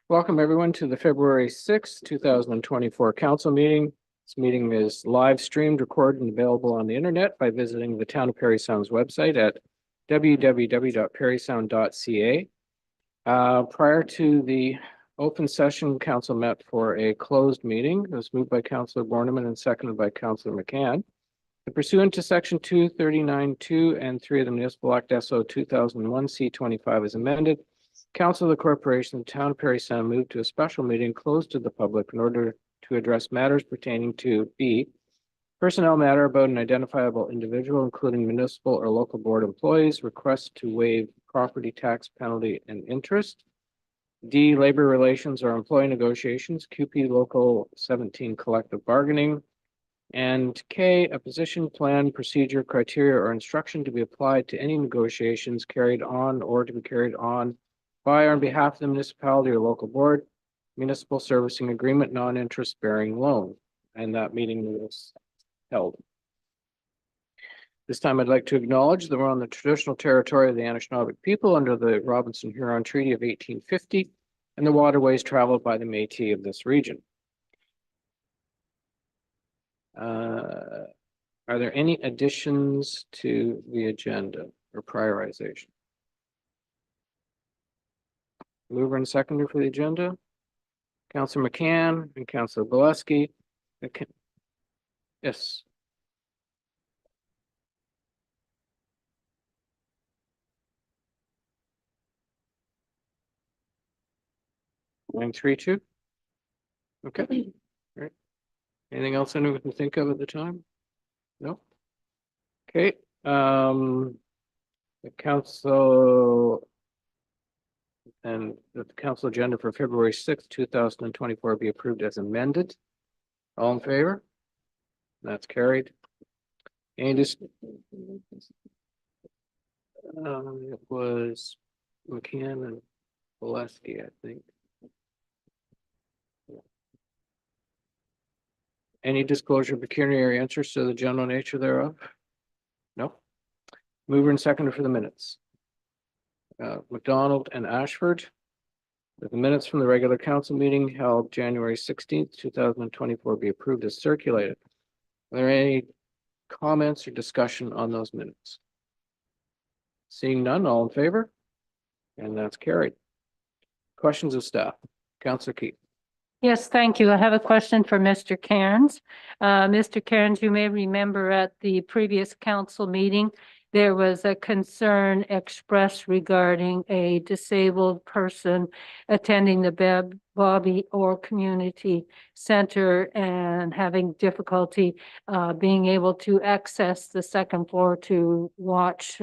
Welcome everyone to the February 6th, 2024 council meeting. This meeting is live streamed, recorded, and available on the internet by visiting the Town of Parry Sound's website at www.parrysound.ca. Prior to the open session, council met for a closed meeting. It was moved by Councillor Borneman and seconded by Councillor McCann. Pursuant to Section 239(2) and 3 of the Municipal Act SO 2001 C25 as amended, Council of the Corporation of the Town of Parry Sound moved to a special meeting closed to the public in order to address matters pertaining to B, personnel matter about an identifiable individual, including municipal or local board employees, request to waive property tax penalty and interest. D, labor relations or employee negotiations, QP Local 17 collective bargaining. And K, a position, plan, procedure, criteria, or instruction to be applied to any negotiations carried on or to be carried on by or on behalf of the municipality or local board, municipal servicing agreement, non-interest bearing loan. And that meeting was held. This time I'd like to acknowledge that we're on the traditional territory of the Anishinaabe people under the Robinson-Huron Treaty of 1850 and the waterways traveled by the Métis of this region. Are there any additions to the agenda or prioritization? Mover and seconder for the agenda, Councillor McCann and Councillor Boleski. Yes. Line 3-2. Okay. All right. Anything else anyone can think of at the time? No. Okay. The council and the council agenda for February 6th, 2024 be approved as amended. All in favor? That's carried. And just it was McCann and Boleski, I think. Any disclosure of pecuniary interest to the general nature thereof? No. Mover and seconder for the minutes. McDonald and Ashford. The minutes from the regular council meeting held January 16th, 2024 be approved as circulated. Are there any comments or discussion on those minutes? Seeing none, all in favor? And that's carried. Questions of staff. Councillor Keith. Yes, thank you. I have a question for Mr. Cairns. Mr. Cairns, you may remember at the previous council meeting, there was a concern expressed regarding a disabled person attending the Bobby Orr Community Center and having difficulty being able to access the second floor to watch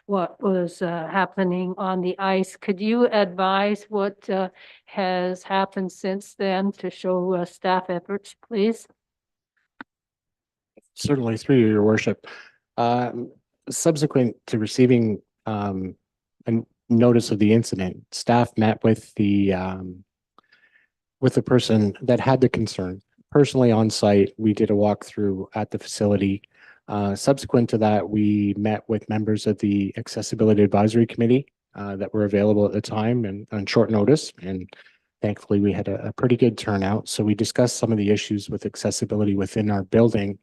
what was happening on the ice. Could you advise what has happened since then to show staff efforts, please? Certainly, through your worship. Subsequent to receiving a notice of the incident, staff met with the person that had the concern. Personally on site, we did a walkthrough at the facility. Subsequent to that, we met with members of the Accessibility Advisory Committee that were available at the time and on short notice. And thankfully, we had a pretty good turnout. So we discussed some of the issues with accessibility within our building.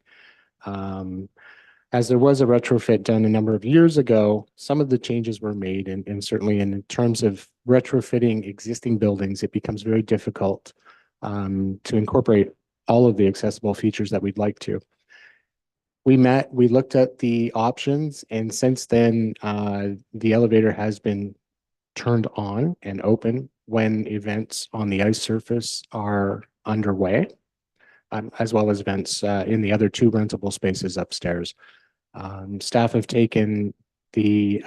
As there was a retrofit done a number of years ago, some of the changes were made, and certainly in terms of retrofitting existing buildings, it becomes very difficult to incorporate all of the accessible features that we'd like to. We met, we looked at the options, and since then, the elevator has been turned on and open when events on the ice surface are underway, as well as events in the other two rentable spaces upstairs. Staff have taken the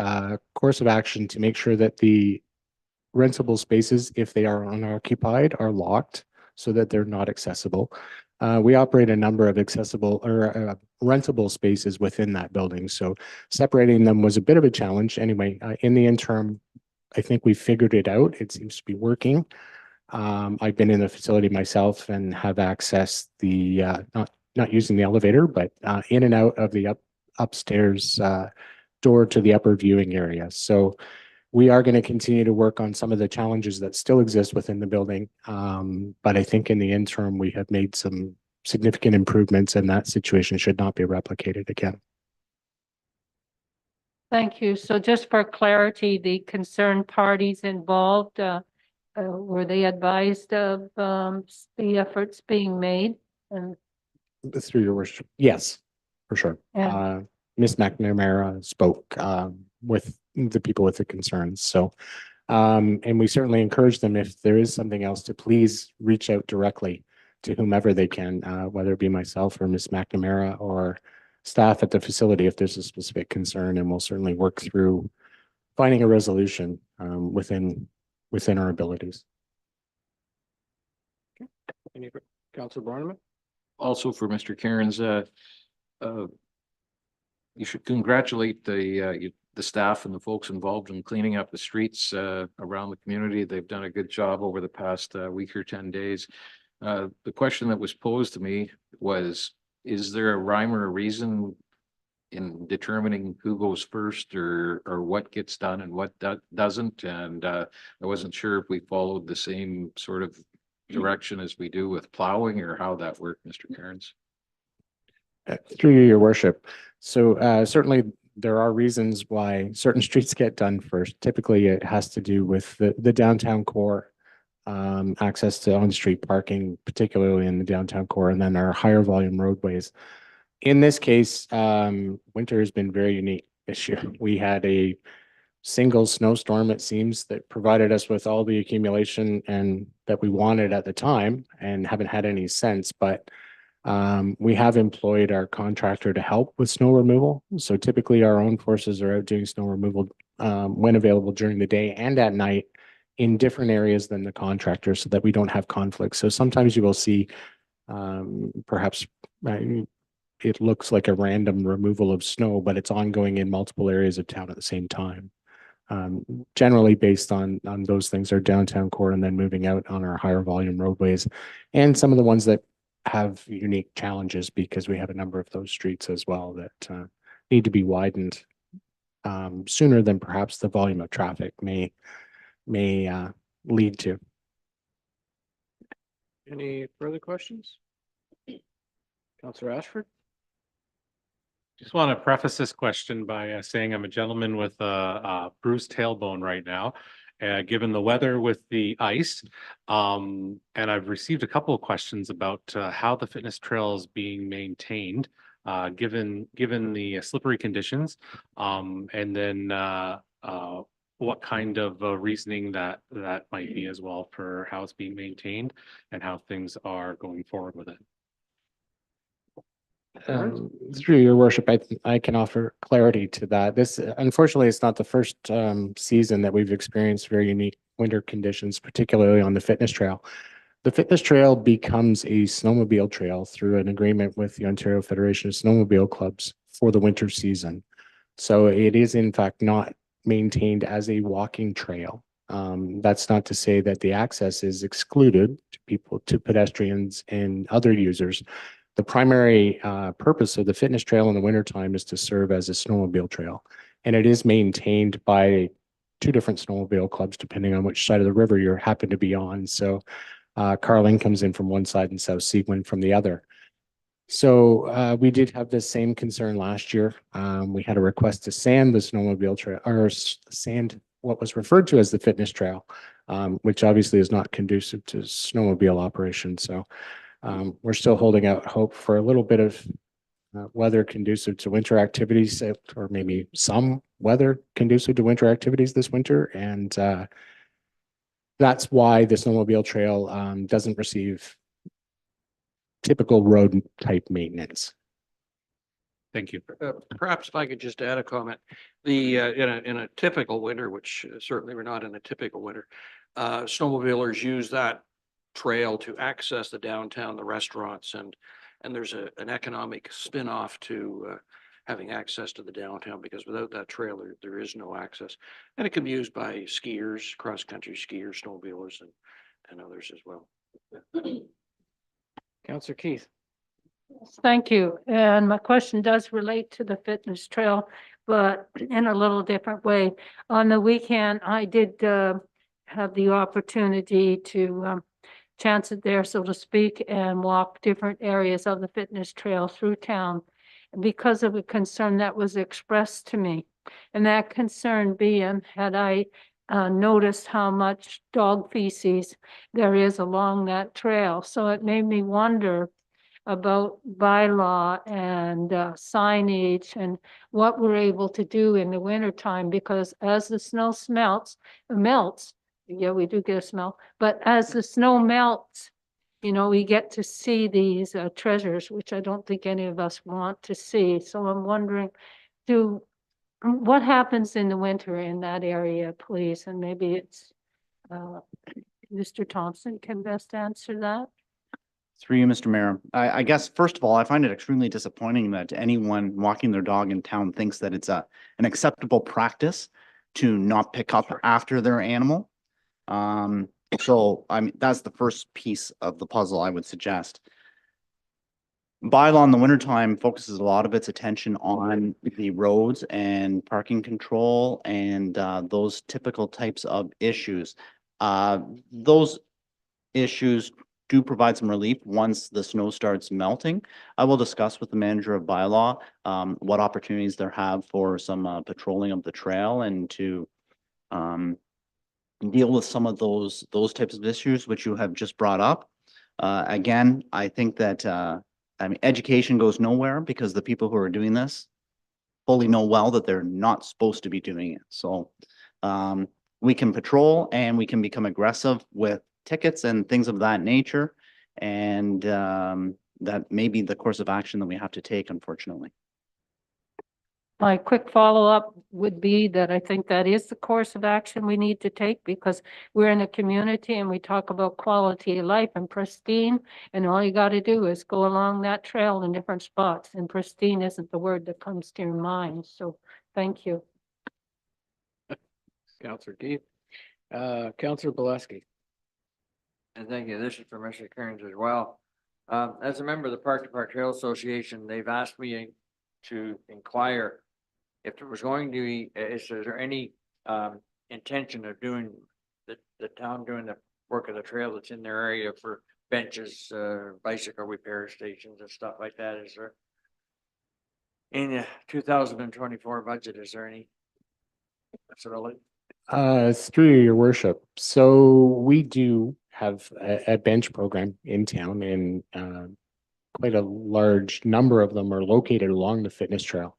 course of action to make sure that the rentable spaces, if they are unoccupied, are locked so that they're not accessible. We operate a number of accessible or rentable spaces within that building, so separating them was a bit of a challenge. Anyway, in the interim, I think we figured it out. It seems to be working. I've been in the facility myself and have accessed the not using the elevator, but in and out of the upstairs door to the upper viewing area. So we are going to continue to work on some of the challenges that still exist within the building. But I think in the interim, we have made some significant improvements, and that situation should not be replicated again. Thank you. So just for clarity, the concerned parties involved, were they advised of the efforts being made? And Through your worship, yes, for sure. Yeah. Ms. McNamara spoke with the people with the concerns. So, and we certainly encourage them, if there is something else, to please reach out directly to whomever they can, whether it be myself or Ms. McNamara or staff at the facility if there's a specific concern, and we'll certainly work through finding a resolution within our abilities. Any, Councillor Borneman? Also for Mr. Cairns, you should congratulate the staff and the folks involved in cleaning up the streets around the community. They've done a good job over the past week or 10 days. The question that was posed to me was, is there a rhyme or a reason in determining who goes first or what gets done and what doesn't? And I wasn't sure if we followed the same sort of direction as we do with plowing, or how that worked, Mr. Cairns. Through you, your worship. So certainly there are reasons why certain streets get done first. Typically, it has to do with the downtown core, access to on-street parking, particularly in the downtown core, and then our higher volume roadways. In this case, winter has been very unique this year. We had a single snowstorm, it seems, that provided us with all the accumulation and that we wanted at the time, and haven't had any since. But we have employed our contractor to help with snow removal. So typically our own forces are out doing snow removal when available during the day and at night in different areas than the contractor, so that we don't have conflicts. So sometimes you will see perhaps it looks like a random removal of snow, but it's ongoing in multiple areas of town at the same time. Generally based on those things, our downtown core, and then moving out on our higher volume roadways, and some of the ones that have unique challenges, because we have a number of those streets as well that need to be widened sooner than perhaps the volume of traffic may lead to. Any further questions? Councillor Ashford? Just want to preface this question by saying I'm a gentleman with a bruised tailbone right now, given the weather with the ice. And I've received a couple of questions about how the fitness trail is being maintained, given the slippery conditions, and then what kind of reasoning that might be as well for how it's being maintained and how things are going forward with it. Through your worship, I can offer clarity to that. This, unfortunately, it's not the first season that we've experienced very unique winter conditions, particularly on the fitness trail. The fitness trail becomes a snowmobile trail through an agreement with the Ontario Federation of Snowmobile Clubs for the winter season. So it is in fact not maintained as a walking trail. That's not to say that the access is excluded to pedestrians and other users. The primary purpose of the fitness trail in the wintertime is to serve as a snowmobile trail. And it is maintained by two different snowmobile clubs, depending on which side of the river you happen to be on. So Carling comes in from one side and South Seguin from the other. So we did have this same concern last year. We had a request to sand the snowmobile trail, or sand what was referred to as the fitness trail, which obviously is not conducive to snowmobile operation. So we're still holding out hope for a little bit of weather conducive to winter activities, or maybe some weather conducive to winter activities this winter. And that's why the snowmobile trail doesn't receive typical road type maintenance. Thank you. Perhaps if I could just add a comment. The in a typical winter, which certainly we're not in a typical winter, snowmobilers use that trail to access the downtown, the restaurants, and there's an economic spin-off to having access to the downtown, because without that trail there is no access. And it can be used by skiers, cross-country skiers, snowmobilers, and others as well. Councillor Keith? Thank you. And my question does relate to the fitness trail. but in a little different way. On the weekend, I did have the opportunity to chance it there, so to speak, and walk different areas of the fitness trail through town because of a concern that was expressed to me. And that concern being, had I noticed how much dog feces there is along that trail. So it made me wonder about bylaw and signage and what we're able to do in the wintertime, because as the snow melts, yeah, we do get a smell, but as the snow melts, you know, we get to see these treasures, which I don't think any of us want to see. So I'm wondering, what happens in the winter in that area, please? And maybe it's Mr. Thompson can best answer that. Through you, Mr. Mayor. I guess, first of all, I find it extremely disappointing that anyone walking their dog in town thinks that it's an acceptable practice to not pick up after their animal. So I mean, that's the first piece of the puzzle I would suggest. Bylaw in the wintertime focuses a lot of its attention on the roads and parking control and those typical types of issues. Those issues do provide some relief once the snow starts melting. I will discuss with the manager of bylaw what opportunities there have for some patrolling of the trail and to deal with some of those types of issues which you have just brought up. Again, I think that I mean, education goes nowhere because the people who are doing this fully know well that they're not supposed to be doing it. So we can patrol and we can become aggressive with tickets and things of that nature. And that may be the course of action that we have to take, unfortunately. My quick follow-up would be that I think that is the course of action we need to take, because we're in a community and we talk about quality of life and pristine, and all you got to do is go along that trail in different spots, and pristine isn't the word that comes to your mind. So thank you. Counselor Keith. Counselor Bileski. And thank you. This is for Mr. Kearns as well. As a member of the Park to Park Trail Association, they've asked me to inquire if there was going to be, is there any intention of doing the town doing the work of the trail that's in their area for benches, bicycle repair stations and stuff like that? Is there in the 2024 budget, is there any possibility? Through your worship. So we do have a bench program in town, and quite a large number of them are located along the fitness trail,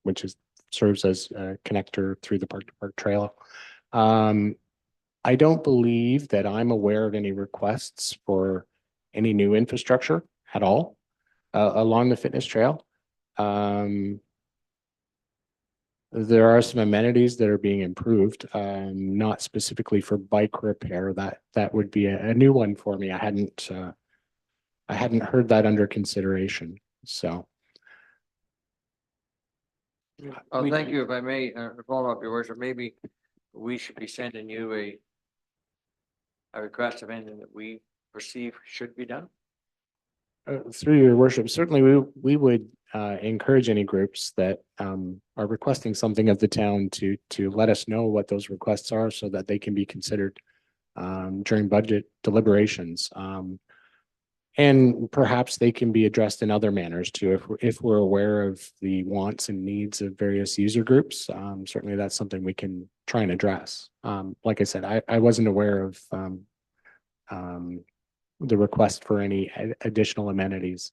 which serves as a connector through the Park to Park Trail. I don't believe that I'm aware of any requests for any new infrastructure at all along the fitness trail. There are some amenities that are being improved, not specifically for bike repair. That would be a new one for me. I hadn't heard that under consideration. So. Oh, thank you. If I may follow up, your worship, maybe we should be sending you a request of anything that we perceive should be done. Through your worship, certainly we would encourage any groups that are requesting something of the town to let us know what those requests are, so that they can be considered during budget deliberations. And perhaps they can be addressed in other manners too, if we're aware of the wants and needs of various user groups. Certainly that's something we can try and address. Like I said, I wasn't aware of the request for any additional amenities.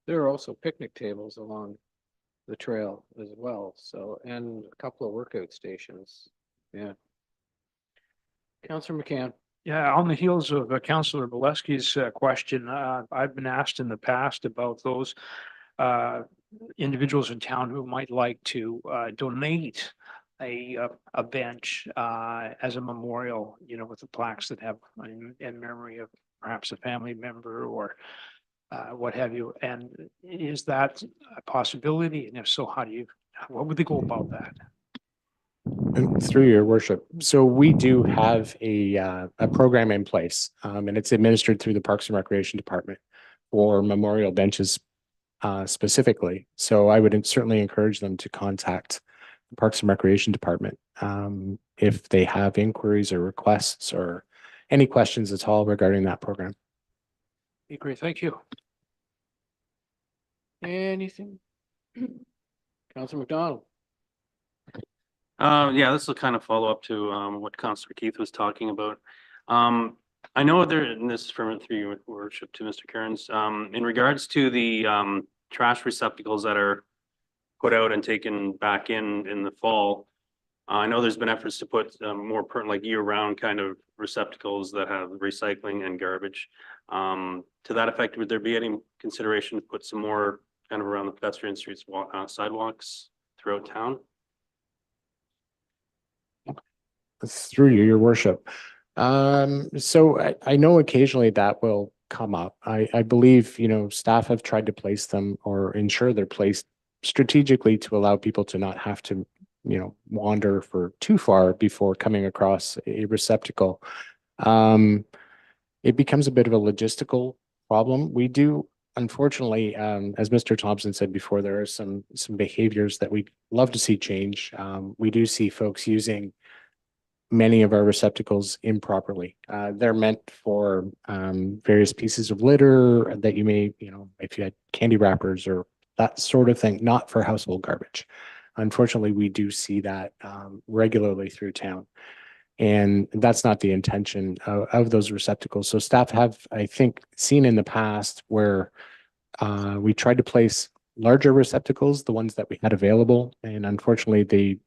There are also picnic tables along the trail as well. So, and a couple of workout stations. Yeah. Counselor McCann. Yeah, on the heels of Councillor Bileski's question, I've been asked in the past about those individuals in town who might like to donate a bench as a memorial, you know, with the plaques that have in memory of perhaps a family member or what have you. And is that a possibility? And if so, what would they go about that? And through your worship. So we do have a program in place, and it's administered through the Parks and Recreation Department for memorial benches specifically. So I would certainly encourage them to contact the Parks and Recreation Department if they have inquiries or requests or any questions at all regarding that program. Agree, thank you. Anything? Councilor McDonald? Yeah, this will kind of follow up to what Councillor Keith was talking about. I know there, and this is from through your worship to Mr. Cairns, in regards to the trash receptacles that are put out and taken back in the fall. I know there's been efforts to put more permanent, like year-round kind of receptacles that have recycling and garbage. To that effect, would there be any consideration to put some more kind of around the pedestrian streets, sidewalks throughout town? Through you, your worship. So I know occasionally that will come up. I believe, staff have tried to place them or ensure they're placed strategically to allow people to not have to, wander for too far before coming across a receptacle. It becomes a bit of a logistical problem. We do, unfortunately, as Mr. Thompson said before, there are some behaviors that we'd love to see change. We do see folks using many of our receptacles improperly. They're meant for various pieces of litter that you may, if you had candy wrappers or that sort of thing, not for household garbage. Unfortunately, we do see that regularly through town. And that's not the intention of those receptacles. So staff have, I think, seen in the past where we tried to place larger receptacles, the ones that we had available. And unfortunately,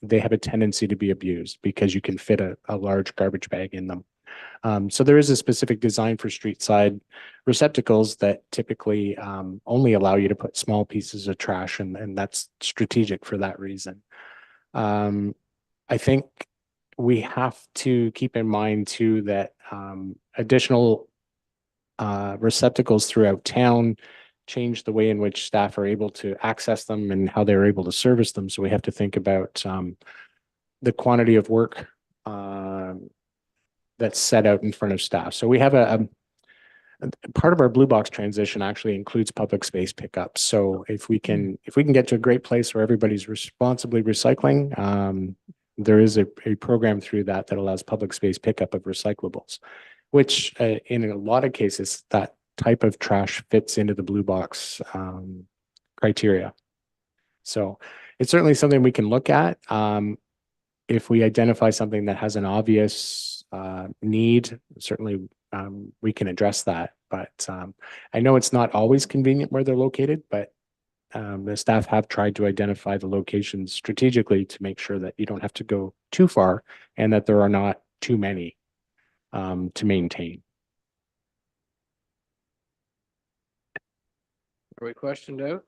they have a tendency to be abused because you can fit a large garbage bag in them. So there is a specific design for street side receptacles that typically only allow you to put small pieces of trash, and that's strategic for that reason. I think we have to keep in mind too that additional receptacles throughout town change the way in which staff are able to access them and how they're able to service them. So we have to think about the quantity of work that's set out in front of staff. So we have a part of our blue box transition actually includes public space pickup. So if we can get to a great place where everybody's responsibly recycling, there is a program through that allows public space pickup of recyclables, which in a lot of cases, that type of trash fits into the blue box criteria. So it's certainly something we can look at. If we identify something that has an obvious need, certainly we can address that. But I know it's not always convenient where they're located, but the staff have tried to identify the locations strategically to make sure that you don't have to go too far and that there are not too many to maintain. Are we questioned out?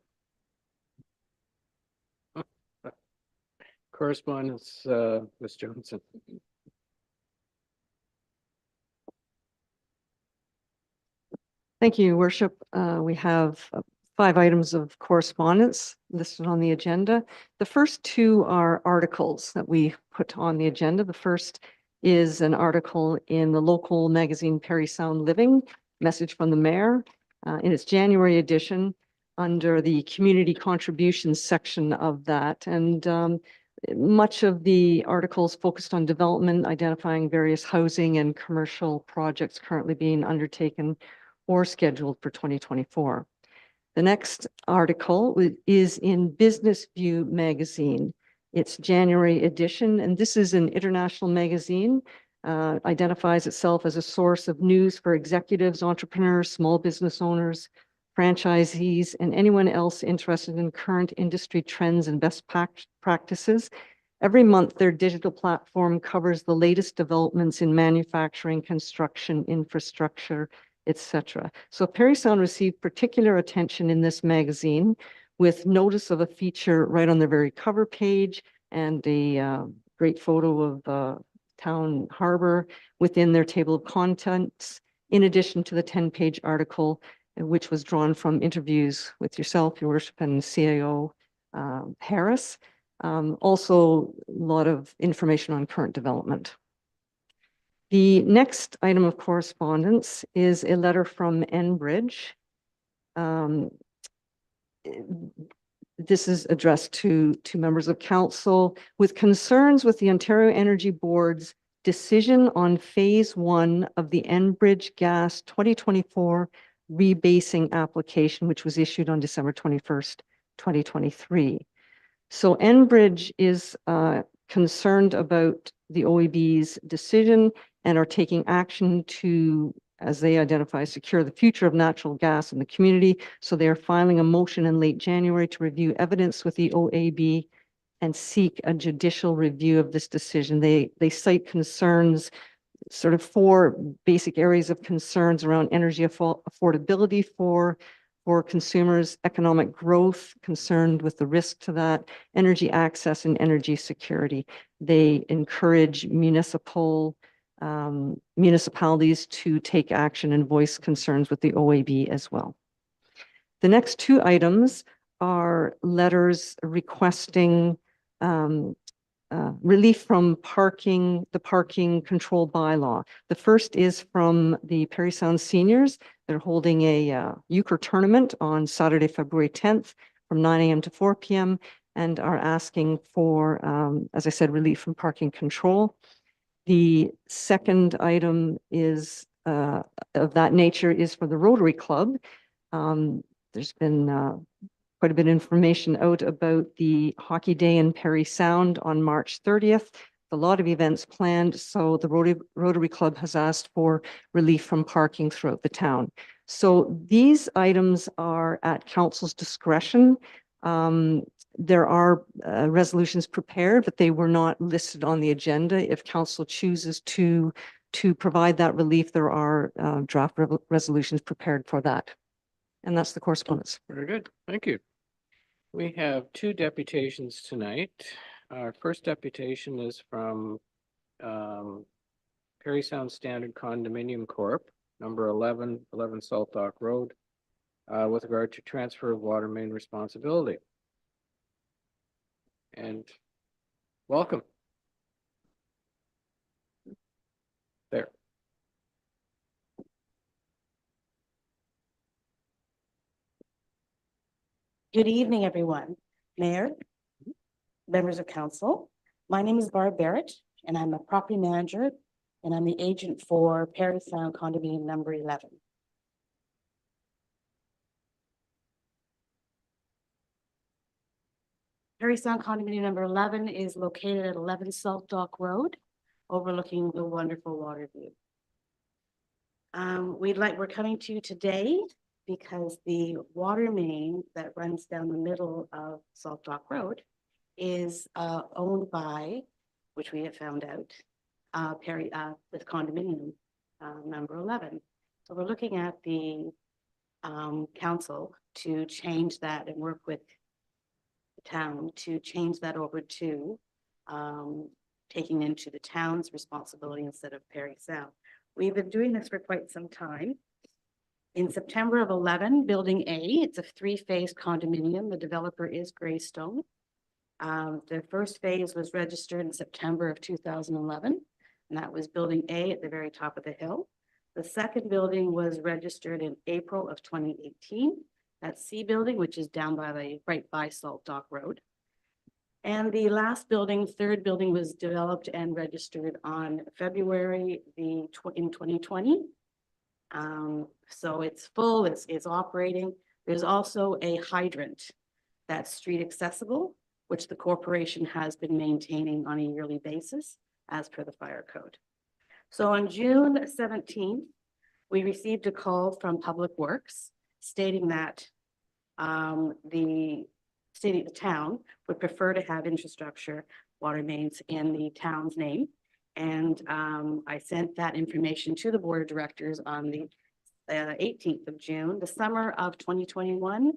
Correspondence, Ms. Johnson. Thank you, Your Worship. We have 5 items of correspondence listed on the agenda. The first 2 are articles that we put on the agenda. The first is an article in the local magazine Parry Sound Living, Message from the Mayor, in its January edition under the community contributions section of that. And much of the articles focused on development, identifying various housing and commercial projects currently being undertaken or scheduled for 2024. The next article is in Business View magazine. It's January edition, and this is an international magazine, identifies itself as a source of news for executives, entrepreneurs, small business owners, franchisees, and anyone else interested in current industry trends and best practices. Every month, their digital platform covers the latest developments in manufacturing, construction, infrastructure, etc. So Parry Sound received particular attention in this magazine with notice of a feature right on the very cover page and a great photo of town harbor within their table of contents, in addition to the 10-page article, which was drawn from interviews with yourself, Your Worship, and CAO Harris. Also, a lot of information on current development. The next item of correspondence is a letter from Enbridge. this is addressed to members of council with concerns with the Ontario Energy Board's decision on phase 1 of the Enbridge Gas 2024 rebasing application, which was issued on December 21st, 2023. So Enbridge is concerned about the OEB's decision and are taking action to, as they identify, secure the future of natural gas in the community. So they are filing a motion in late January to review evidence with the OAB and seek a judicial review of this decision. They cite concerns, sort of 4 basic areas of concerns around energy affordability for consumers, economic growth, concerned with the risk to that, energy access and energy security. They encourage municipalities to take action and voice concerns with the OAB as well. The next 2 items are letters requesting relief from the parking control bylaw. The first is from the Parry Sound Seniors. They're holding a euchre tournament on Saturday, February 10th from 9 a.m. to 4 p.m. and are asking for, as I said, relief from parking control. The second item is of that nature is for the Rotary Club. There's been quite a bit of information out about the Hockey Day in Parry Sound on March 30th. A lot of events planned, so the Rotary Club has asked for relief from parking throughout the town. So these items are at council's discretion. There are resolutions prepared, but they were not listed on the agenda. If council chooses to provide that relief, there are draft resolutions prepared for that. And that's the correspondence. Very good. Thank you. We have 2 deputations tonight. Our first deputation is from Parry Sound Standard Condominium Corp., number 11 Salt Dock Road, with regard to transfer of water main responsibility. And welcome. There. Good evening, everyone. Mayor, members of council. My name is Barb Barrett, and I'm a property manager, and I'm the agent for Parry Sound Condominium number 11. Parry Sound Condominium number 11 is located at 11 Salt Dock Road, overlooking the wonderful water view. We're coming to you today because the water main that runs down the middle of Salt Dock Road is owned by, which we have found out, Parry, with condominium number 11. So we're looking at the council to change that and work with the town to change that over to taking into the town's responsibility instead of Parry Sound. We've been doing this for quite some time. In September of 11, Building A, it's a 3-phase condominium. The developer is Greystone. The first phase was registered in September of 2011, and that was Building A at the very top of the hill. The second building was registered in April of 2018. That's C building, which is down by right by Salt Dock Road. And the last building, third building, was developed and registered on February in 2020. So it's full, it's operating. There's also a hydrant that's street accessible, which the corporation has been maintaining on a yearly basis as per the fire code. So on June 17th, we received a call from Public Works stating that the town would prefer to have infrastructure water mains in the town's name. And I sent that information to the board of directors on the 18th of June, the summer of 2021.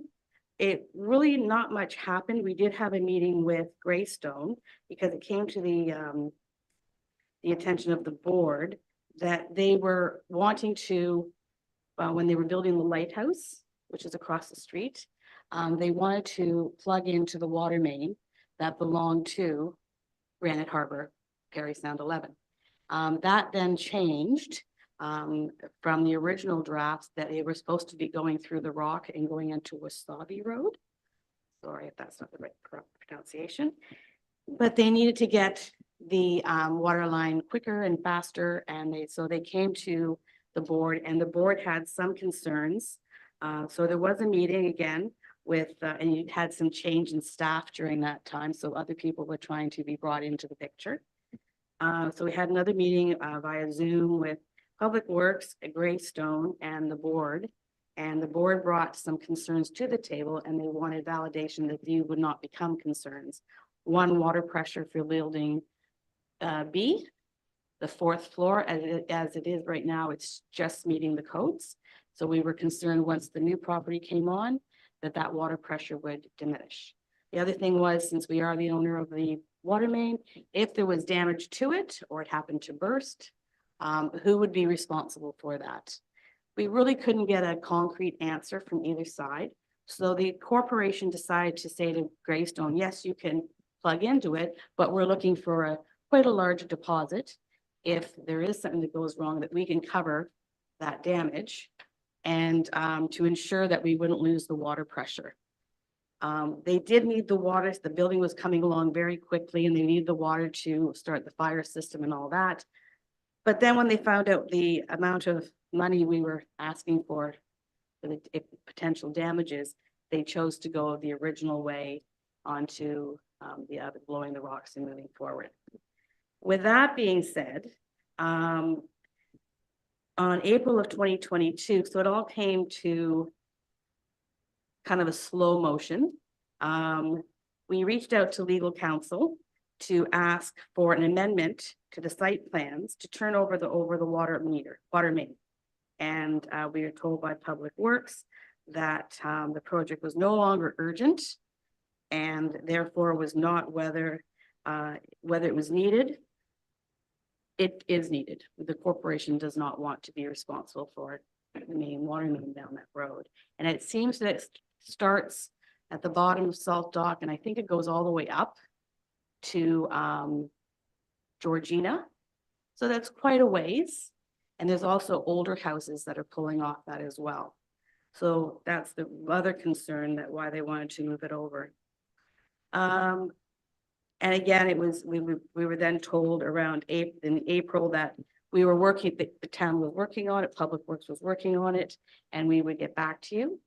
It really not much happened. We did have a meeting with Greystone because it came to the attention of the board that they were wanting to, when they were building the lighthouse, which is across the street, they wanted to plug into the water main that belonged to Granite Harbor, Parry Sound 11. That then changed from the original drafts that they were supposed to be going through the rock and going into Wasabi Road. Sorry if that's not the right correct pronunciation. But they needed to get the water line quicker and faster, and so they came to the board, and the board had some concerns. So there was a meeting again with, and you had some change in staff during that time, so other people were trying to be brought into the picture. So we had another meeting via Zoom with Public Works, Greystone, and the board. And the board brought some concerns to the table, and they wanted validation that these would not become concerns. One, water pressure for building B, the fourth floor, as it is right now, it's just meeting the codes. So we were concerned once the new property came on, that water pressure would diminish. The other thing was, since we are the owner of the water main, if there was damage to it or it happened to burst, who would be responsible for that? We really couldn't get a concrete answer from either side. So the corporation decided to say to Greystone, yes, you can plug into it, but we're looking for quite a large deposit. If there is something that goes wrong, that we can cover that damage, and to ensure that we wouldn't lose the water pressure. They did need the water. The building was coming along very quickly, and they needed the water to start the fire system and all that. But then when they found out the amount of money we were asking for the potential damages, they chose to go the original way onto the other, blowing the rocks and moving forward. With that being said, on April of 2022, so it all came to kind of a slow motion. We reached out to legal counsel to ask for an amendment to the site plans to turn over the water main. And we were told by Public Works that the project was no longer urgent, and therefore was not whether it was needed. It is needed. The corporation does not want to be responsible for the main water main down that road. And it seems that it starts at the bottom of Salt Dock, and I think it goes all the way up to Georgina. So that's quite a ways. And there's also older houses that are pulling off that as well. So that's the other concern, that why they wanted to move it over. And again, it was, we were then told around in April that we were working, the town was working on it, Public Works was working on it, and we would get back to you.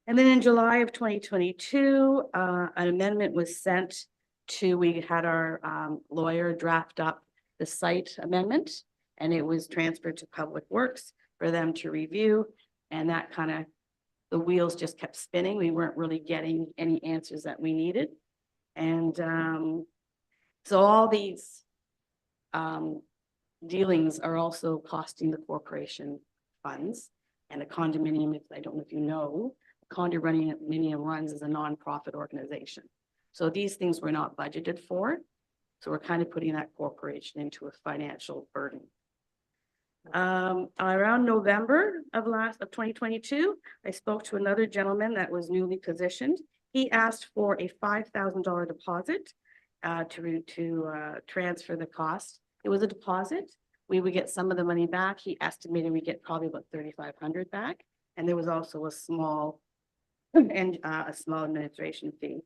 And then in July of 2022, an amendment was sent to, we had our lawyer draft up the site amendment, and it was transferred to Public Works for them to review. And that kind of, the wheels just kept spinning. We weren't really getting any answers that we needed. And so all these dealings are also costing the corporation funds. And a condominium, if I don't know if you know, condominium runs as a nonprofit organization. So these things were not budgeted for. So we're kind of putting that corporation into a financial burden. Around November of 2022, I spoke to another gentleman that was newly positioned. He asked for a $5,000 deposit to transfer the cost. It was a deposit. We would get some of the money back. He estimated we get probably about $3,500 back. And there was also a small administration fee.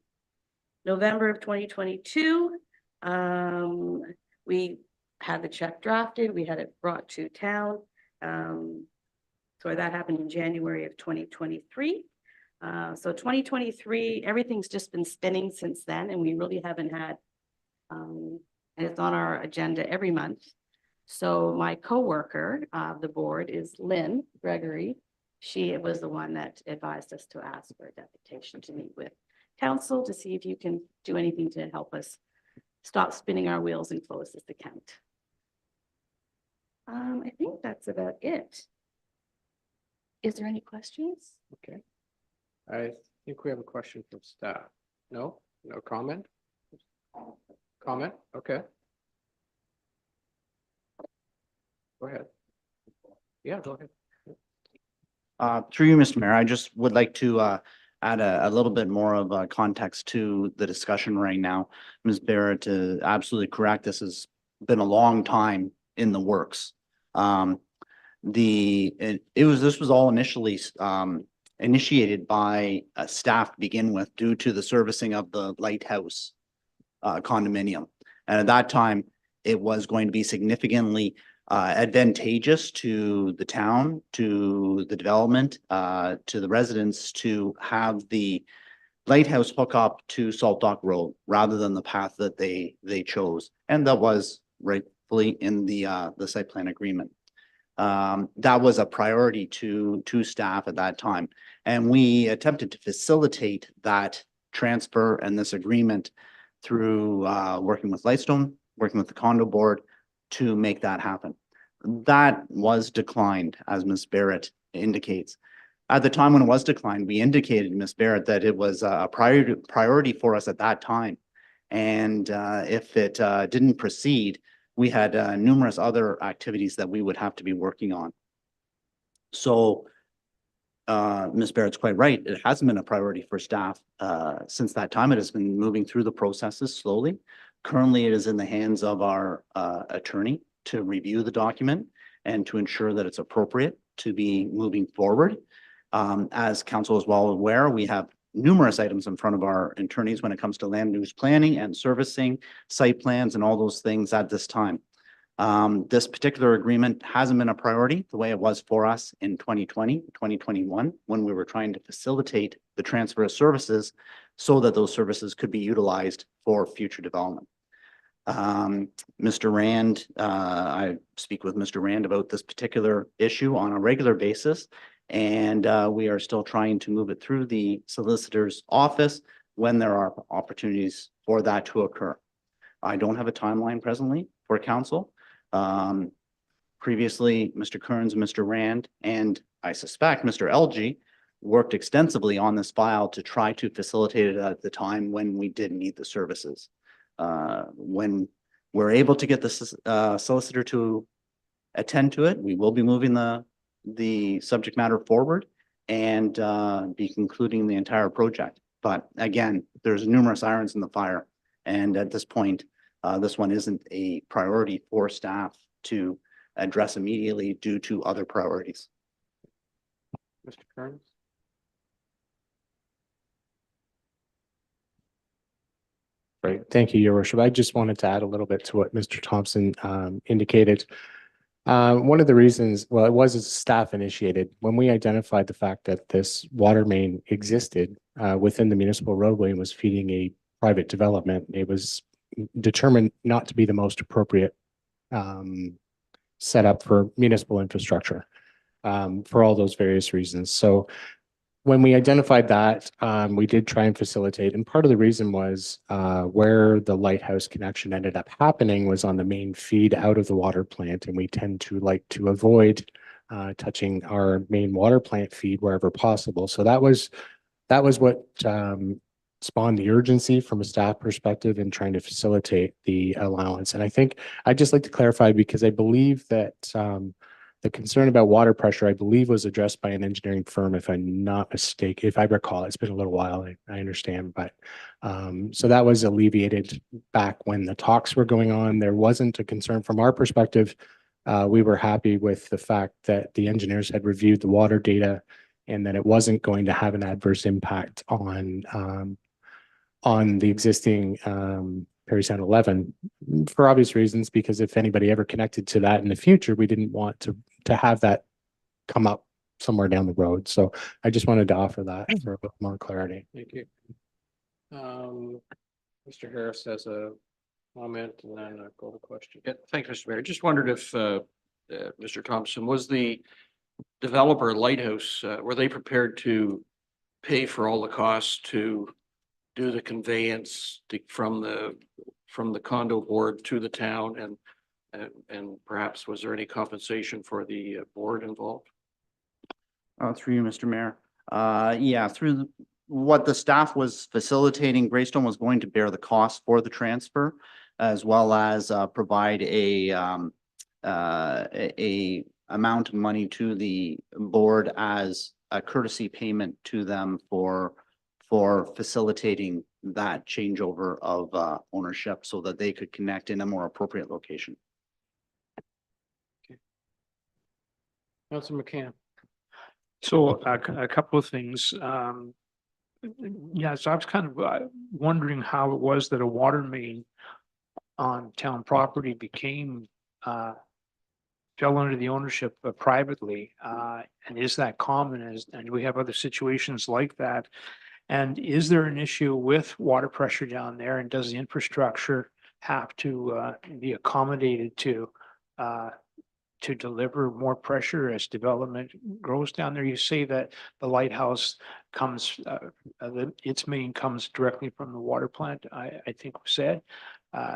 November of 2022, we had the check drafted. We had it brought to town. So that happened in January of 2023. So 2023, everything's just been spinning since then, and we really haven't had, and it's on our agenda every month. So my coworker of the board is Lynn Gregory. She was the one that advised us to ask for a deputation to meet with council to see if you can do anything to help us stop spinning our wheels and close this account. I think that's about it. Is there any questions? Okay. I think we have a question from staff. No? No comment? Comment? Okay. Go ahead. Yeah, go ahead. Through you, Mr. Mayor, I just would like to add a little bit more of context to the discussion right now. Ms. Barrett is absolutely correct. This has been a long time in the works. This was all initially initiated by staff to begin with due to the servicing of the lighthouse condominium. And at that time, it was going to be significantly advantageous to the town, to the development, to the residents to have the lighthouse hook up to Salt Dock Road rather than the path that they chose. And that was rightfully in the site plan agreement. That was a priority to staff at that time. And we attempted to facilitate that transfer and this agreement through working with Lightstone, working with the condo board to make that happen. That was declined, as Ms. Barrett indicates. At the time when it was declined, we indicated, Ms. Barrett, that it was a priority for us at that time. And if it didn't proceed, we had numerous other activities that we would have to be working on. So Ms. Barrett's quite right. It hasn't been a priority for staff since that time. It has been moving through the processes slowly. Currently, it is in the hands of our attorney to review the document and to ensure that it's appropriate to be moving forward. As council is well aware, we have numerous items in front of our attorneys when it comes to land use planning and servicing, site plans, and all those things at this time. This particular agreement hasn't been a priority the way it was for us in 2020, 2021, when we were trying to facilitate the transfer of services so that those services could be utilized for future development. Mr. Rand, I speak with Mr. Rand about this particular issue on a regular basis, and we are still trying to move it through the solicitor's office when there are opportunities for that to occur. I don't have a timeline presently for council. Previously, Mr. Kearns, Mr. Rand, and I suspect Mr. LG worked extensively on this file to try to facilitate it at the time when we did need the services. When we're able to get the solicitor to attend to it, we will be moving the subject matter forward and be concluding the entire project. But again, there's numerous irons in the fire. And at this point, this one isn't a priority for staff to address immediately due to other priorities. Mr. Kearns? Great. Thank you, Your Worship. I just wanted to add a little bit to what Mr. Thompson indicated. One of the reasons, well, it was staff initiated. When we identified the fact that this water main existed within the municipal roadway and was feeding a private development, it was determined not to be the most appropriate setup for municipal infrastructure for all those various reasons. So when we identified that, we did try and facilitate, and part of the reason was where the lighthouse connection ended up happening was on the main feed out of the water plant, and we tend to like to avoid touching our main water plant feed wherever possible. So that was what spawned the urgency from a staff perspective in trying to facilitate the allowance. And I think I'd just like to clarify, because I believe that the concern about water pressure, I believe, was addressed by an engineering firm, if I'm not mistaken, if I recall. It's been a little while, I understand, but so that was alleviated back when the talks were going on. There wasn't a concern from our perspective. We were happy with the fact that the engineers had reviewed the water data and that it wasn't going to have an adverse impact on the existing Parry Sound 11 for obvious reasons, because if anybody ever connected to that in the future, we didn't want to have that come up somewhere down the road. So I just wanted to offer that for a bit more clarity. Thank you. Mr. Harris has a comment and then a call to question. Yeah, thanks, Mr. Mayor. Just wondered if Mr. Thompson, was the developer Lighthouse, were they prepared to pay for all the costs to do the conveyance from the condo board to the town, and perhaps was there any compensation for the board involved? Through you, Mr. Mayor. Yeah, through what the staff was facilitating, Greystone was going to bear the cost for the transfer, as well as provide a amount of money to the board as a courtesy payment to them for facilitating that changeover of ownership so that they could connect in a more appropriate location. Councilor McCann. So a couple of things. Yeah, so I was kind of wondering how it was that a water main on town property became fell under the ownership privately. And is that common? And do we have other situations like that? And is there an issue with water pressure down there? And does the infrastructure have to be accommodated to deliver more pressure as development grows down there? You say that the lighthouse comes, its main comes directly from the water plant, I think was said.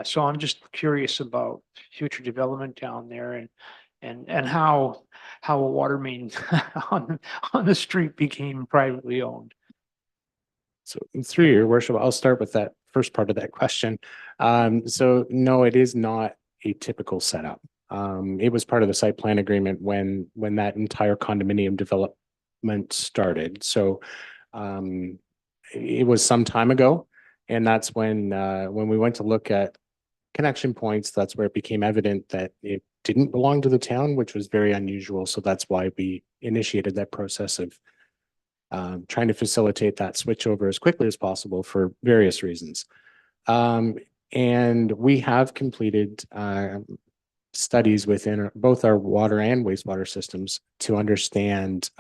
So I'm just curious about future development down there and how a water main on the street became privately owned. So through your worship, I'll start with that first part of that question. So no, it is not a typical setup. It was part of the site plan agreement when that entire condominium development started. So it was some time ago, and that's when we went to look at connection points, that's where it became evident that it didn't belong to the town, which was very unusual. So that's why we initiated that process of trying to facilitate that switch over as quickly as possible for various reasons. And we have completed studies within both our water and wastewater systems to understand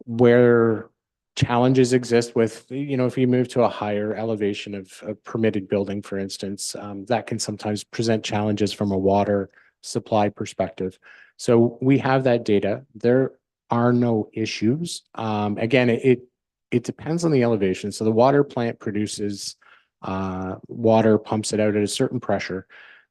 where challenges exist with, if you move to a higher elevation of a permitted building, for instance, that can sometimes present challenges from a water supply perspective. So we have that data. There are no issues. Again, it depends on the elevation. So the water plant produces water, pumps it out at a certain pressure.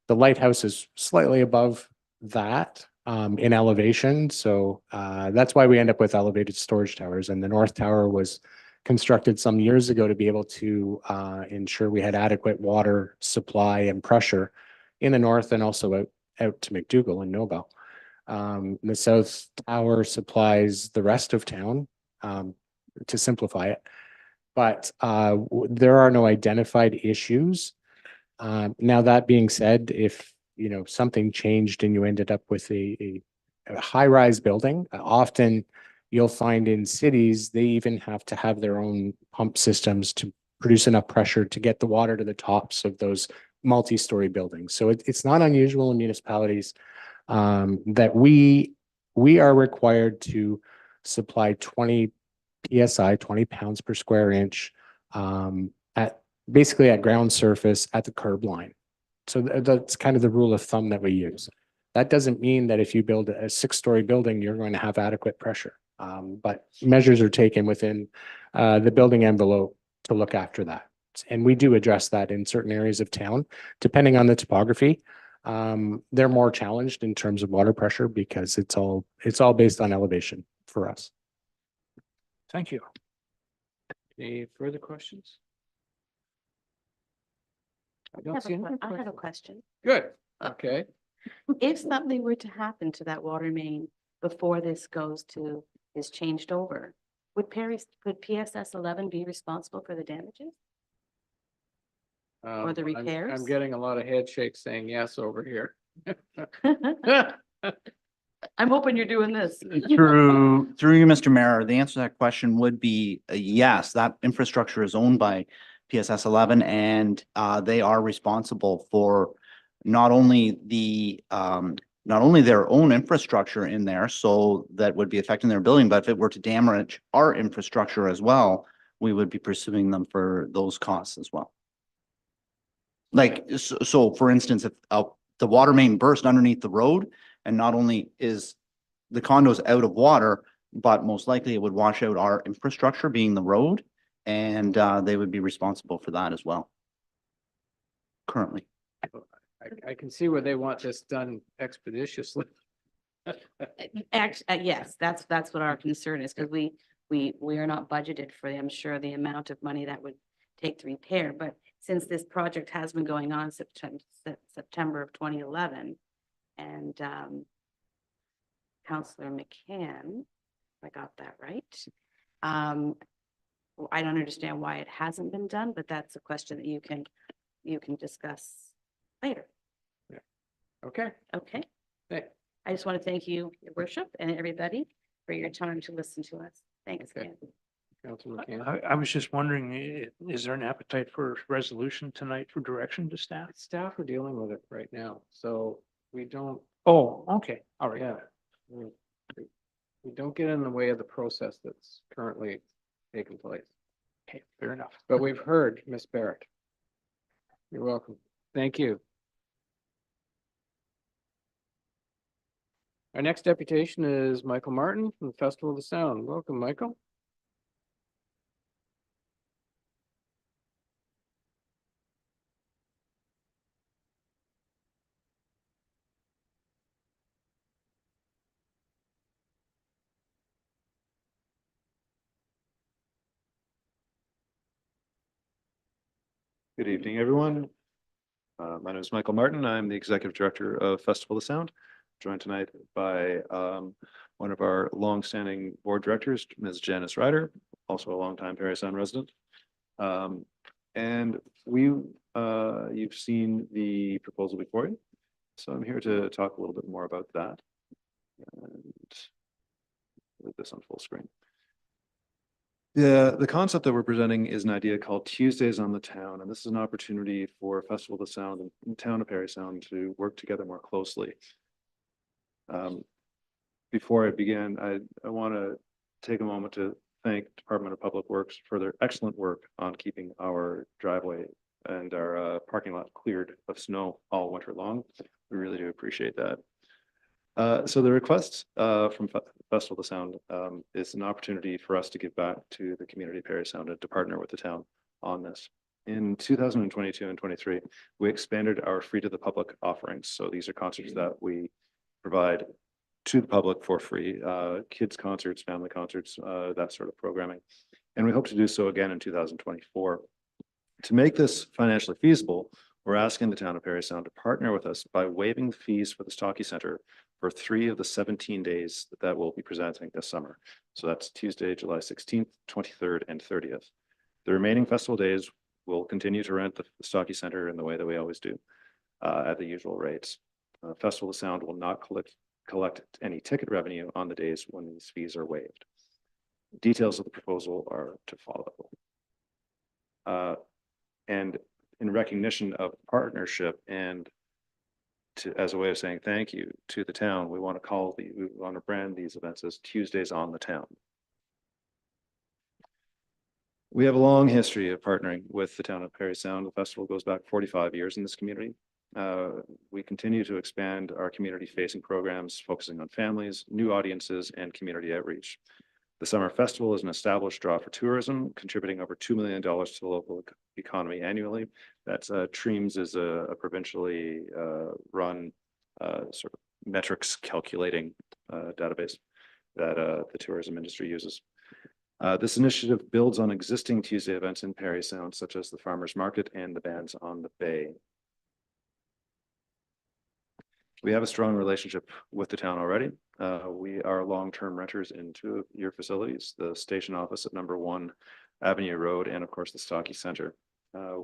The lighthouse is slightly above that in elevation. So that's why we end up with elevated storage towers. And the North Tower was constructed some years ago to be able to ensure we had adequate water supply and pressure in the north and also out to McDougall and Nobel. The South Tower supplies the rest of town, to simplify it. But there are no identified issues. Now, that being said, if something changed and you ended up with a high-rise building, often you'll find in cities, they even have to have their own pump systems to produce enough pressure to get the water to the tops of those multi-story buildings. So it's not unusual in municipalities that we are required to supply 20 PSI, 20 pounds per square inch at basically at ground surface at the curb line. So that's kind of the rule of thumb that we use. That doesn't mean that if you build a 6-story building, you're going to have adequate pressure. But measures are taken within the building envelope to look after that. And we do address that in certain areas of town, depending on the topography. They're more challenged in terms of water pressure because it's all based on elevation for us. Thank you. Any further questions? I I don't have see any. I have a question. Good, okay. If something were to happen to that water main before this is changed over, would PSS 11 be responsible for the damages? Or the I'm repairs? getting a lot of head shakes saying yes over here. I'm hoping you're doing this. Through you, Mr. Mayor, the answer to that question would be yes, that infrastructure is owned by PSS 11 and they are responsible for not only their own infrastructure in there, so that would be affecting their building, but if it were to damage our infrastructure as well, we would be pursuing them for those costs as well. Like, so for instance, if the water main burst underneath the road, and not only is the condos out of water, but most likely it would wash out our infrastructure being the road, and they would be responsible for that as well. Currently. I can see where they want this done expeditiously. Actually, yes, that's what our concern is, because we are not budgeted for, I'm sure, the amount of money that would take to repair. But since this project has been going on September of 2011, and Councillor McCann, if I got that right. I don't understand why it hasn't been done, but that's a question that you can discuss later. Okay. Okay. Hey. I just want to thank you, Your Worship, and everybody for your time to listen to us. Thanks Okay. again. Councilor McCann. I was just wondering, is there an appetite for resolution tonight for direction to staff? Staff are dealing with it right now, so we don't, Oh, okay, all right. yeah. We we don't get in the way of the process that's currently taking place. Okay, fair enough. But we've heard Miss Barrett. You're welcome. Thank you. Our next deputation is Michael Martin from the Festival of the Sound. Welcome, Michael. Good evening, everyone. My name is Michael Martin. I'm the Executive Director of Festival of the Sound, joined tonight by one of our longstanding board directors, Ms. Janice Ryder, also a longtime Parry Sound resident. And you've seen the proposal before you, so I'm here to talk a little bit more about that. And with this on full screen. The concept that we're presenting is an idea called Tuesdays on the Town, and this is an opportunity for Festival of the Sound and the Town of Parry Sound to work together more closely. Before I begin, I want to take a moment to thank Department of Public Works for their excellent work on keeping our driveway and our parking lot cleared of snow all winter long. We really do appreciate that. So the request from Festival of the Sound is an opportunity for us to give back to the community of Parry Sound and to partner with the town on this. In 2022 and 23, we expanded our free to the public offerings. So these are concerts that we provide to the public for free, kids concerts, family concerts, that sort of programming. And we hope to do so again in 2024. To make this financially feasible, we're asking the town of Parry Sound to partner with us by waiving the fees for the Stocky Center for 3 of the 17 days that we'll be presenting this summer. So that's Tuesday, July 16th, 23rd, and 30th. The remaining festival days will continue to rent the Stocky Center in the way that we always do at the usual rates. Festival of Sound will not collect any ticket revenue on the days when these fees are waived. Details of the proposal are to follow. And in recognition of partnership and as a way of saying thank you to the town, we want to brand these events as Tuesdays on the Town. We have a long history of partnering with the town of Parry Sound. The festival goes back 45 years in this community. We continue to expand our community-facing programs, focusing on families, new audiences, and community outreach. The Summer Festival is an established draw for tourism, contributing over $2 million to the local economy annually. That's TREAMS is a provincially run sort of metrics calculating database that the tourism industry uses. This initiative builds on existing Tuesday events in Parry Sound, such as the Farmers Market and the Bands on the Bay. We have a strong relationship with the town already. We are long-term renters in 2 of your facilities, the station office at number 1 Avenue Road, and of course the Stocky Center.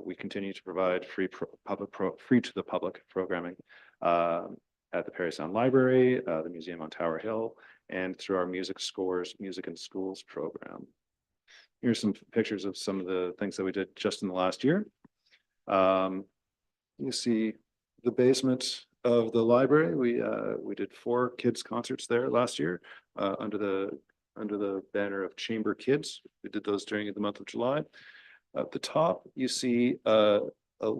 We continue to provide free to the public programming at the Parry Sound Library, the Museum on Tower Hill, and through our Music Scores, Music in Schools program. Here's some pictures of some of the things that we did just in the last year. You see the basement of the library. We did 4 kids concerts there last year under the banner of Chamber Kids. We did those during the month of July. At the top, you see a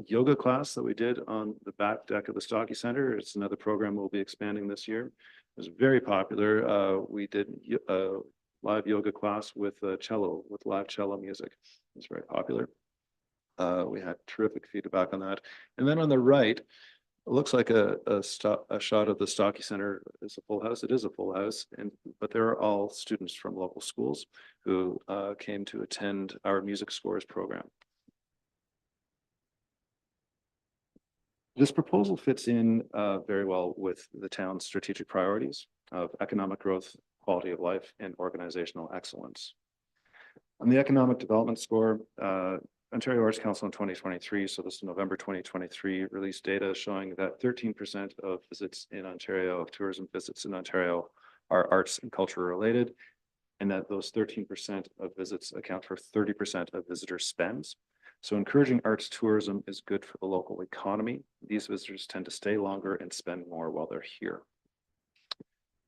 yoga class that we did on the back deck of the Stocky Center. It's another program we'll be expanding this year. It was very popular. We did a live yoga class with cello, with live cello music. It was very popular. We had terrific feedback on that. And then on the right, it looks like a shot of the Stocky Center. It's a full house. It is a full house, but they're all students from local schools who came to attend our Music Scores program. This proposal fits in very well with the town's strategic priorities of economic growth, quality of life, and organizational excellence. On the economic development score, Ontario Arts Council in 2023, so this is November 2023, released data showing that 13% of visits in Ontario, of tourism visits in Ontario, are arts and culture related, and that those 13% of visits account for 30% of visitor spends. So encouraging arts tourism is good for the local economy. These visitors tend to stay longer and spend more while they're here.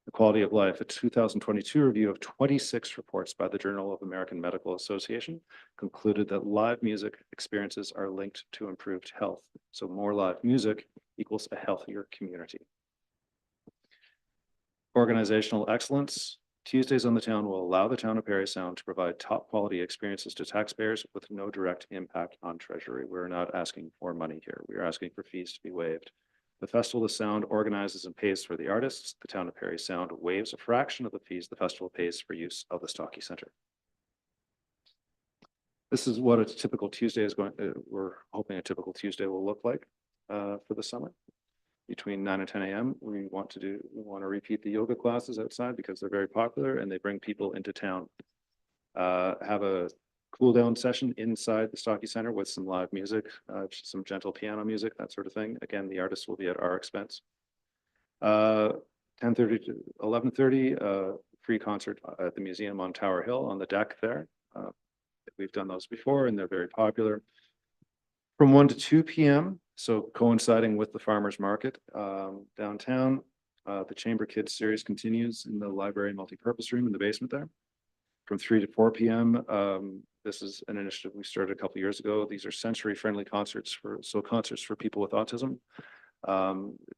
The quality of life, a 2022 review of 26 reports by the Journal of American Medical Association concluded that live music experiences are linked to improved health. So more live music equals a healthier community. Organizational excellence. Tuesdays on the Town will allow the town of Parry Sound to provide top quality experiences to taxpayers with no direct impact on treasury. We're not asking for money here. We are asking for fees to be waived. The Festival of Sound organizes and pays for the artists. The town of Parry Sound waives a fraction of the fees the festival pays for use of the Stocky Center. This is what a typical Tuesday is going, we're hoping a typical Tuesday will look like for the summer. Between 9 and 10 a.m. We want to repeat the yoga classes outside because they're very popular and they bring people into town. Have a cool down session inside the Stocky Center with some live music, some gentle piano music, that sort of thing. Again, the artists will be at our expense. 10:30 to 11:30, free concert at the museum on Tower Hill on the deck there. We've done those before and they're very popular. From 1 to 2 p.m., so coinciding with the farmers market downtown, the Chamber Kids series continues in the library multipurpose room in the basement there. From 3 to 4 p.m., this is an initiative we started a couple of years ago. These are sensory-friendly concerts concerts for people with autism,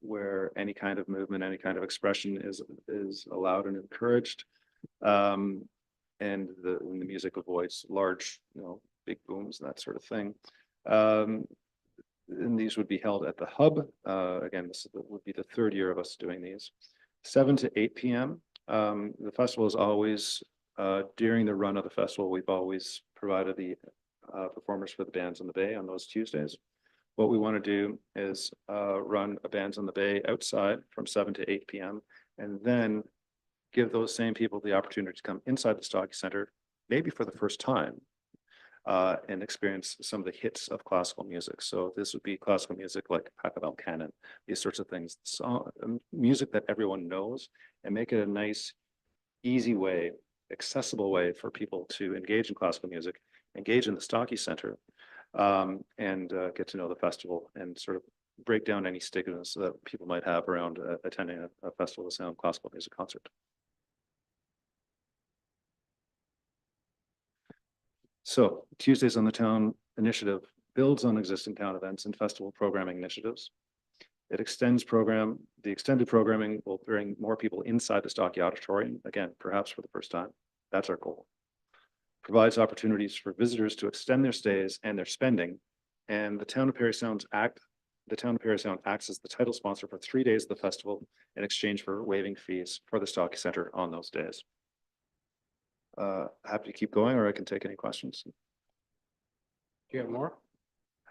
where any kind of movement, any kind of expression is allowed and encouraged. And the music avoids large, big booms, that sort of thing. And these would be held at the hub. Again, this would be the third year of us doing these. 7 to 8 p.m. The festival is always, during the run of the festival, we've always provided the performers for the Bands on the Bay on those Tuesdays. What we want to do is run a Bands on the Bay outside from 7 to 8 p.m. and then give those same people the opportunity to come inside the Stocky Center, maybe for the first time, and experience some of the hits of classical music. So this would be classical music like Pachelbel Canon, these sorts of things, music that everyone knows, and make it a nice, easy way, accessible way for people to engage in classical music, engage in the Stocky Center, and get to know the festival and sort of break down any stigmas that people might have around attending a Festival of Sound classical music concert. So Tuesdays on the Town initiative builds on existing town events and festival programming initiatives. It extends the extended programming will bring more people inside the Stocky Auditorium, again, perhaps for the first time. That's our goal. Provides opportunities for visitors to extend their stays and their spending. And the Town of Parry Sound acts as the title sponsor for 3 days of the festival in exchange for waiving fees for the Stocky Center on those days. Happy to keep going, or I can take any questions. Do you have more?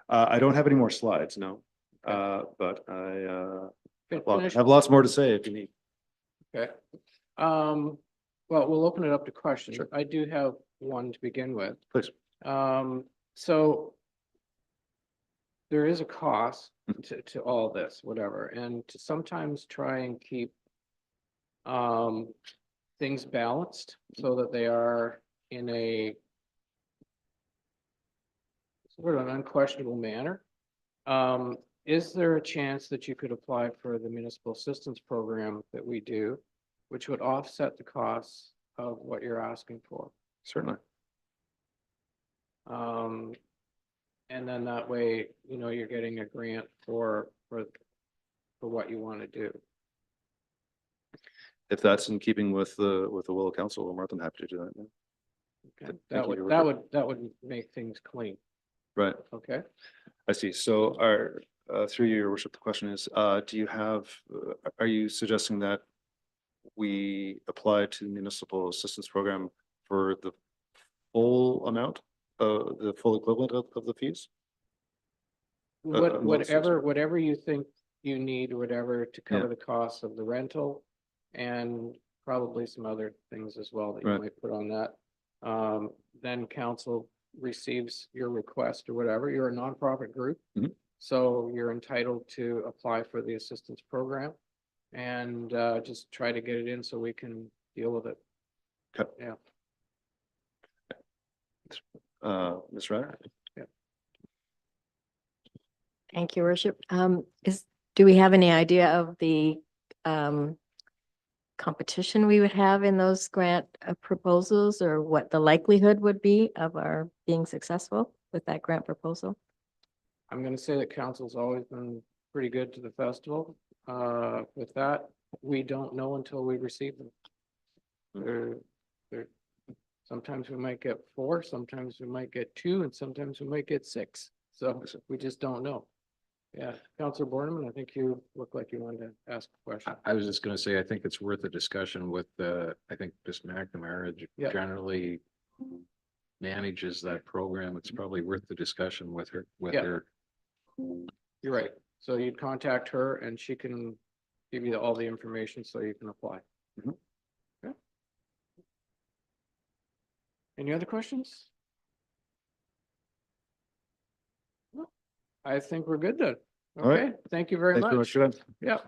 I don't have any more slides, no. But I Finish. have lots more to say if you need. Okay. Well, we'll open it up to questions. Sure. I do have one to begin with. Please. So there is a cost to all this, whatever, and to sometimes try and keep things balanced so that they are in a sort of an unquestionable manner. Is there a chance that you could apply for the municipal assistance program that we do, which would offset the costs of what you're asking for? Certainly. And then that way, you're getting a grant for what you want to do. If that's in keeping with the will of council, we're more than happy to do that. Yeah. Okay, Thank you. that would make things clean. Right. Okay. I see. So through your worship, the question is, are you suggesting that we apply to the municipal assistance program for the full amount, the full equivalent of the fees? Whatever you think you need, whatever to cover Yeah. the costs of the rental and probably some other things as well that you Right. might put on that. Then council receives your request or whatever. You're a nonprofit group. Mhm. So you're entitled to apply for the assistance program. and just try to get it in so we can deal with it. Okay. Yeah. Ms. Ryder? Thank you, Worship. Do we have any idea of the competition we would have in those grant proposals, or what the likelihood would be of our being successful with that grant proposal? I'm gonna say that council's always been pretty good to the festival. With that, we don't know until we receive them. They're, sometimes we might get 4, sometimes we might get 2, and sometimes we might get 6. So we just don't know. Yeah, Councilor Borneman, I think you look like you wanted to ask a question. I was just gonna say, I think it's worth a discussion with, I think Ms. McNamara Yeah. generally manages that program. It's probably worth the discussion with her, Yeah. her. You're right. So you'd contact her and she can give you all the information so you can apply. Mhm. Okay. Any other questions? No. I think we're good then. All right. Okay, thank you very Thanks very much. much for that. Yeah.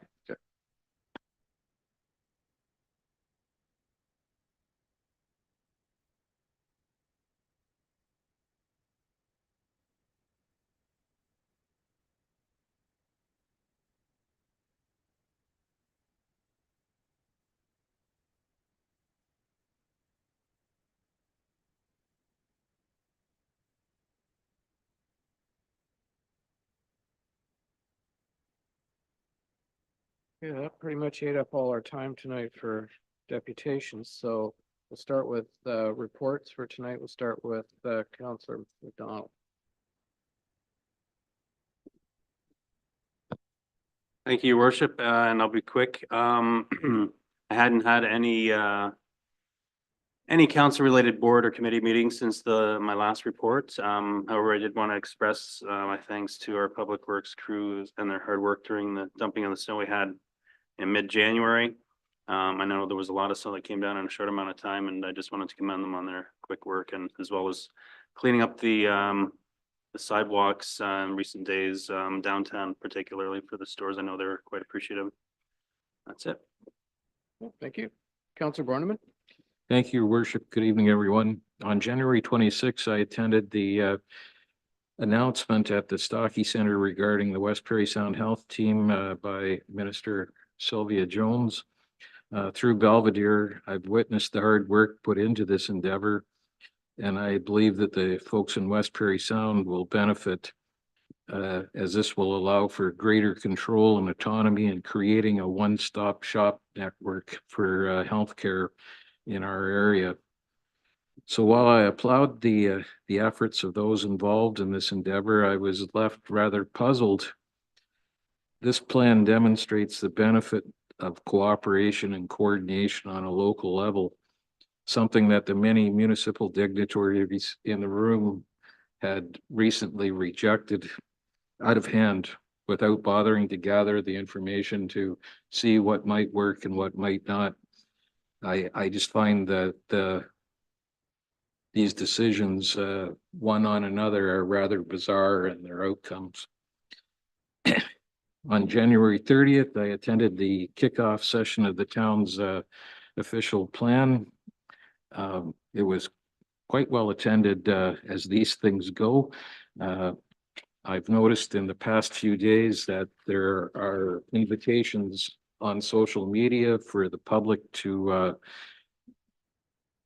Yeah, that pretty much ate up all our time tonight for deputations, so we'll start with reports for tonight. We'll start with Councillor McDonald. Thank you, Your Worship, and I'll be quick. I hadn't had any council-related board or committee meetings since my last report. However, I did want to express my thanks to our Public Works crews and their hard work during the dumping of the snow we had in mid-January. I know there was a lot of snow that came down in a short amount of time, and I just wanted to commend them on their quick work, and as well as cleaning up the sidewalks in recent days, downtown, particularly for the stores. I know they're quite appreciative. That's it. Thank you. Councillor Borneman. Thank you, Your Worship. Good evening, everyone. On January 26th, I attended the announcement at the Stocky Center regarding the West Parry Sound Health Team by Minister Sylvia Jones. Through Belvedere, I've witnessed the hard work put into this endeavor, and I believe that the folks in West Parry Sound will benefit as this will allow for greater control and autonomy in creating a one-stop shop network for healthcare in our area. So while I applaud the efforts of those involved in this endeavor, I was left rather puzzled. This plan demonstrates the benefit of cooperation and coordination on a local level, something that the many municipal dignitaries in the room had recently rejected out of hand without bothering to gather the information to see what might work and what might not. I just find that these decisions, one on another, are rather bizarre in their outcomes. On January 30th, I attended the kickoff session of the town's official plan. It was quite well attended as these things go. I've noticed in the past few days that there are invitations on social media for the public to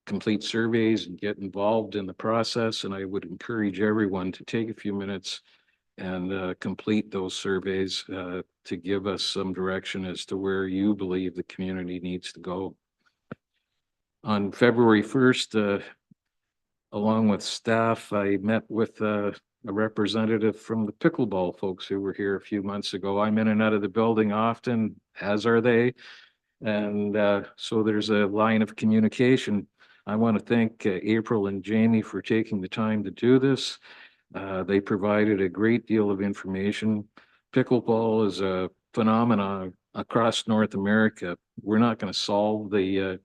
complete surveys and get involved in the process. And I would encourage everyone to take a few minutes and complete those surveys to give us some direction as to where you believe the community needs to go. On February 1st, along with staff, I met with a representative from the pickleball folks who were here a few months ago. I'm in and out of the building often, as are they. And so there's a line of communication. I want to thank April and Jamie for taking the time to do this. They provided a great deal of information. Pickleball is a phenomenon across North America. We're not going to solve the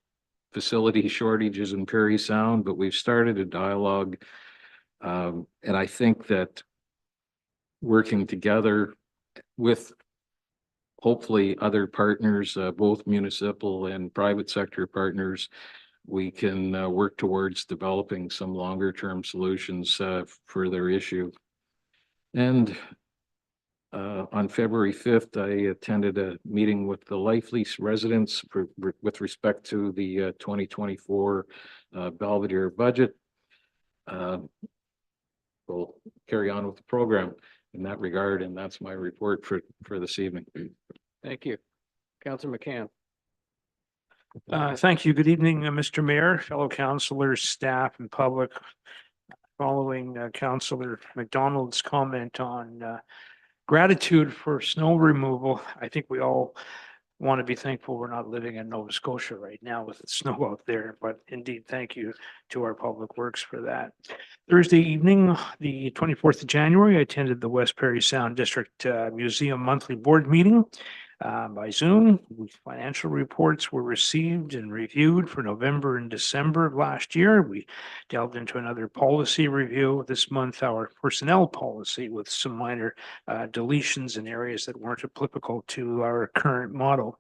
facility shortages in Parry Sound, but we've started a dialogue. And I think that working together with hopefully other partners, both municipal and private sector partners, we can work towards developing some longer term solutions for their issue. And on February 5th, I attended a meeting with the Life Lease residents with respect to the 2024 Belvedere budget. We'll carry on with the program in that regard, and that's my report for this evening. Thank you. Councillor McCann. Thank you. Good evening, Mr. Mayor, fellow councilors, staff and public. Following Councillor McDonald's comment on gratitude for snow removal, I think we all want to be thankful we're not living in Nova Scotia right now with the snow out there, but indeed, thank you to our public works for that. Thursday evening, the 24th of January, I attended the West Parry Sound District Museum monthly board meeting by Zoom. Financial reports were received and reviewed for November and December of last year. We delved into another policy review this month, our personnel policy, with some minor deletions in areas that weren't applicable to our current model.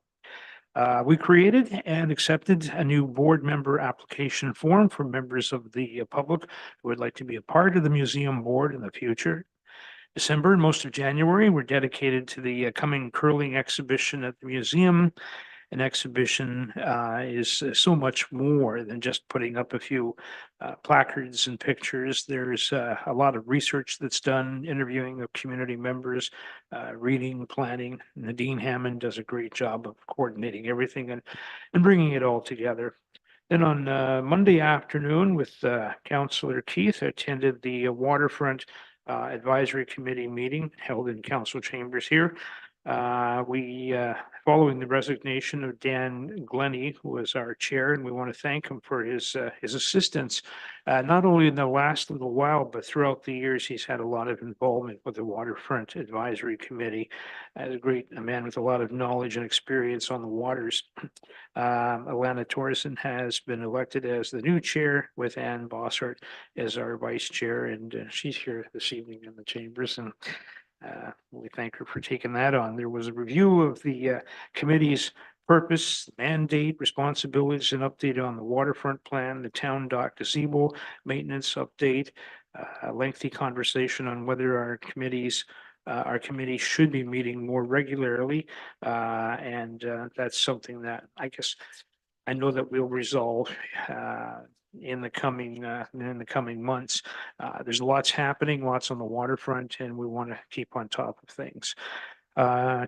We created and accepted a new board member application form for members of the public who would like to be a part of the museum board in the future. December and most of January were dedicated to the coming curling exhibition at the museum. An exhibition is so much more than just putting up a few placards and pictures. There's a lot of research that's done, interviewing of community members, reading, planning. Nadine Hammond does a great job of coordinating everything and bringing it all together. Then on Monday afternoon with Councillor Keith, I attended the Waterfront Advisory Committee meeting held in council chambers here. Following the resignation of Dan Glennie, who was our chair, and we want to thank him for his assistance, not only in the last little while, but throughout the years, he's had a lot of involvement with the Waterfront Advisory Committee. As a man with a lot of knowledge and experience on the waters. Alana Torreson has been elected as the new chair with Ann Bossart as our vice chair, and she's here this evening in the chambers, and we thank her for taking that on. There was a review of the committee's purpose, mandate, responsibilities, and update on the waterfront plan, the town dock gazebo maintenance update, a lengthy conversation on whether our committee should be meeting more regularly, and that's something that I guess I know that we'll resolve in the coming months. There's lots happening, lots on the waterfront, and we want to keep on top of things.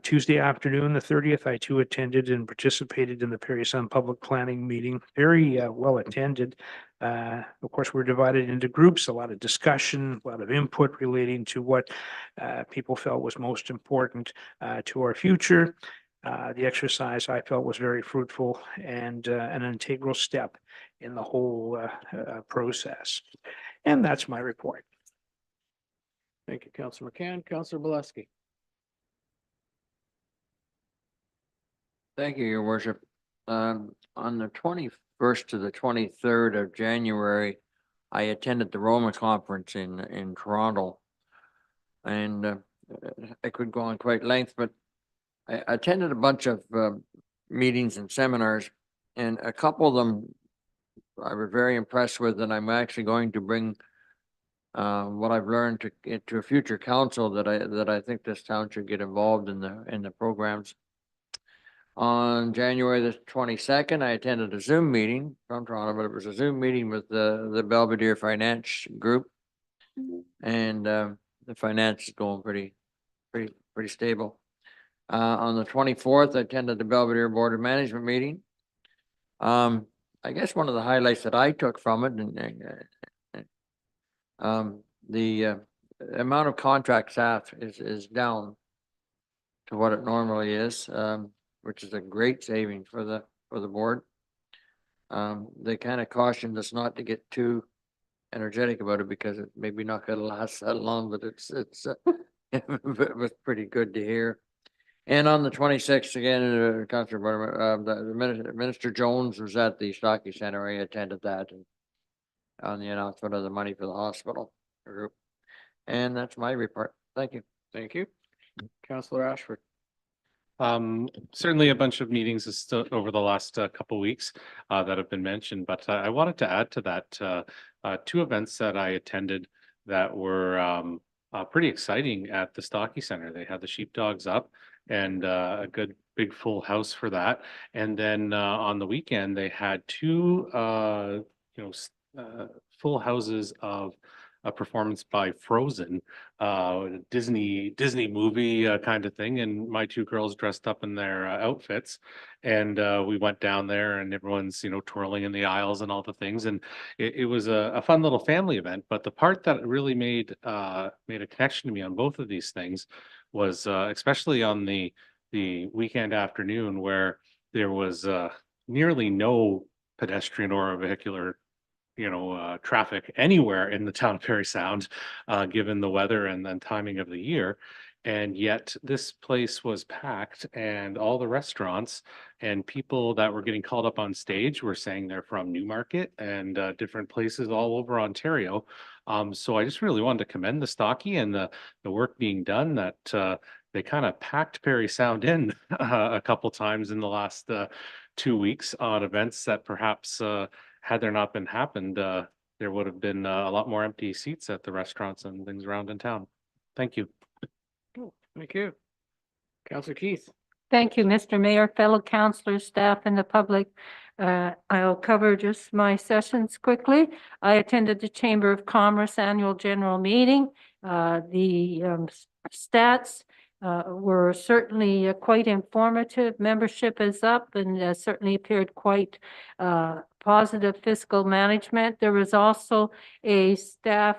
Tuesday afternoon, the 30th, I too attended and participated in the Parry Sound Public Planning meeting. Very well attended. Of course, we're divided into groups, a lot of discussion, a lot of input relating to what people felt was most important to our future. The exercise I felt was very fruitful and an integral step in the whole process. And that's my report. Thank you, Councillor McCann. Councillor Bileski. Thank you, Your Worship. On the 21st to the 23rd of January, I attended the Roma conference in Toronto. And I could go on quite length, but I attended a bunch of meetings and seminars, and a couple of them I was very impressed with, and I'm actually going to bring what I've learned to a future council that I think this town should get involved in the programs. On January the 22nd, I attended a Zoom meeting from Toronto, but it was a Zoom meeting with the Belvedere Finance Group, and the finance is going pretty stable. On the 24th, I attended the Belvedere Board of Management meeting. I guess one of the highlights that I took from it, and the amount of contract staff is down to what it normally is, which is a great saving for the board. They kind of cautioned us not to get too energetic about it because it maybe not going to last that long, but it was pretty good to hear. And on the 26th, again, Councillor Burner, the Minister Jones was at the Stockey Center. I attended that, and on the announcement of the money for the hospital group. And that's my report. Thank you. Thank you. Councillor Ashford. Certainly a bunch of meetings is still over the last couple weeks that have been mentioned, but I wanted to add to that two events that I attended that were pretty exciting at the Stocky Center. They had the sheepdogs up and a good big full house for that. And then on the weekend, they had two full houses of a performance by Frozen, Disney movie kind of thing, and my two girls dressed up in their outfits, and we went down there, and everyone's twirling in the aisles and all the things, and it was a fun little family event. But the part that really made a connection to me on both of these things was especially on the weekend afternoon where there was nearly no pedestrian or vehicular traffic anywhere in the town of Parry Sound, given the weather and then timing of the year. And yet this place was packed, and all the restaurants and people that were getting called up on stage were saying they're from Newmarket and different places all over Ontario. So I just really wanted to commend the Stocky and the work being done, that they kind of packed Parry Sound in a couple times in the last 2 weeks on events that perhaps had there not been happened, there would have been a lot more empty seats at the restaurants and things around in town. Thank you. Thank you. Councillor Keith. Thank you, Mr. Mayor, fellow councillors, staff, and the public. I'll cover just my sessions quickly. I attended the Chamber of Commerce Annual General Meeting. The stats were certainly quite informative. Membership is up and certainly appeared quite positive fiscal management. There was also a staff,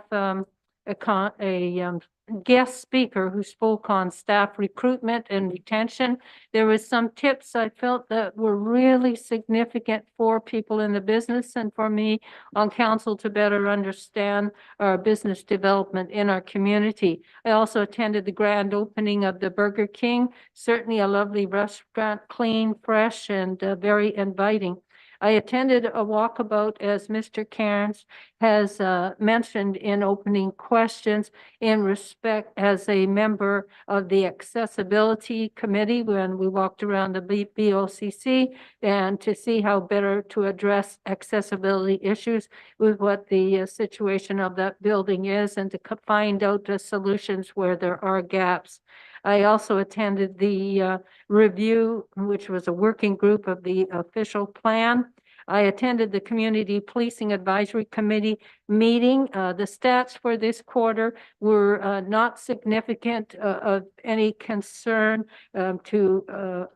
guest speaker who spoke on staff recruitment and retention. There was some tips I felt that were really significant for people in the business and for me on council to better understand our business development in our community. I also attended the grand opening of the Burger King, certainly a lovely restaurant, clean, fresh, and very inviting. I attended a walkabout, as Mr. Cairns has mentioned in opening questions, in respect as a member of the Accessibility Committee when we walked around the BOCC, and to see how better to address accessibility issues with what the situation of that building is, and to find out the solutions where there are gaps. I also attended the review, which was a working group of the official plan. I attended the Community Policing Advisory Committee meeting. The stats for this quarter were not significant of any concern to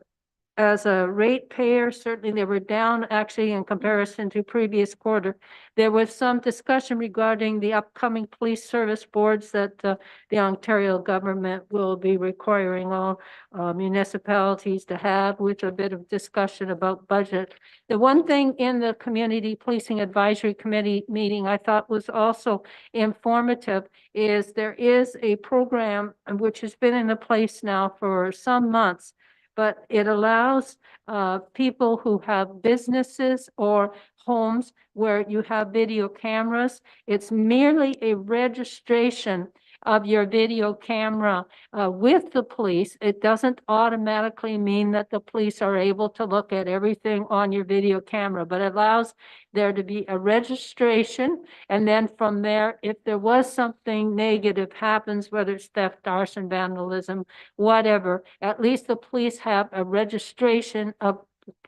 as a ratepayer. Certainly they were down actually in comparison to previous quarter. There was some discussion regarding the upcoming police service boards that the Ontario government will be requiring all municipalities to have, with a bit of discussion about budget. The one thing in the Community Policing Advisory Committee meeting I thought was also informative is there is a program which has been in place now for some months, but it allows people who have businesses or homes where you have video cameras. It's merely a registration of your video camera with the police. It doesn't automatically mean that the police are able to look at everything on your video camera, but it allows there to be a registration. And then from there, if there was something negative happens, whether it's theft, arson, vandalism, whatever, at least the police have a registration of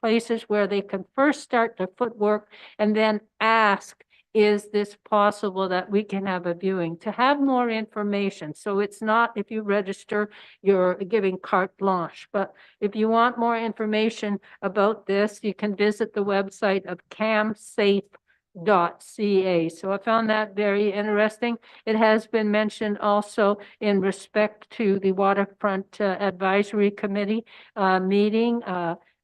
places where they can first start the footwork and then ask, is this possible that we can have a viewing, to have more information. So it's not, if you register, you're giving carte blanche. But if you want more information about this, you can visit the website of camsafe.ca. So I found that very interesting. It has been mentioned also in respect to the Waterfront Advisory Committee meeting,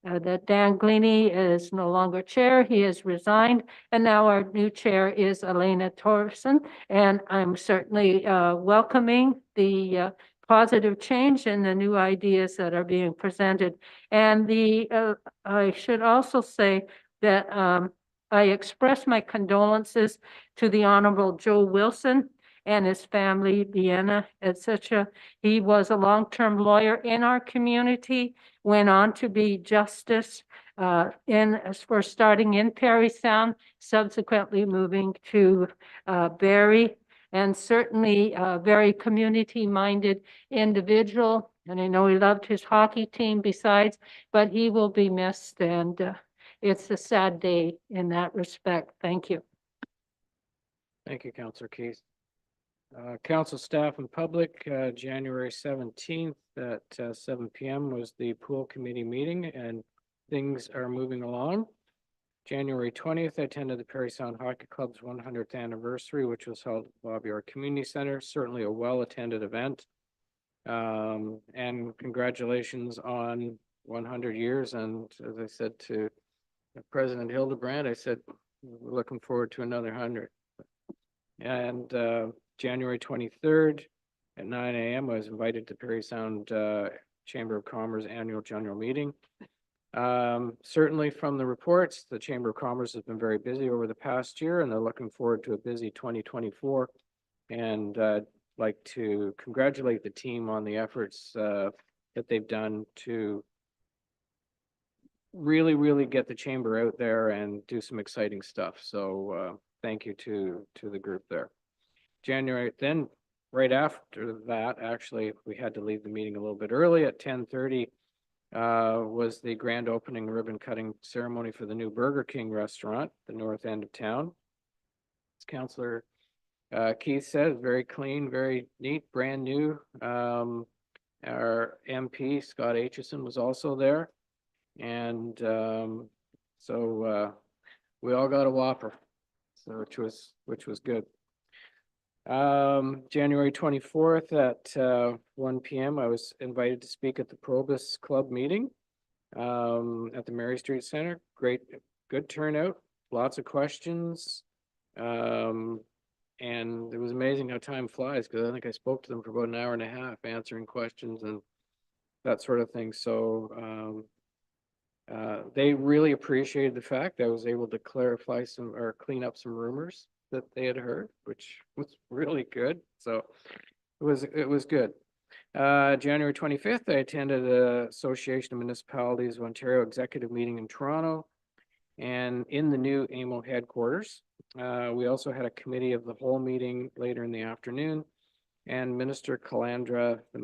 that Dan Gleaney is no longer chair. He has resigned, and now our new chair is Elena Torson. And I'm certainly welcoming the positive change and the new ideas that are being presented. And I should also say that I express my condolences to the Honorable Joe Wilson and his family, Vienna, etc. He was a long-term lawyer in our community, went on to be justice for starting in Parry Sound, subsequently moving to Barry, and certainly a very community-minded individual. And I know he loved his hockey team besides, but he will be missed, and it's a sad day in that respect. Thank you. Thank you, Councillor Keith. Council staff and public, January 17th at 7 p.m. was the pool committee meeting, and things are moving along. January 20th, I attended the Parry Sound Hockey Club's 100th anniversary, which was held at Bobby Orr Community Center. Certainly a well-attended event. And congratulations on 100 years. And as I said to President Hildebrand, I said, we're looking forward to another 100. And January 23rd at 9 a.m., I was invited to Parry Sound Chamber of Commerce annual general meeting. Certainly from the reports, the Chamber of Commerce has been very busy over the past year, and they're looking forward to a busy 2024. And like to congratulate the team on the efforts that they've done to really get the chamber out there and do some exciting stuff. So thank you to the group there. January, then right after that, actually, we had to leave the meeting a little bit early at 10:30. Was the grand opening ribbon cutting ceremony for the new Burger King restaurant, the north end of town. As Councillor Keith said, very clean, very neat, brand new. Our MP, Scott Aitchison, was also there. And so we all got a Whopper, so which was good. January 24th at 1 p.m. I was invited to speak at the Probus Club meeting at the Mary Street Center. Good turnout, lots of questions. And it was amazing how time flies, because I think I spoke to them for about an hour and a half answering questions and that sort of thing. So they really appreciated the fact I was able to clarify some or clean up some rumors that they had heard, which was really good. So it was good. January 25th, I attended the Association of Municipalities of Ontario executive meeting in Toronto and in the new AMO headquarters. We also had a committee of the whole meeting later in the afternoon, and Minister Calandra, the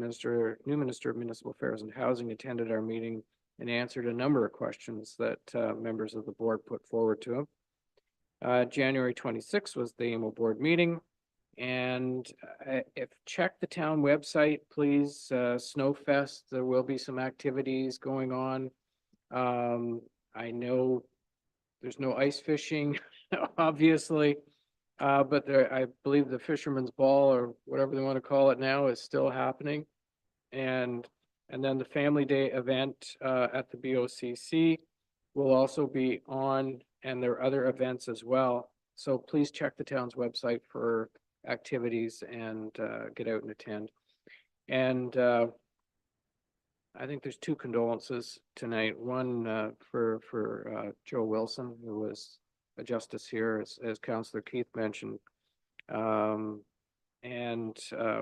new Minister of Municipal Affairs and Housing, attended our meeting and answered a number of questions that members of the board put forward to him. January 26th was the AMO board meeting. And if check the town website, please, Snowfest, there will be some activities going on. I know there's no ice fishing, obviously, but I believe the Fisherman's Ball, or whatever they want to call it now, is still happening. And then the Family Day event at the BOCC will also be on, and there are other events as well. So please check the town's website for activities and get out and attend. And I think there's two condolences tonight. One for Joe Wilson, who was a justice here, as Councillor Keith mentioned, and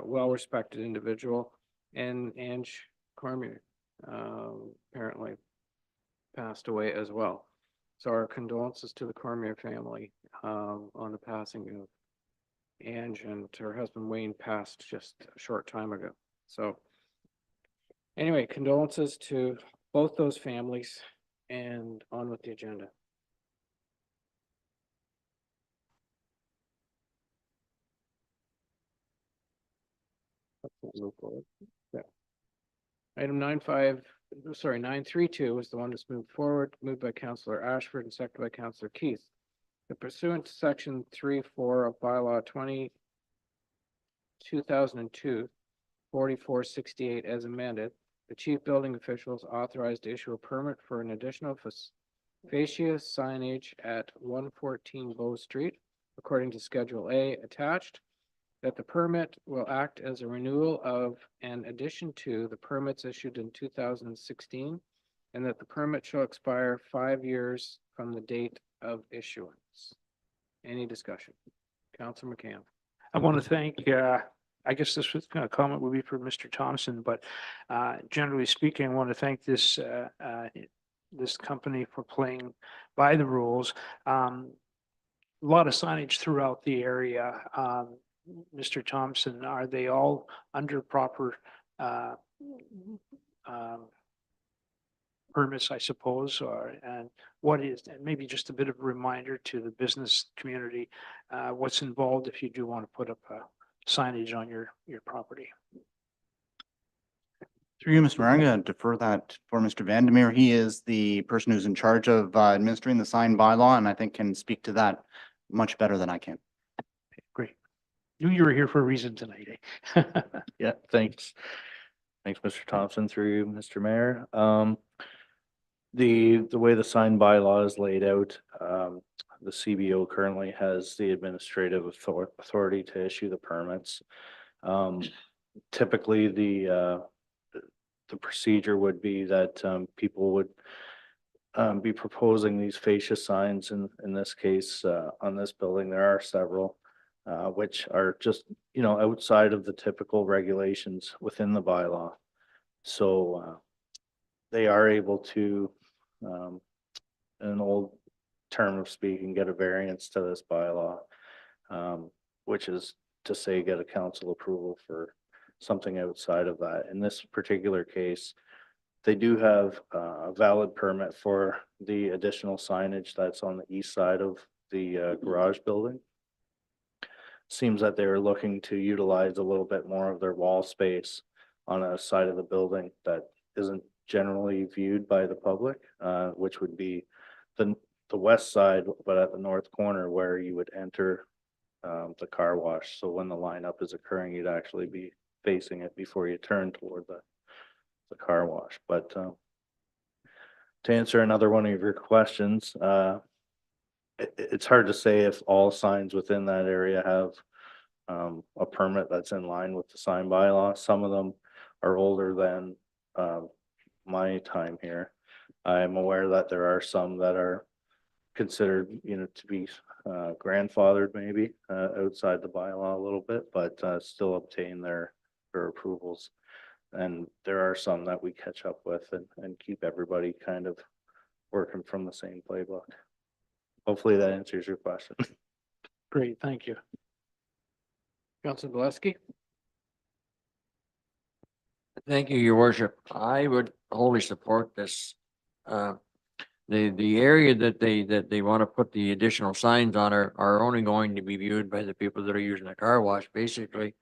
well-respected individual. And Ange Cormier apparently passed away as well. So our condolences to the Cormier family on the passing of Ange, and her husband Wayne passed just a short time ago. So anyway, condolences to both those families, and on with the agenda. Move forward. Yeah. Item 932 was the one that's moved forward, moved by Councillor Ashford and seconded by Councillor Keith. Pursuant to section 3(4) of bylaw 2002, 4468 as amended, the chief building official is authorized to issue a permit for an additional fascia signage at 114 Bow Street, according to Schedule A attached, that the permit will act as a renewal of an addition to the permits issued in 2016, and that the permit shall expire 5 years from the date of issuance. Any discussion? Councillor McCann. I want to thank, I guess this was, comment would be for Mr. Thompson, but generally speaking, I want to thank this this company for playing by the rules. A lot of signage throughout the area. Mr. Thompson, are they all under proper permits, I suppose, or, and what is, and maybe just a bit of a reminder to the business community, what's involved if you do want to put up signage on your property? Through you, Mr. Mayor, I'm going to defer that for Mr. Vandermeer. He is the person who's in charge of administering the sign bylaw, and I think can speak to that much better than I can. Great. Knew you were here for a reason tonight, eh? Yeah, thanks. Thanks, Mr. Thompson, through you, Mr. Mayor. The way the sign bylaw is laid out, the CBO currently has the administrative authority to issue the permits. Typically, the procedure would be that people would be proposing these fascia signs. In this case, on this building, there are several, which are just, you know, outside of the typical regulations within the bylaw. So they are able to, in an old term of speaking, get a variance to this bylaw, which is to say get a council approval for something outside of that. In this particular case, they do have a valid permit for the additional signage that's on the east side of the garage building. Seems that they were looking to utilize a little bit more of their wall space on a side of the building that isn't generally viewed by the public, which would be the west side, but at the north corner where you would enter the car wash. So when the lineup is occurring, you'd actually be facing it before you turn toward the car wash. But to answer another one of your questions, it's hard to say if all signs within that area have a permit that's in line with the sign bylaw. Some of them are older than my time here. I'm aware that there are some that are considered, you know, to be grandfathered maybe outside the bylaw a little bit, but still obtain their approvals. And there are some that we catch up with and keep everybody kind of working from the same playbook. Hopefully that answers your question. Great, thank you. Councilor Gillespie? Thank you, your worship. I would wholly support this. The area that they want to put the additional signs on are only going to be viewed by the people that are using the car wash, basically.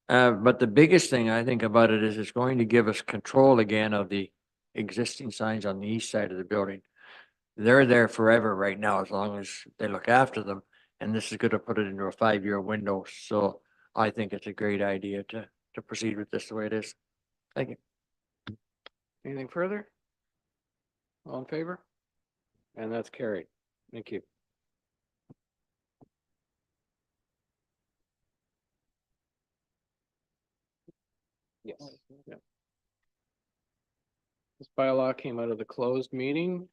But the biggest thing I think about it is it's going to give us control again of the existing signs on the east side of the building. They're there forever right now, as long as they look after them. And this is going to put it into a 5-year window. So I think it's a great idea to proceed with this the way it is. Thank you. Anything further? All in favor? And that's carried. Thank you. Yes. Yeah. This bylaw came out of the closed meeting.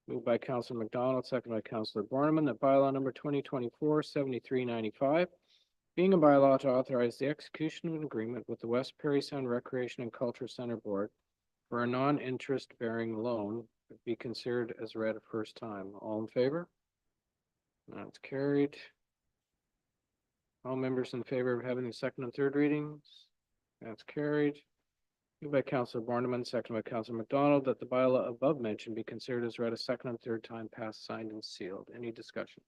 Moved by Councilor McDonald, second by Councilor Borneman, that bylaw number 2024-7395, being a bylaw to authorize the execution of an agreement with the West Parry Sound Recreation and Culture Center Board for a non-interest bearing loan, be considered as read a first time. All in favor? That's carried. All members in favor of having the second and third readings? That's carried. Moved by Councilor Borneman, second by Councilor McDonald, that the bylaw above mentioned be considered as read a second and third time, passed, signed, and sealed. Any discussion?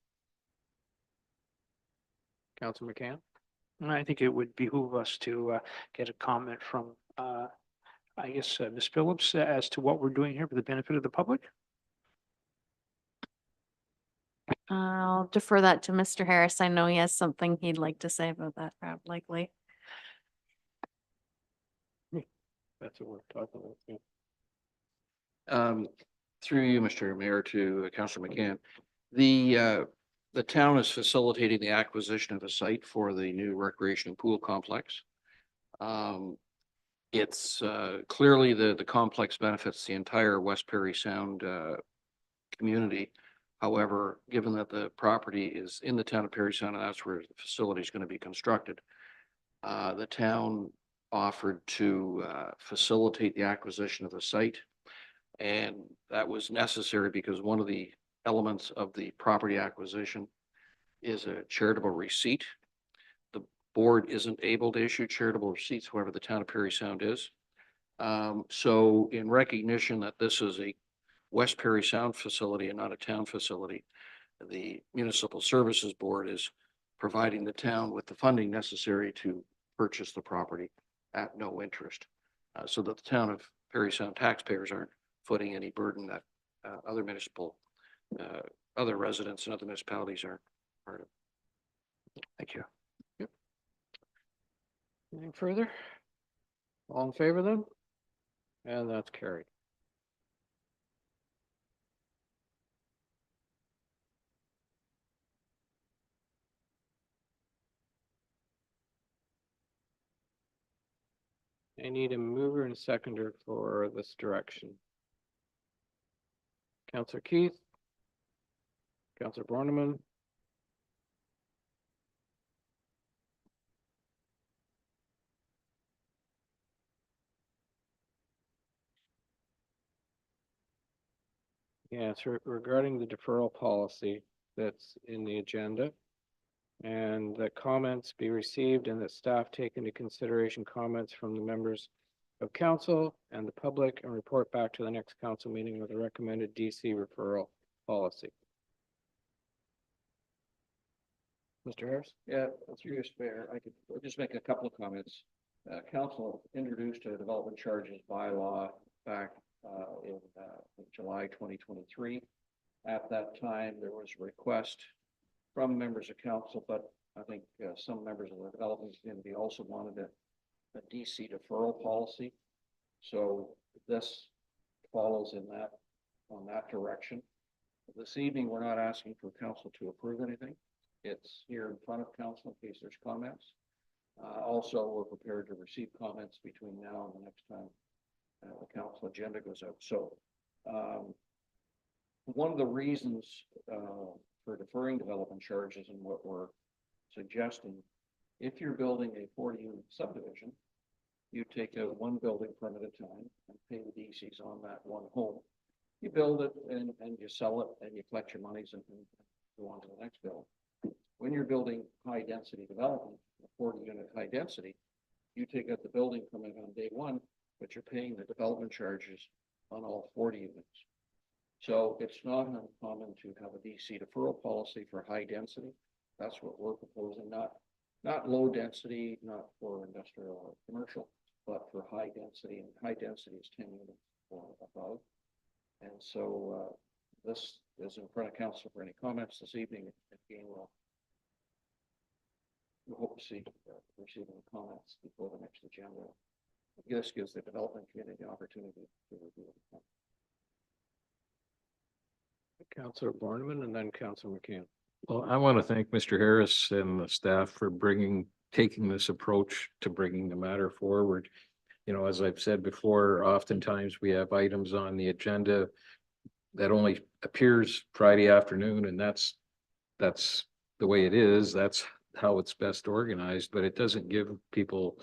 Councilor McCann? I think it would behoove us to get a comment from, I guess, Ms. Phillips as to what we're doing here for the benefit of the public. I'll defer that to Mr. Harris. I know he has something he'd like to say about that, likely. That's what we're talking about. Yeah. Through you, Mr. Mayor, to Councilor McCann. The town is facilitating the acquisition of a site for the new recreation and pool complex. It's clearly the complex benefits the entire West Parry Sound community. However, given that the property is in the town of Parry Sound and that's where the facility is going to be constructed, the town offered to facilitate the acquisition of the site. And that was necessary because one of the elements of the property acquisition is a charitable receipt. The board isn't able to issue charitable receipts, however, the town of Parry Sound is. So in recognition that this is a West Parry Sound facility and not a town facility, the Municipal Services Board is providing the town with the funding necessary to purchase the property at no interest. So that the town of Parry Sound taxpayers aren't footing any burden that other other residents and other municipalities aren't part of. Thank you. Yep. Anything further? All in favor then? And that's carried. I need a mover and seconder for this direction. Councillor Keith. Councillor Borneman. Yeah, it's regarding the deferral policy that's in the agenda. And that comments be received and that staff take into consideration comments from the members of council and the public and report back to the next council meeting with a recommended DC referral policy. Mr. Harris? Yeah, through your spare, I could just make a couple of comments. Council introduced a development charges bylaw back in July 2023. At that time, there was a request from members of council, but I think some members of the development community also wanted a DC deferral policy. So this follows on that direction. This evening, we're not asking for council to approve anything. It's here in front of council in case there's comments. Also, we're prepared to receive comments between now and the next time the council agenda goes out. So one of the reasons for deferring development charges and what we're suggesting, if you're building a 40-unit subdivision, you take out one building permit at a time and pay the DCs on that one home. You build it and you sell it and you collect your monies and go on to the next build. When you're building high density development, a 40-unit high density, you take out the building permit on day one, but you're paying the development charges on all 40 units. So it's not uncommon to have a DC deferral policy for high density. That's what we're proposing, not low density, not for industrial or commercial, but for high density, and high density is 10 units or above. And so this is in front of council for any comments this evening. Again, we'll hope to see receiving comments before the next agenda. This gives the development community the opportunity to review it. Councillor Borneman and then Councillor McCann. Well, I want to thank Mr. Harris and the staff for taking this approach to bringing the matter forward. You know, as I've said before, oftentimes we have items on the agenda that only appears Friday afternoon, and that's the way it is. That's how it's best organized, but it doesn't give people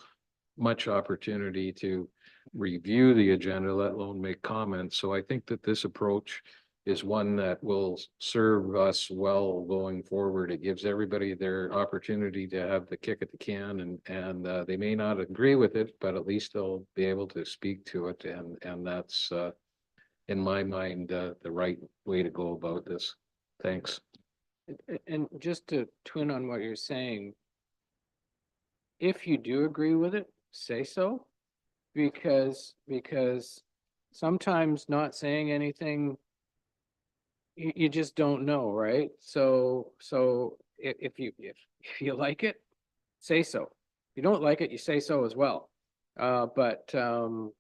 much opportunity to review the agenda, let alone make comments. So I think that this approach is one that will serve us well going forward. It gives everybody their opportunity to have the kick at the can, and they may not agree with it, but at least they'll be able to speak to it. And that's, in my mind, the right way to go about this. Thanks. And just to twin on what you're saying, if you do agree with it, say so, because sometimes not saying anything, you just don't know, right? So if you like it, say so. If you don't like it, you say so as well. But don't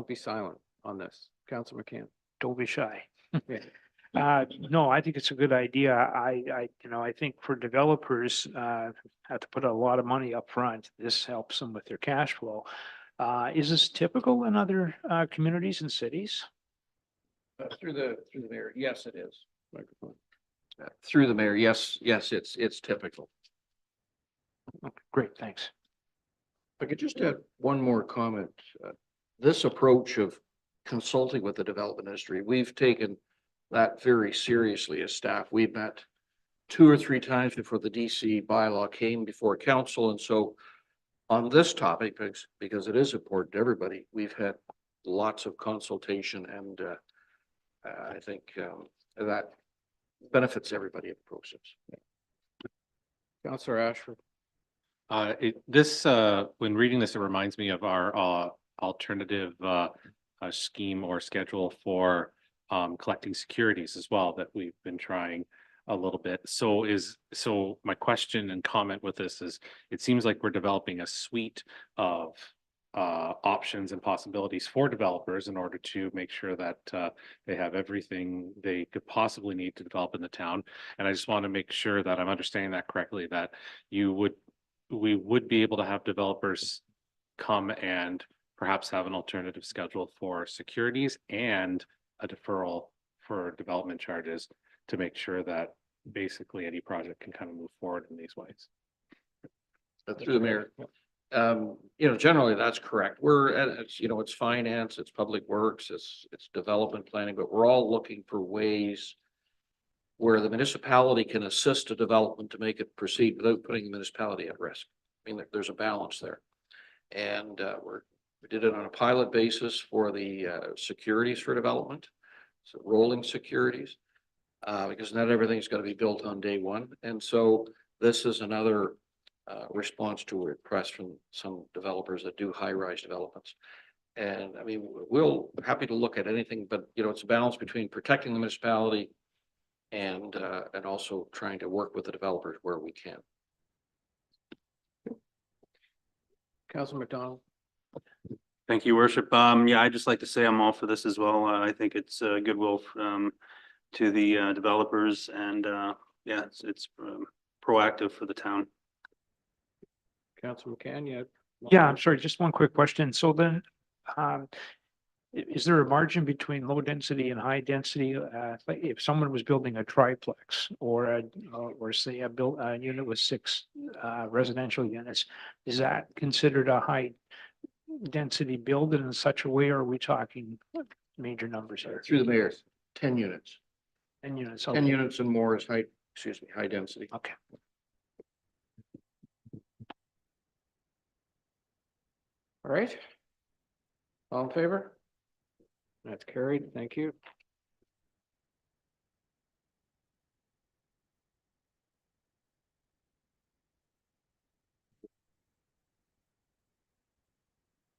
be silent on this. Councillor McCann. Don't be shy. Yeah. No, I think it's a good idea. I think for developers, have to put a lot of money up front. This helps them with their cash flow. Is this typical in other communities and cities? Through the mayor, yes, it is. Microphone. Through the mayor, yes, it's typical. Great, thanks. I could just add one more comment. This approach of consulting with the development industry, we've taken that very seriously as staff. We've met 2 or 3 times before the DC bylaw came before council. And so on this topic, because it is important to everybody, we've had lots of consultation, and I think that benefits everybody in the process. Councillor Ashford. When reading this, it reminds me of our alternative scheme or schedule for collecting securities as well that we've been trying a little bit. So my question and comment with this is, it seems like we're developing a suite of options and possibilities for developers in order to make sure that they have everything they could possibly need to develop in the town. And I just want to make sure that I'm understanding that correctly, that we would be able to have developers come and perhaps have an alternative schedule for securities and a deferral for development charges to make sure that basically any project can kind of move forward in these ways. Through the mayor. Generally that's correct. It's finance, it's public works, it's development planning, but we're all looking for ways where the municipality can assist a development to make it proceed without putting the municipality at risk. I mean, there's a balance there. And we did it on a pilot basis for the securities for development. So rolling securities, because not everything's going to be built on day one. And so this is another response to a request from some developers that do high-rise developments. And I mean, we'll happy to look at anything, but it's a balance between protecting the municipality and also trying to work with the developers where we can. Councillor McDonald. Thank you, Worship. Yeah, I'd just like to say I'm all for this as well. I think it's goodwill to the developers, and yeah, it's proactive for the town. Councillor McCann, Yeah, I'm sorry, just one quick question. So then, is there a margin between low density and high density? Like if someone was building a triplex or say a unit with 6 residential units, is that considered a high density build in such a way, or are we talking major numbers here? Through the mayor, 10 units. 10 units. 10 units and more is high density. Okay. All right. All in favor? That's carried. Thank you.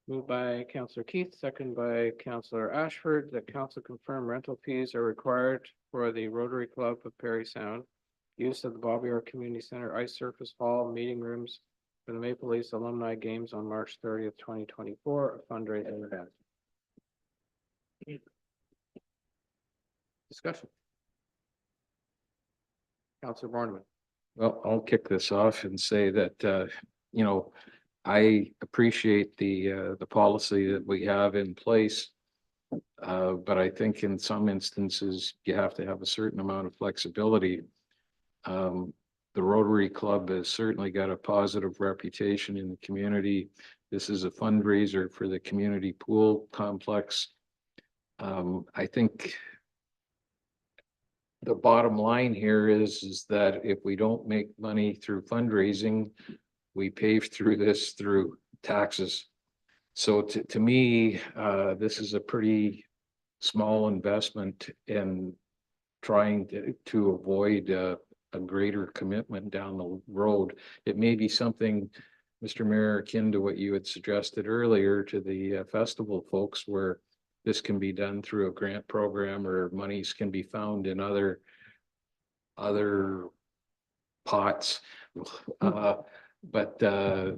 Moved by Councillor Keith, second by Councillor Ashford, that council confirm rental fees are required for the Rotary Club of Parry Sound, use of the Bobby Orr Community Center Ice Surface Hall, meeting rooms for the Maple Leafs Alumni Games on March 30th, 2024, a fundraising event. Discussion. Councillor Borneman. Well, I'll kick this off and say that, I appreciate the policy that we have in place. But I think in some instances, you have to have a certain amount of flexibility. The Rotary Club has certainly got a positive reputation in the community. This is a fundraiser for the community pool complex. I think the bottom line here is that if we don't make money through fundraising, we pay through this through taxes. So to me, this is a pretty small investment in trying to avoid a greater commitment down the road. It may be something, Mr. Mayor, akin to what you had suggested earlier to the festival folks, where this can be done through a grant program or monies can be found in other pots. But to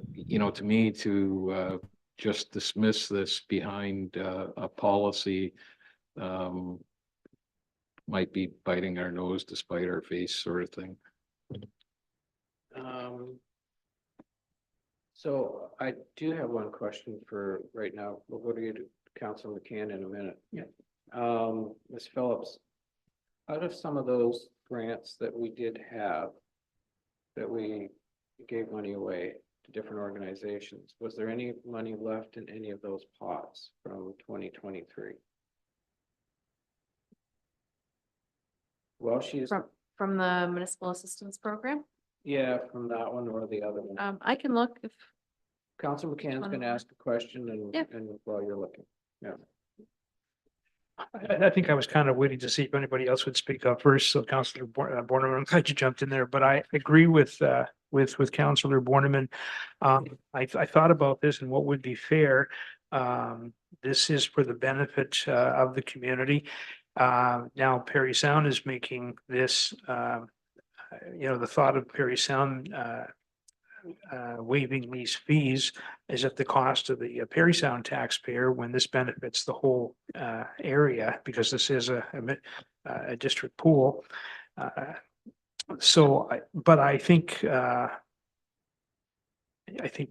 me, to just dismiss this behind a policy might be biting our nose to spite our face, sort of thing. So I do have one question for right now. We'll go to you, Councilor McCann, in a minute. Yeah. Ms. Phillips, Out of some of those grants that we did have, that we gave money away to different organizations, was there any money left in any of those pots from 2023? Well, she's, From the municipal assistance program? yeah, from that one or the other one. I can look if, Councilor McCann's gonna ask a question Yeah. and while you're looking, yeah. I think I was kind of waiting to see if anybody else would speak up first. So Councillor Borneman, I'm glad you jumped in there, but I agree with Councillor Borneman. I thought about this and what would be fair. This is for the benefit of the community. Now Parry Sound is making this, the thought of Parry Sound waiving these fees is at the cost of the Parry Sound taxpayer, when this benefits the whole area, because this is a district pool. But I think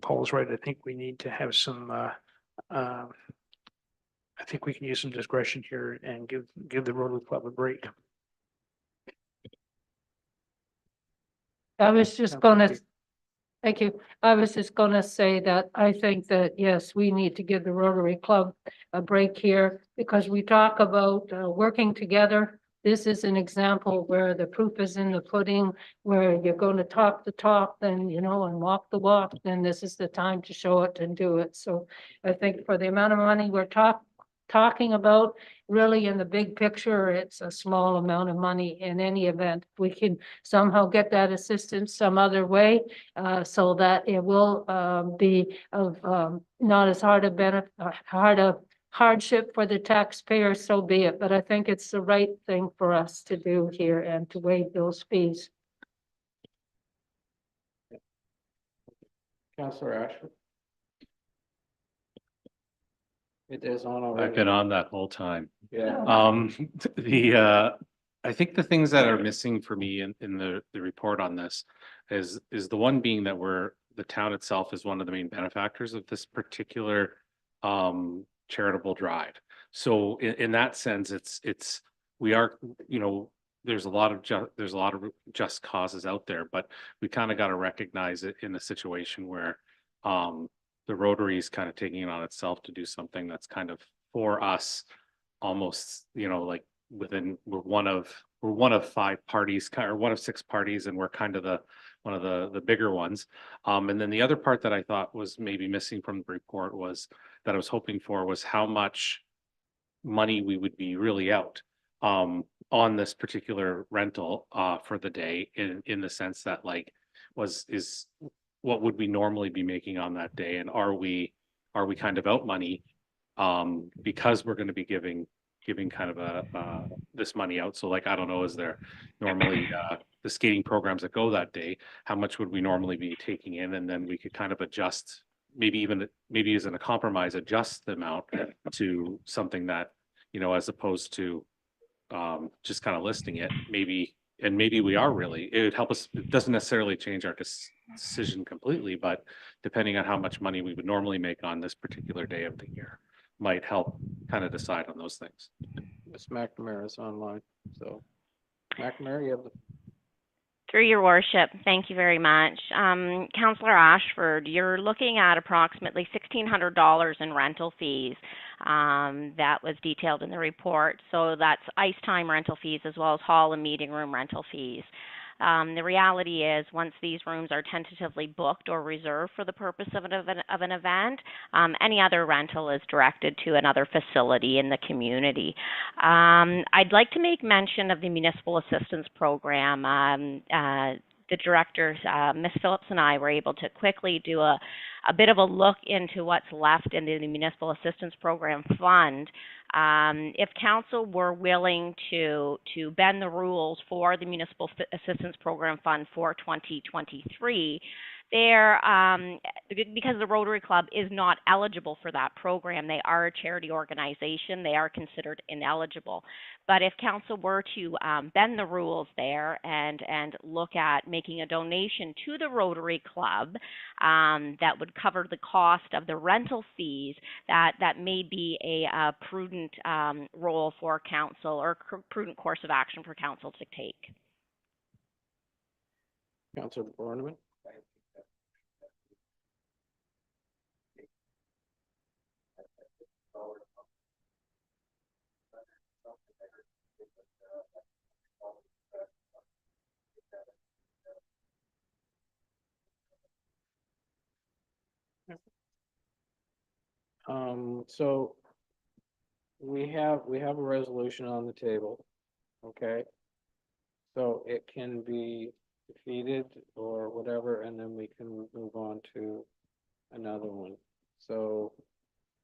Paul's right. I think we need to have some. I think we can use some discretion here and give the Rotary Club a break. I was just gonna, thank you. I was just gonna say that I think that, yes, we need to give the Rotary Club a break here, because we talk about working together. This is an example where the proof is in the pudding, where you're going to talk the talk, then, and walk the walk, then this is the time to show it and do it. So I think for the amount of money we're talking about, really in the big picture, it's a small amount of money in any event. We can somehow get that assistance some other way, so that it will be of not as hard a hardship for the taxpayer, so be it. But I think it's the right thing for us to do here and to waive those fees. Councillor Ashford? It is on I've already. been on that whole time. Yeah. I think the things that are missing for me in the report on this is the one being that the town itself is one of the main benefactors of this particular charitable drive. So in that sense, we are, there's a lot of just causes out there, but we kind of got to recognize it in a situation where the Rotary is kind of taking it on itself to do something that's kind of for us, almost, like we're one of 5 parties, or one of 6 parties, and we're kind of one of the bigger ones. And then the other part that I thought was maybe missing from the report was that I was hoping for was how much money we would be really out on this particular rental for the day, in the sense that, like, is what would we normally be making on that day, and are we kind of out money because we're going to be giving kind of this money out. So, like, I don't know, is there normally the skating programs that go that day, how much would we normally be taking in, and then we could kind of adjust, maybe as in a compromise, adjust the amount to something that, as opposed to just kind of listing it, maybe we are really, it would help us. It doesn't necessarily change our decision completely, but depending on how much money we would normally make on this particular day of the year, might help kind of decide on those things. Ms. McNamara is online, so McNamara, you have the. Through your worship, thank you very much. Councillor Ashford, you're looking at approximately $1,600 in rental fees. That was detailed in the report. So that's ice time rental fees as well as hall and meeting room rental fees. The reality is, once these rooms are tentatively booked or reserved for the purpose of an event, any other rental is directed to another facility in the community. I'd like to make mention of the municipal assistance program. The directors, Ms. Phillips and I, were able to quickly do a bit of a look into what's left in the municipal assistance program fund. If council were willing to bend the rules for the municipal assistance program fund for 2023, They're, because the Rotary Club is not eligible for that program, they are a charity organization, they are considered ineligible. But if council were to bend the rules there and look at making a donation to the Rotary Club that would cover the cost of the rental fees, that may be a prudent role for council, or prudent course of action for council to take. Councillor Borneman? So we have a resolution on the table, okay? So it can be defeated or whatever, and then we can move on to another one. So,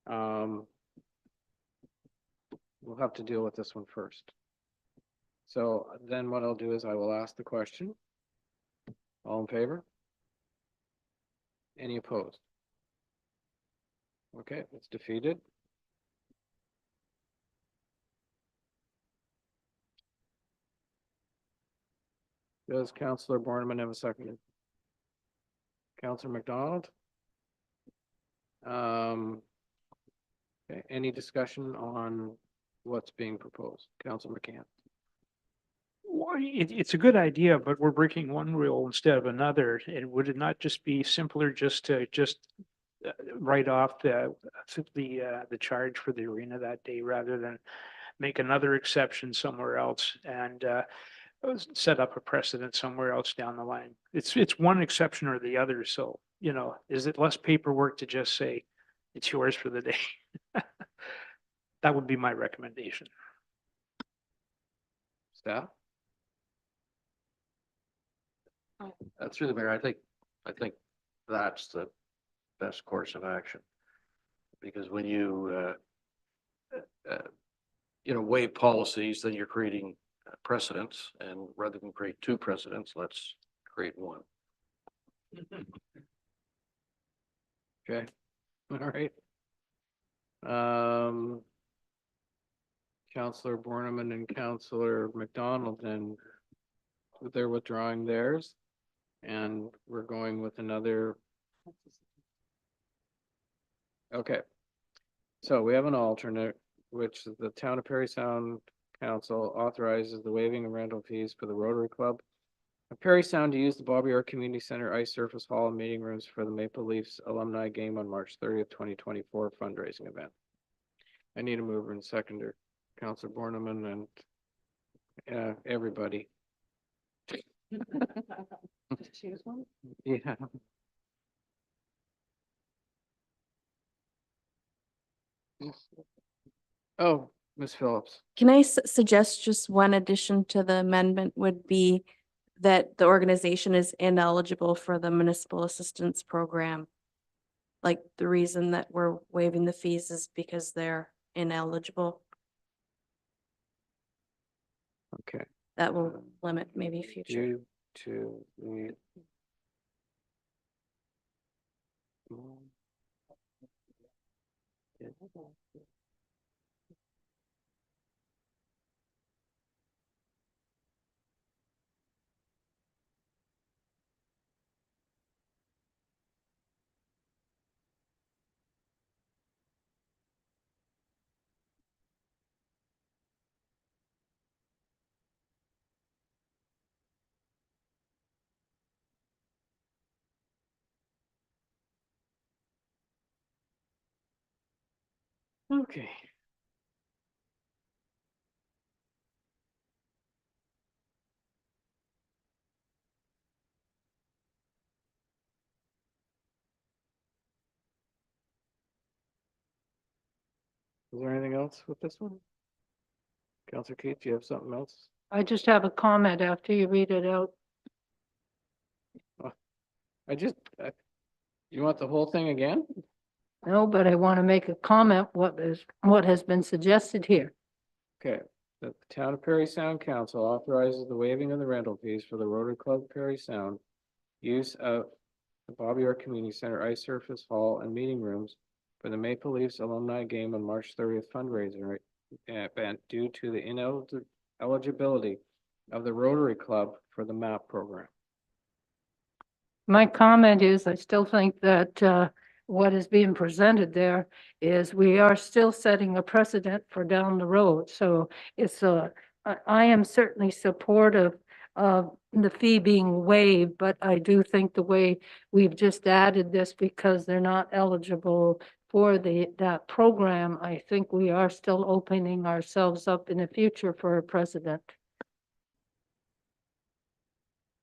we'll have to deal with this one first. So then what I'll do is I will ask the question. All in favor? Any opposed? Okay, it's defeated. Does Councillor Borneman have a second? Councillor McDonald? Okay, any discussion on what's being proposed? Councillor McCann? Well, it's a good idea, but we're breaking one rule instead of another. And would it not just be simpler just to write off the charge for the arena that day rather than make another exception somewhere else and set up a precedent somewhere else down the line? It's one exception or the other. So, is it less paperwork to just say it's yours for the day? That would be my recommendation. Staff? Through the mayor, I think that's the best course of action. Because when you, waive policies, then you're creating precedents, and rather than create two precedents, let's create one. Okay, all right. Councillor Borneman and Councillor McDonald, then they're withdrawing theirs. And we're going with another. Okay. So we have an alternate, which is the Town of Parry Sound Council authorizes the waiving of rental fees for the Rotary Club of Parry Sound to use the Bobby Orr Community Center Ice Surface Hall and meeting rooms for the Maple Leafs alumni game on March 30th, 2024 fundraising event. I need a mover and seconder. Councillor Borneman and everybody. Choose one. Yeah. Oh, Ms. Phillips. Can I suggest just one addition to the amendment would be that the organization is ineligible for the municipal assistance program? Like the reason that we're waiving the fees is because they're ineligible. Okay. That will limit maybe future. Due to the okay. Is there anything else with this one? Councillor Keith, do you have something else? I just have a comment after you read it out. You want the whole thing again? No, but I want to make a comment what has been suggested here. Okay, that the Town of Parry Sound Council authorizes the waiving of the rental fees for the Rotary Club Parry Sound use of the Bobby Orr Community Center ice surface hall and meeting rooms for the Maple Leafs alumni game on March 30th fundraiser event due to the ineligibility of the Rotary Club for the MAP program. My comment is, I still think that what is being presented there is we are still setting a precedent for down the road. So it's I am certainly supportive of the fee being waived, but I do think the way we've just added this because they're not eligible for that program, I think we are still opening ourselves up in the future for a precedent.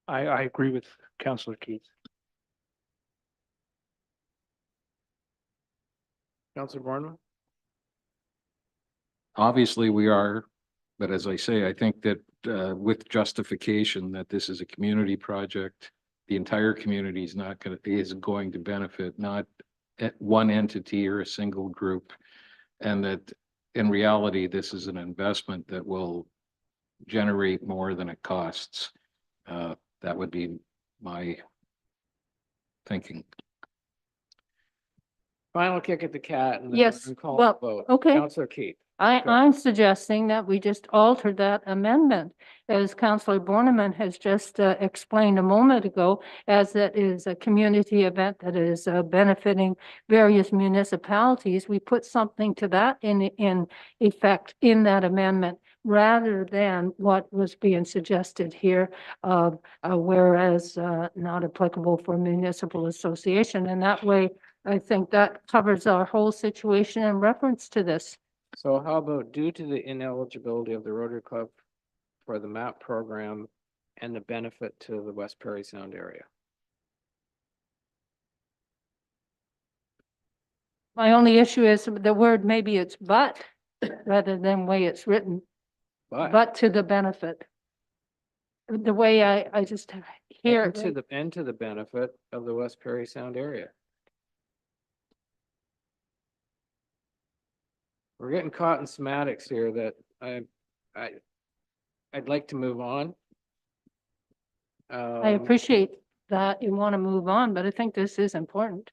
I agree with Councillor Keith. Councillor Borneman? Obviously, we are, but as I say, I think that with justification that this is a community project, the entire community is going to benefit, not one entity or a single group. And that in reality, this is an investment that will generate more than it costs. That would be my thinking. Final kick at the cat and then Yes, we're gonna call well, the vote. okay. Councillor Keith. Go. I'm suggesting that we just alter that amendment, as Councillor Borneman has just explained a moment ago, as that is a community event that is benefiting various municipalities. We put something to that in effect in that amendment, rather than what was being suggested here of whereas not applicable for municipal association. And that way, I think that covers our whole situation in reference to this. So how about due to the ineligibility of the Rotary Club for the MAP program and the benefit to the West Parry Sound area? My only issue is the word, maybe it's but, rather than way it's written, but to the benefit. The way I just hear And it. to the benefit of the West Parry Sound area. We're getting caught in semantics here that I'd like to move on. I appreciate that you want to move on, but I think this is important.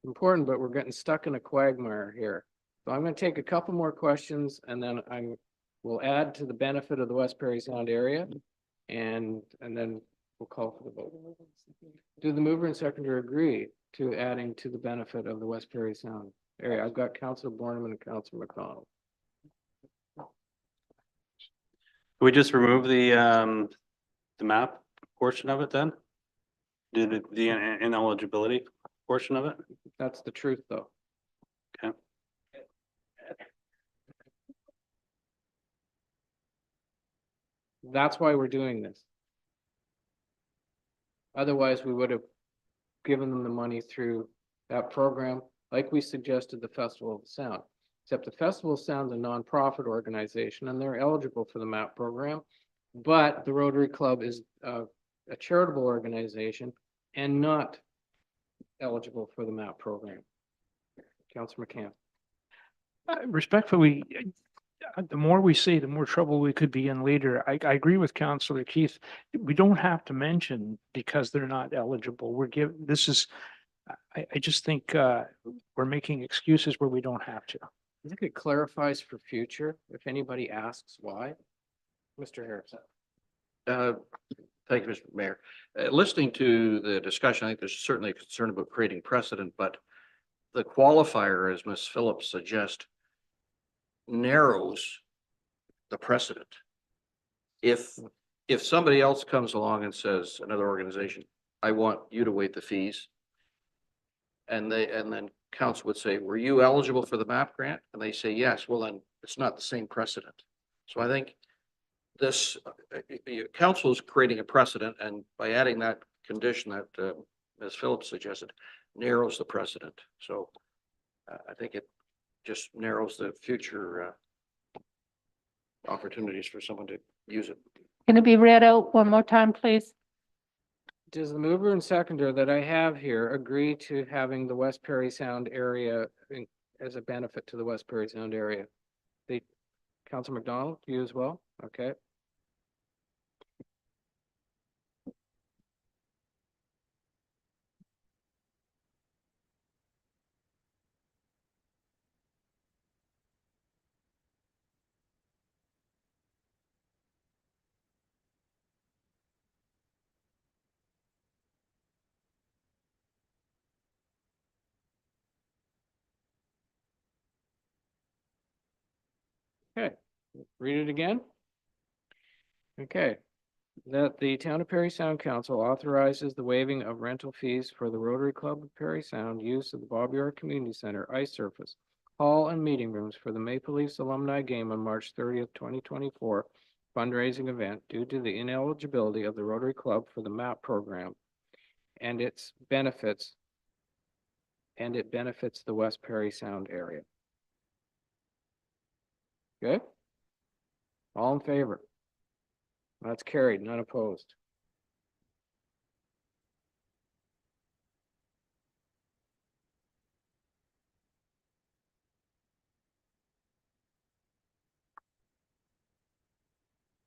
Important, but we're getting stuck in a quagmire here. So I'm going to take a couple more questions and then we'll add to the benefit of the West Parry Sound area and then we'll call for the vote. Do the mover and seconder agree to adding to the benefit of the West Parry Sound area? I've got Councillor Borneman and Councillor McDonald. We just remove the map portion of it then? Do the ineligibility portion of it? That's the truth, though. Okay. That's why we're doing this. Otherwise, we would have given them the money through that program, like we suggested the Festival of the Sound. Except the Festival of Sound is a nonprofit organization and they're eligible for the MAP program. But the Rotary Club is a charitable organization and not eligible for the MAP program. Councillor McCann. Respectfully, the more we say, the more trouble we could be in later. I agree with Councillor Keith. We don't have to mention because they're not eligible. I just think we're making excuses where we don't have to. I think it clarifies for future if anybody asks why. Mr. Harrison. Thank you, Mr. Mayor. Listening to the discussion, I think there's certainly a concern about creating precedent, but the qualifier, as Ms. Phillips suggests, narrows the precedent. If somebody else comes along and says, another organization, I want you to waive the fees, and then council would say, were you eligible for the MAP grant? And they say, yes, well, then it's not the same precedent. So I think this council is creating a precedent, and by adding that condition that Ms. Phillips suggested, narrows the precedent. So I think it just narrows the future opportunities for someone to use it. Can it be read out one more time, please? Does the mover and seconder that I have here agree to having the West Parry Sound area as a benefit to the West Parry Sound area? Councilor McDonald, you as well? Okay. Okay, read it again. Okay, that the Town of Parry Sound Council authorizes the waiving of rental fees for the Rotary Club of Parry Sound use of the Bob York Community Center ice surface, hall and meeting rooms for the Maple Leafs alumni game on March 30th, 2024 fundraising event due to the ineligibility of the Rotary Club for the MAP program and its benefits, and it benefits the West Parry Sound area. Good? All in favor? That's carried, none opposed.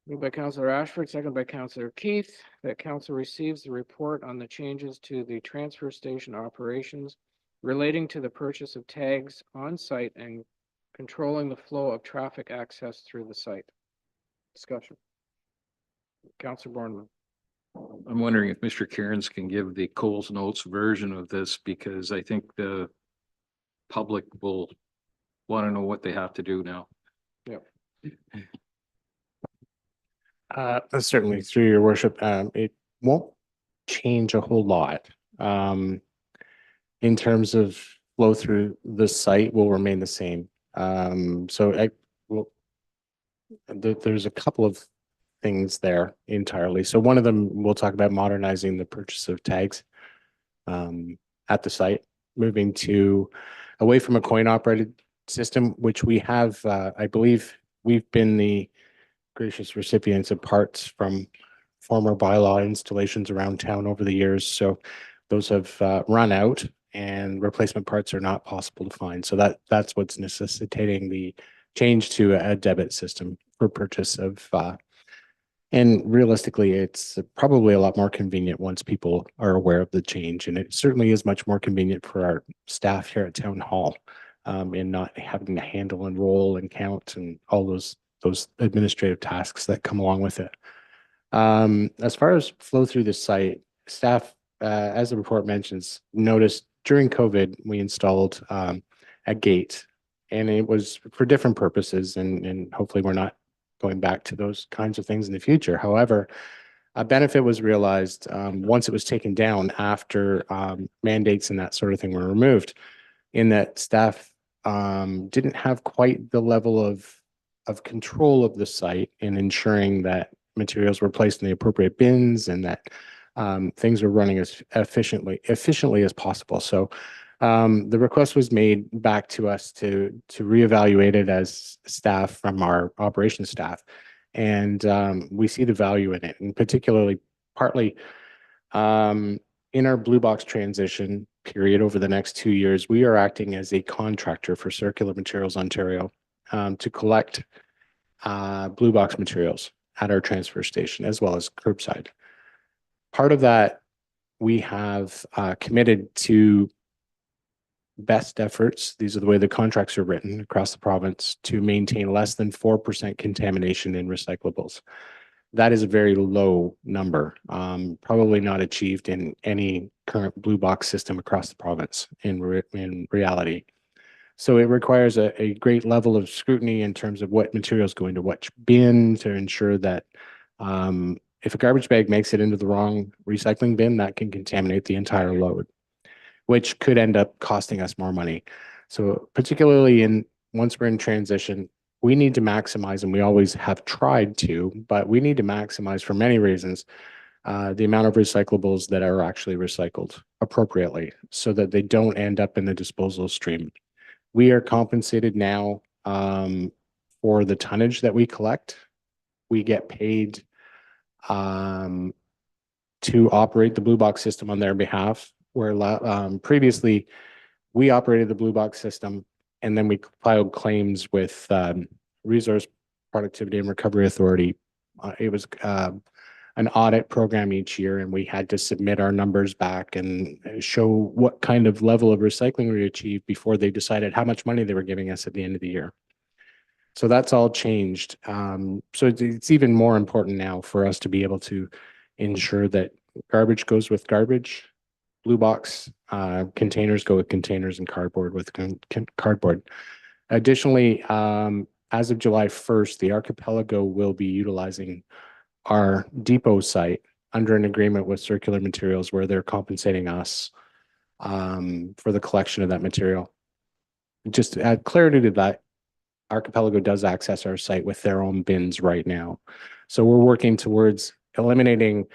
Moved by Councillor Ashford, second by Councillor Keith, that council receives the report on the changes to the transfer station operations relating to the purchase of tags on site and controlling the flow of traffic access through the site. Discussion. Councillor Borneman. I'm wondering if Mr. Cairns can give the Coles Notes version of this, because I think the public will want to know what they have to do now. Yep. Certainly, through your worship, it won't change a whole lot. In terms of flow through the site will remain the same. There's a couple of things there entirely. So one of them, we'll talk about modernizing the purchase of tags at the site, moving to away from a coin operated system, which we have, I believe we've been the gracious recipients of parts from former bylaw installations around town over the years. So those have run out and replacement parts are not possible to find. So that's what's necessitating the change to a debit system for purchase of, and realistically, it's probably a lot more convenient once people are aware of the change. And it certainly is much more convenient for our staff here at Town Hall in not having to handle and roll and count and all those administrative tasks that come along with it. As far as flow through the site, staff, as the report mentions, noticed during COVID, we installed a gate, and it was for different purposes, and hopefully we're not going back to those kinds of things in the future. However, a benefit was realized once it was taken down after mandates and that sort of thing were removed, in that staff didn't have quite the level of control of the site in ensuring that materials were placed in the appropriate bins and that things were running as efficiently as possible. So the request was made back to us to reevaluate it as staff from our operations staff. And we see the value in it, and particularly partly in our blue box transition period over the next 2 years, we are acting as a contractor for Circular Materials Ontario to collect blue box materials at our transfer station as well as curbside. Part of that, we have committed to best efforts. These are the way the contracts are written across the province to maintain less than 4% contamination in recyclables. That is a very low number, probably not achieved in any current blue box system across the province in reality. So it requires a great level of scrutiny in terms of what materials go into which bin to ensure that if a garbage bag makes it into the wrong recycling bin, that can contaminate the entire load, which could end up costing us more money. So particularly once we're in transition, we need to maximize, and we always have tried to, but we need to maximize for many reasons, the amount of recyclables that are actually recycled appropriately so that they don't end up in the disposal stream. We are compensated now for the tonnage that we collect. We get paid to operate the blue box system on their behalf, where previously we operated the blue box system and then we filed claims with Resource Productivity and Recovery Authority. It was an audit program each year, and we had to submit our numbers back and show what kind of level of recycling we achieved before they decided how much money they were giving us at the end of the year. So that's all changed. So it's even more important now for us to be able to ensure that garbage goes with garbage, blue box containers go with containers, and cardboard with cardboard. Additionally, as of July 1st, the Archipelago will be utilizing our depot site under an agreement with Circular Materials where they're compensating us for the collection of that material. Just to add clarity to that, Archipelago does access our site with their own bins right now. So we're working towards eliminating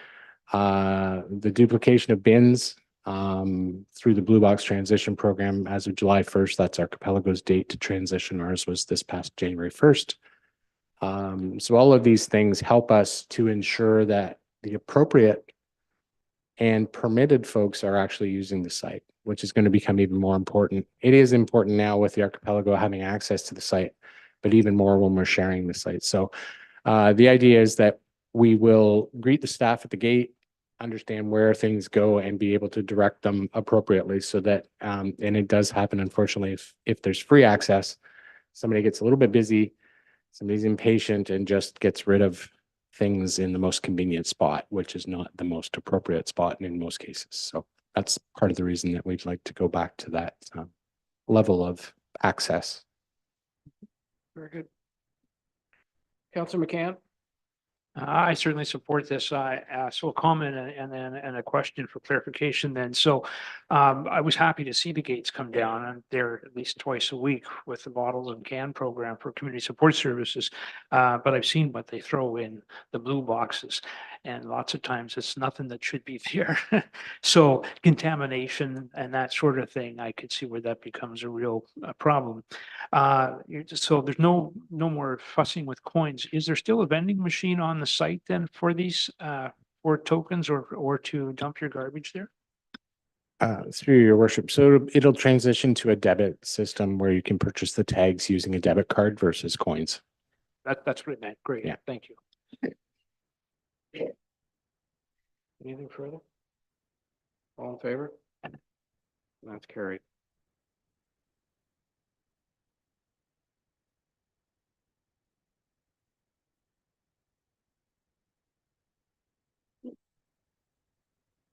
the duplication of bins through the Blue Box Transition Program as of July 1st. That's Archipelago's date to transition. Ours was this past January 1st. So all of these things help us to ensure that the appropriate and permitted folks are actually using the site, which is going to become even more important. It is important now with the Archipelago having access to the site, but even more when we're sharing the site. So the idea is that we will greet the staff at the gate, understand where things go, and be able to direct them appropriately so that, and it does happen, unfortunately, if there's free access, somebody gets a little bit busy, somebody's impatient and just gets rid of things in the most convenient spot, which is not the most appropriate spot in most cases. So that's part of the reason that we'd like to go back to that level of access. Very good. Councillor McCann? I certainly support this. So a comment and a question for clarification then. So I was happy to see the gates come down, and they're at least twice a week with the bottles and can program for community support services. But I've seen what they throw in the blue boxes, and lots of times it's nothing that should be there. So contamination and that sort of thing, I could see where that becomes a real problem. So there's no more fussing with coins. Is there still a vending machine on the site then for these for tokens or to dump your garbage there? Through your worship. So it'll transition to a debit system where you can purchase the tags using a debit card versus coins. That's what it meant. Great. Yeah. Thank you. Anything further? All in favor? That's carried.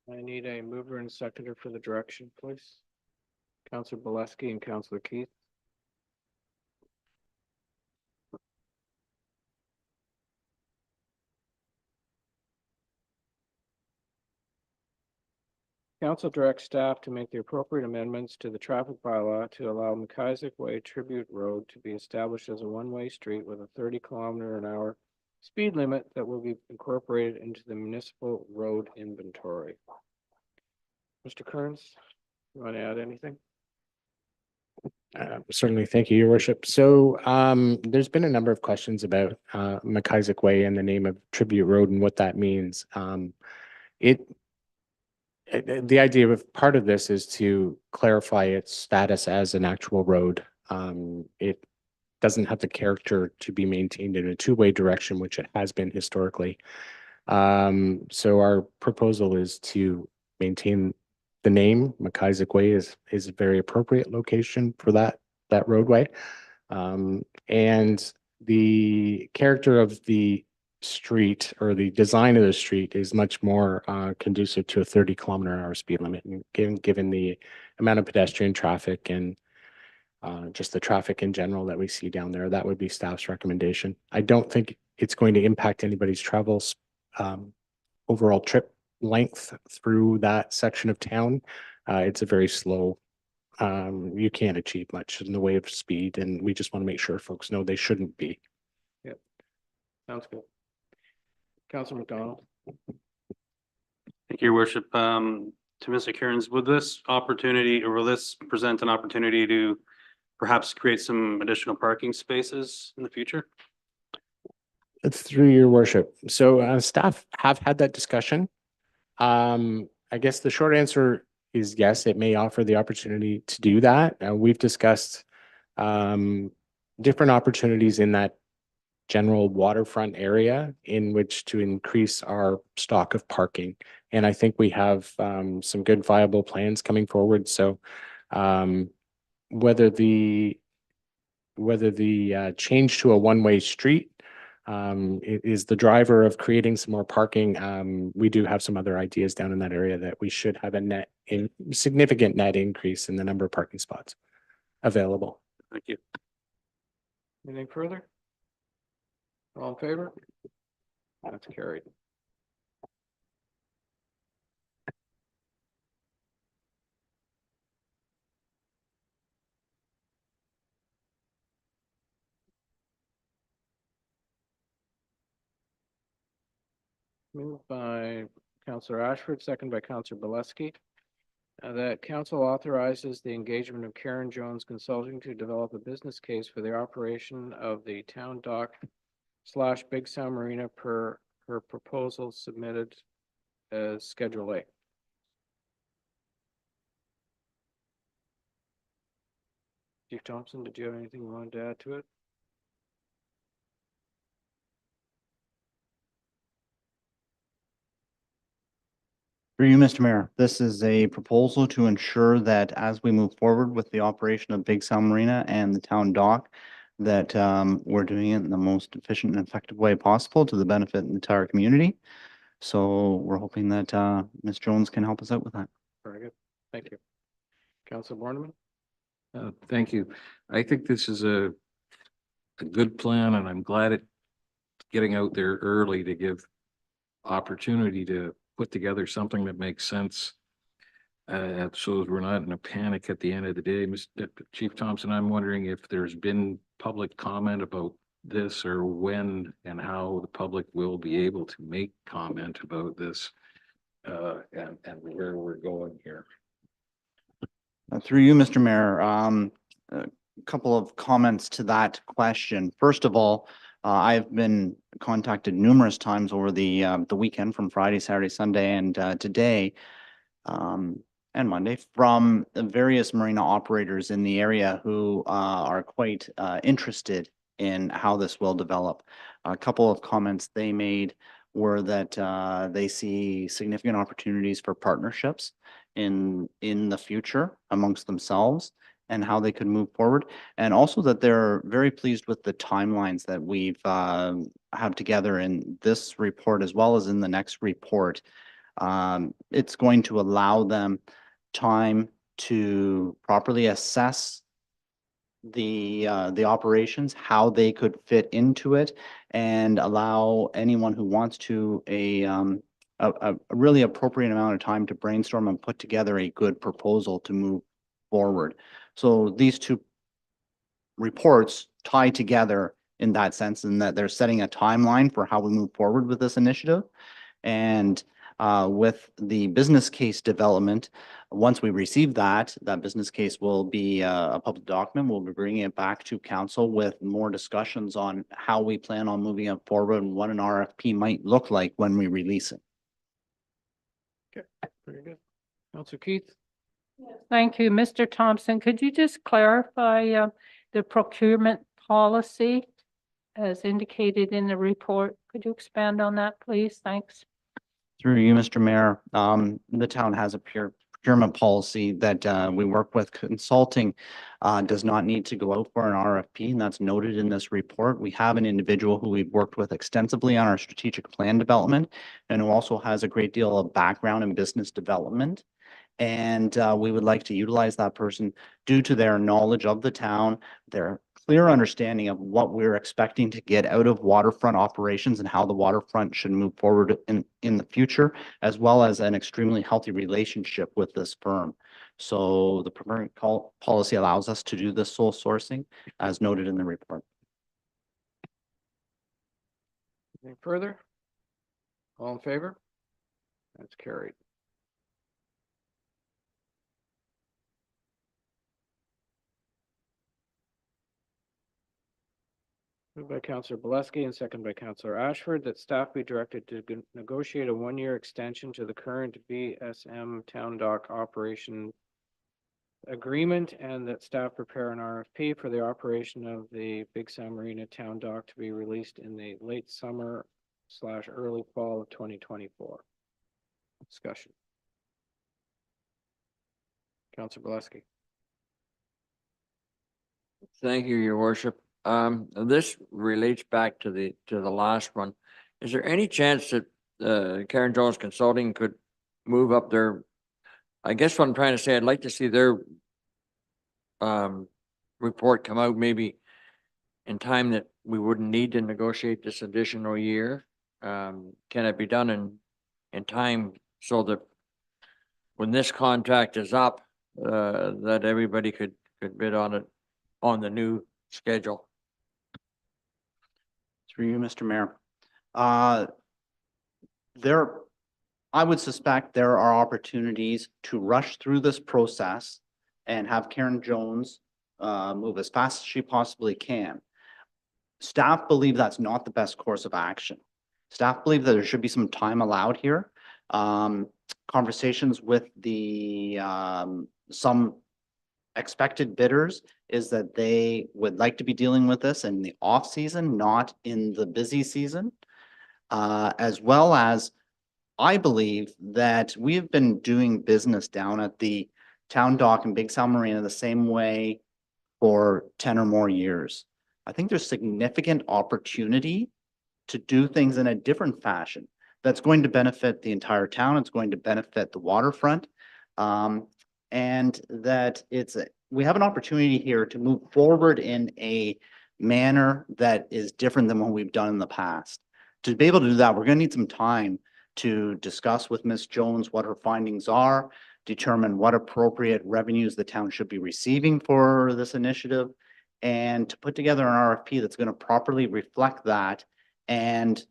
I need a mover and seconder for the direction, please. Councillor Boleski and Councillor Keith. Council directs staff to make the appropriate amendments to the traffic bylaw to allow McIsaac Way Tribute Road to be established as a one-way street with a 30 km/h speed limit that will be incorporated into the municipal road inventory. Mr. Kearns, you want to add anything? Certainly. Thank you, Your Worship. So there's been a number of questions about McIsaac Way and the name of Tribute Road and what that means. The idea of part of this is to clarify its status as an actual road. It doesn't have the character to be maintained in a two-way direction, which it has been historically. So our proposal is to maintain the name. McIsaac Way is a very appropriate location for that roadway. And the character of the street or the design of the street is much more conducive to a 30 km/h speed limit. And given the amount of pedestrian traffic and just the traffic in general that we see down there, that would be staff's recommendation. I don't think it's going to impact anybody's travels overall trip length through that section of town. It's a very slow, you can't achieve much in the way of speed, and we just want to make sure folks know they shouldn't be. Yep. Sounds good. Councilor McDonald. Thank you, Your Worship. To Mr. Cairns, would this opportunity or will this present an opportunity to perhaps create some additional parking spaces in the future? Through your worship. So staff have had that discussion. I guess the short answer is yes, it may offer the opportunity to do that. We've discussed different opportunities in that general waterfront area in which to increase our stock of parking. And I think we have some good viable plans coming forward. So whether the change to a one-way street is the driver of creating some more parking, we do have some other ideas down in that area that we should have a significant net increase in the number of parking spots available. Thank you. Anything further? All in favor? That's carried. Moved by Counselor Ashford, second by Counselor Bileski. That council authorizes the engagement of Karen Jones Consulting to develop a business case for the operation of the town dock / Big Sound Marina per her proposal submitted as Schedule A. Chief Thompson, did you have anything you wanted to add to it? Through you, Mr. Mayor, this is a proposal to ensure that as we move forward with the operation of Big Sound Marina and the town dock, that we're doing it in the most efficient and effective way possible to the benefit of the entire community. So we're hoping that Ms. Jones can help us out with that. Very good. Thank you. Councilor Borneman? Thank you. I think this is a good plan, and I'm glad it's getting out there early to give opportunity to put together something that makes sense. So we're not in a panic at the end of the day. Mr. Chief Thompson, I'm wondering if there's been public comment about this, or when and how the public will be able to make comment about this, and where we're going here. Through you, Mr. Mayor, a couple of comments to that question. First of all, I've been contacted numerous times over the weekend, from Friday, Saturday, Sunday, and today, and Monday, from various marina operators in the area who are quite interested in how this will develop. A couple of comments they made were that they see significant opportunities for partnerships in the future amongst themselves and how they could move forward. And also that they're very pleased with the timelines that we've have together in this report as well as in the next report. It's going to allow them time to properly assess the operations, how they could fit into it, and allow anyone who wants to a really appropriate amount of time to brainstorm and put together a good proposal to move forward. So these two reports tie together in that sense, in that they're setting a timeline for how we move forward with this initiative. And with the business case development, once we receive that business case will be a public document. We'll be bringing it back to council with more discussions on how we plan on moving it forward and what an RFP might look like when we release it. Okay, very good. Councilor Keith? Thank you. Mr. Thompson, could you just clarify the procurement policy as indicated in the report? Could you expand on that, please? Thanks. Through you, Mr. Mayor, the town has a procurement policy that we work with. Consulting does not need to go out for an RFP, and that's noted in this report. We have an individual who we've worked with extensively on our strategic plan development, and who also has a great deal of background in business development. And we would like to utilize that person due to their knowledge of the town, their clear understanding of what we're expecting to get out of waterfront operations and how the waterfront should move forward in the future, as well as an extremely healthy relationship with this firm. So the procurement policy allows us to do this sole sourcing as noted in the report. Anything further? All in favor? That's carried. Moved by Councillor Bileski and second by Councillor Ashford that staff be directed to negotiate a one-year extension to the current BSM Town Dock operation agreement, and that staff prepare an RFP for the operation of the Big Sound Marina Town Dock to be released in the late summer / early fall of 2024. Discussion. Councillor Bileski. Thank you, Your Worship. This relates back to the last one. Is there any chance that Karen Jones Consulting could move up their, I guess what I'm trying to say, I'd like to see their report come out maybe in time that we wouldn't need to negotiate this additional year? Can it be done in time so that when this contract is up, that everybody could bid on it on the new schedule? Through you, Mr. Mayor. There, I would suspect there are opportunities to rush through this process and have Karen Jones move as fast as she possibly can. Staff believe that's not the best course of action. Staff believe that there should be some time allowed here. Conversations with the some expected bidders is that they would like to be dealing with this in the off season, not in the busy season. As well as I believe that we have been doing business down at the town dock and Big Sound Marina the same way for 10 or more years. I think there's significant opportunity to do things in a different fashion that's going to benefit the entire town. It's going to benefit the waterfront. And that we have an opportunity here to move forward in a manner that is different than what we've done in the past. To be able to do that, we're going to need some time to discuss with Ms. Jones what her findings are, determine what appropriate revenues the town should be receiving for this initiative, and to put together an RFP that's going to properly reflect that and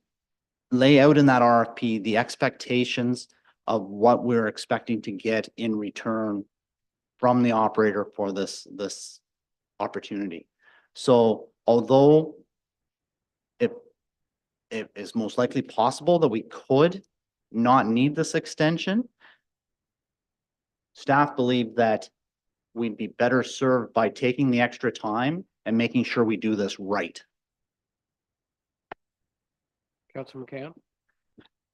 lay out in that RFP the expectations of what we're expecting to get in return from the operator for this opportunity. So although it is most likely possible that we could not need this extension, staff believe that we'd be better served by taking the extra time and making sure we do this right. Councillor McCann?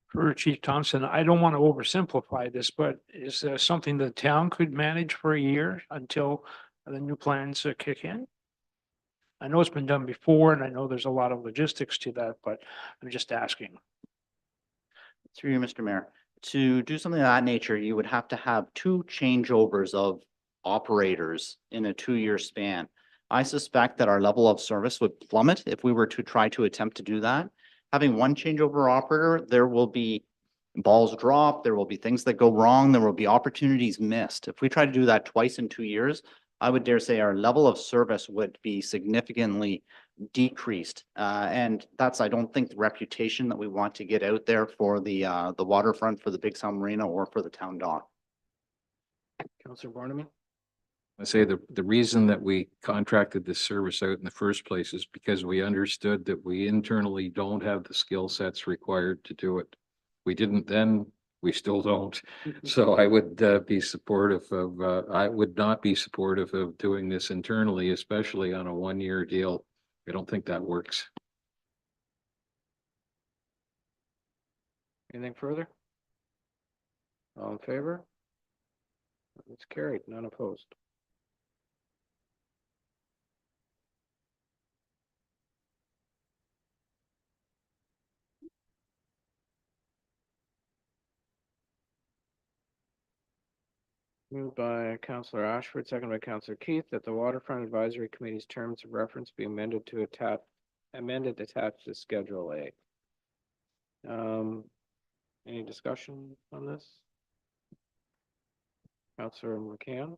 For Chief Thompson, I don't want to oversimplify this, but is there something the town could manage for a year until the new plans kick in? I know it's been done before and I know there's a lot of logistics to that, but I'm just asking. Through you, Mr. Mayor, to do something of that nature, you would have to have 2 changeovers of operators in a 2-year span. I suspect that our level of service would plummet if we were to try to attempt to do that. Having 1 changeover operator, there will be balls dropped, there will be things that go wrong, there will be opportunities missed. If we try to do that twice in 2 years, I would dare say our level of service would be significantly decreased. And that's, I don't think, the reputation that we want to get out there for the waterfront, for the Big Sound Marina, or for the town dock. Councillor Borneman? I say the reason that we contracted this service out in the first place is because we understood that we internally don't have the skill sets required to do it. We didn't then, we still don't. So I would be supportive of, I would not be supportive of doing this internally, especially on a 1-year deal. I don't think that works. Anything further? All in favor? It's carried, none opposed. Moved by Councillor Ashford, second by Councillor Keith, that the Waterfront Advisory Committee's terms of reference be amended attached to Schedule A. Any discussion on this? Councillor McCann?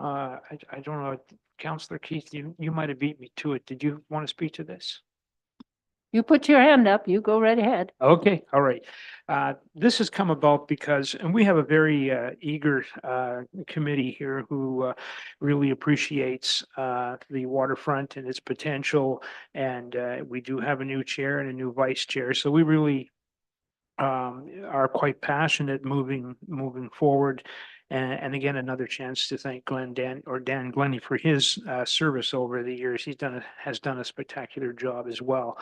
I don't know, Councillor Keith, you might have beat me to it. Did you want to speak to this? You put your hand up, you go right ahead. Okay, all right. This has come about because, and we have a very eager committee here who really appreciates the waterfront and its potential. And we do have a new chair and a new vice chair. So we really are quite passionate moving forward. And again, another chance to thank Dan Glennie for his service over the years. He has done a spectacular job as well.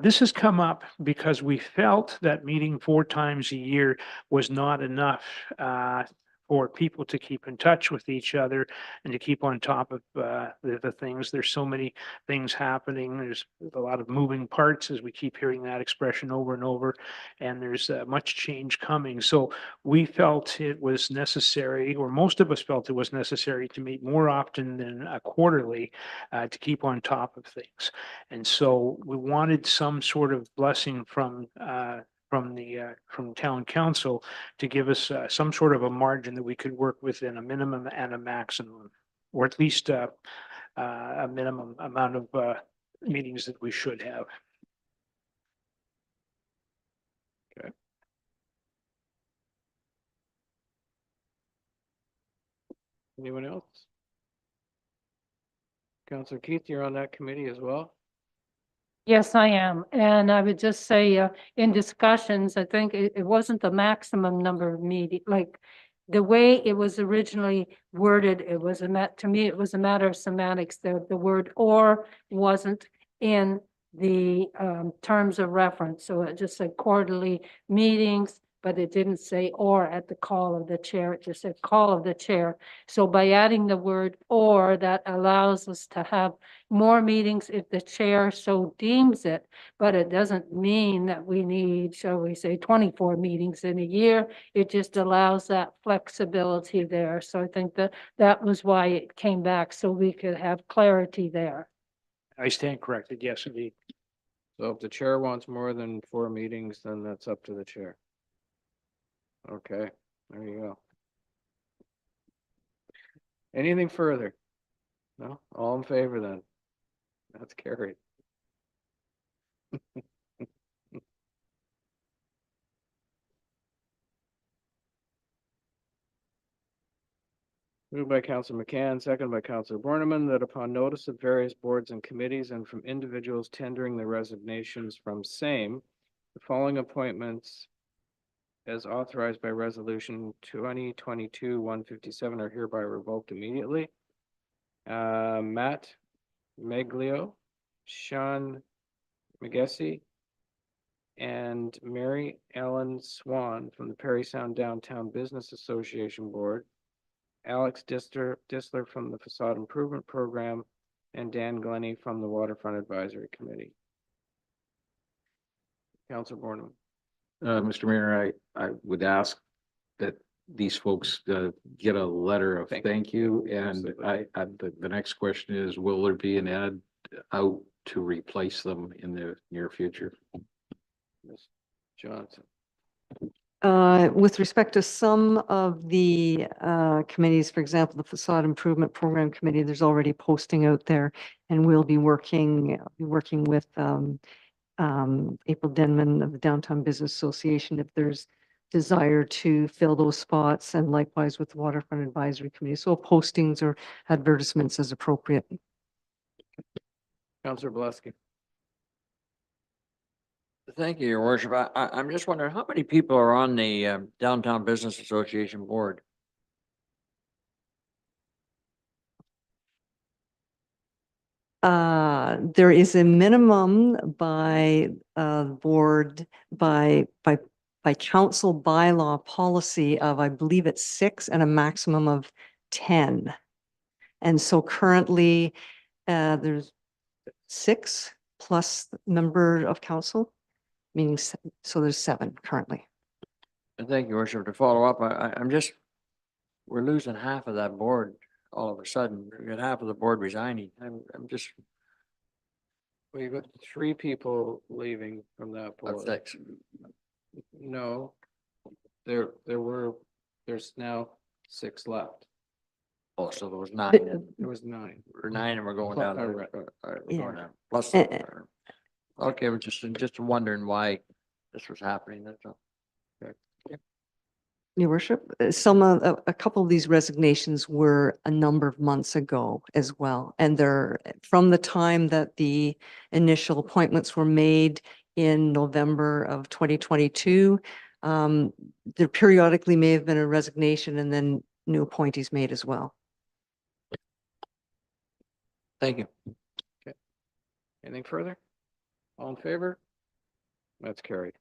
This has come up because we felt that meeting 4 times a year was not enough for people to keep in touch with each other and to keep on top of the things. There's so many things happening. There's a lot of moving parts, as we keep hearing that expression over and over, and there's much change coming. So we felt it was necessary, or most of us felt it was necessary, to meet more often than quarterly to keep on top of things. And so we wanted some sort of blessing from town council to give us some sort of a margin that we could work within, a minimum and a maximum, or at least a minimum amount of meetings that we should have. Anyone else? Councillor Keith, you're on that committee as well? Yes, I am. And I would just say, in discussions, I think it wasn't the maximum number of meeting, like the way it was originally worded, it was to me, it was a matter of semantics. The word "or" wasn't in the terms of reference. So it just said quarterly meetings, but it didn't say "or" at the call of the chair. It just said call of the chair. So by adding the word "or," that allows us to have more meetings if the chair so deems it, but it doesn't mean that we need, shall we say, 24 meetings in a year. It just allows that flexibility there. So I think that was why it came back, so we could have clarity there. I stand corrected. Yes, indeed. So if the chair wants more than 4 meetings, then that's up to the chair. Okay, there you go. Anything further? No? All in favor then? That's carried. Moved by Councillor McCann, second by Councillor Borneman, that upon notice of various boards and committees and from individuals tendering their resignations from same, the following appointments as authorized by resolution 2022-157 are hereby revoked immediately. Matt Meglio, Sean McGessie, and Mary Ellen Swan from the Parry Sound Downtown Business Association Board, Alex Disler from the Facade Improvement Program, and Dan Glennie from the Waterfront Advisory Committee. Councillor Borneman. Mr. Mayor, I would ask that these folks get a letter of thank you. And the next question is, will there be an ad out to replace them in the near future? Ms. Johnson. With respect to some of the committees, for example, the Facade Improvement Program Committee, there's already posting out there, and we'll be working with April Denman of the Downtown Business Association if there's desire to fill those spots, and likewise with the Waterfront Advisory Committee. So postings or advertisements as appropriate. Councillor Bielanski. Thank you, Your Worship. I'm just wondering, how many people are on the Downtown Business Association board? There is a minimum by board by council bylaw policy of, I believe it's 6 and a maximum of 10. And so currently there's 6 plus member of council, meaning so there's 7 currently. Thank you, Worship. To follow up, we're losing half of that board all of a sudden. We got half of the board resigning. I'm just. Well, you've got 3 people leaving from that board. Of 6. No, there's now 6 left. Oh, so there was 9. There was 9. We're 9 and we're going down. Correct. We're Yeah. going down. Plus. Okay, we're just wondering why this was happening. That's all. Your Worship, a couple of these resignations were a number of months ago as well. And they're from the time that the initial appointments were made in November of 2022. There periodically may have been a resignation and then new appointees made as well. Thank you. Okay. Anything further? All in favor? That's carried.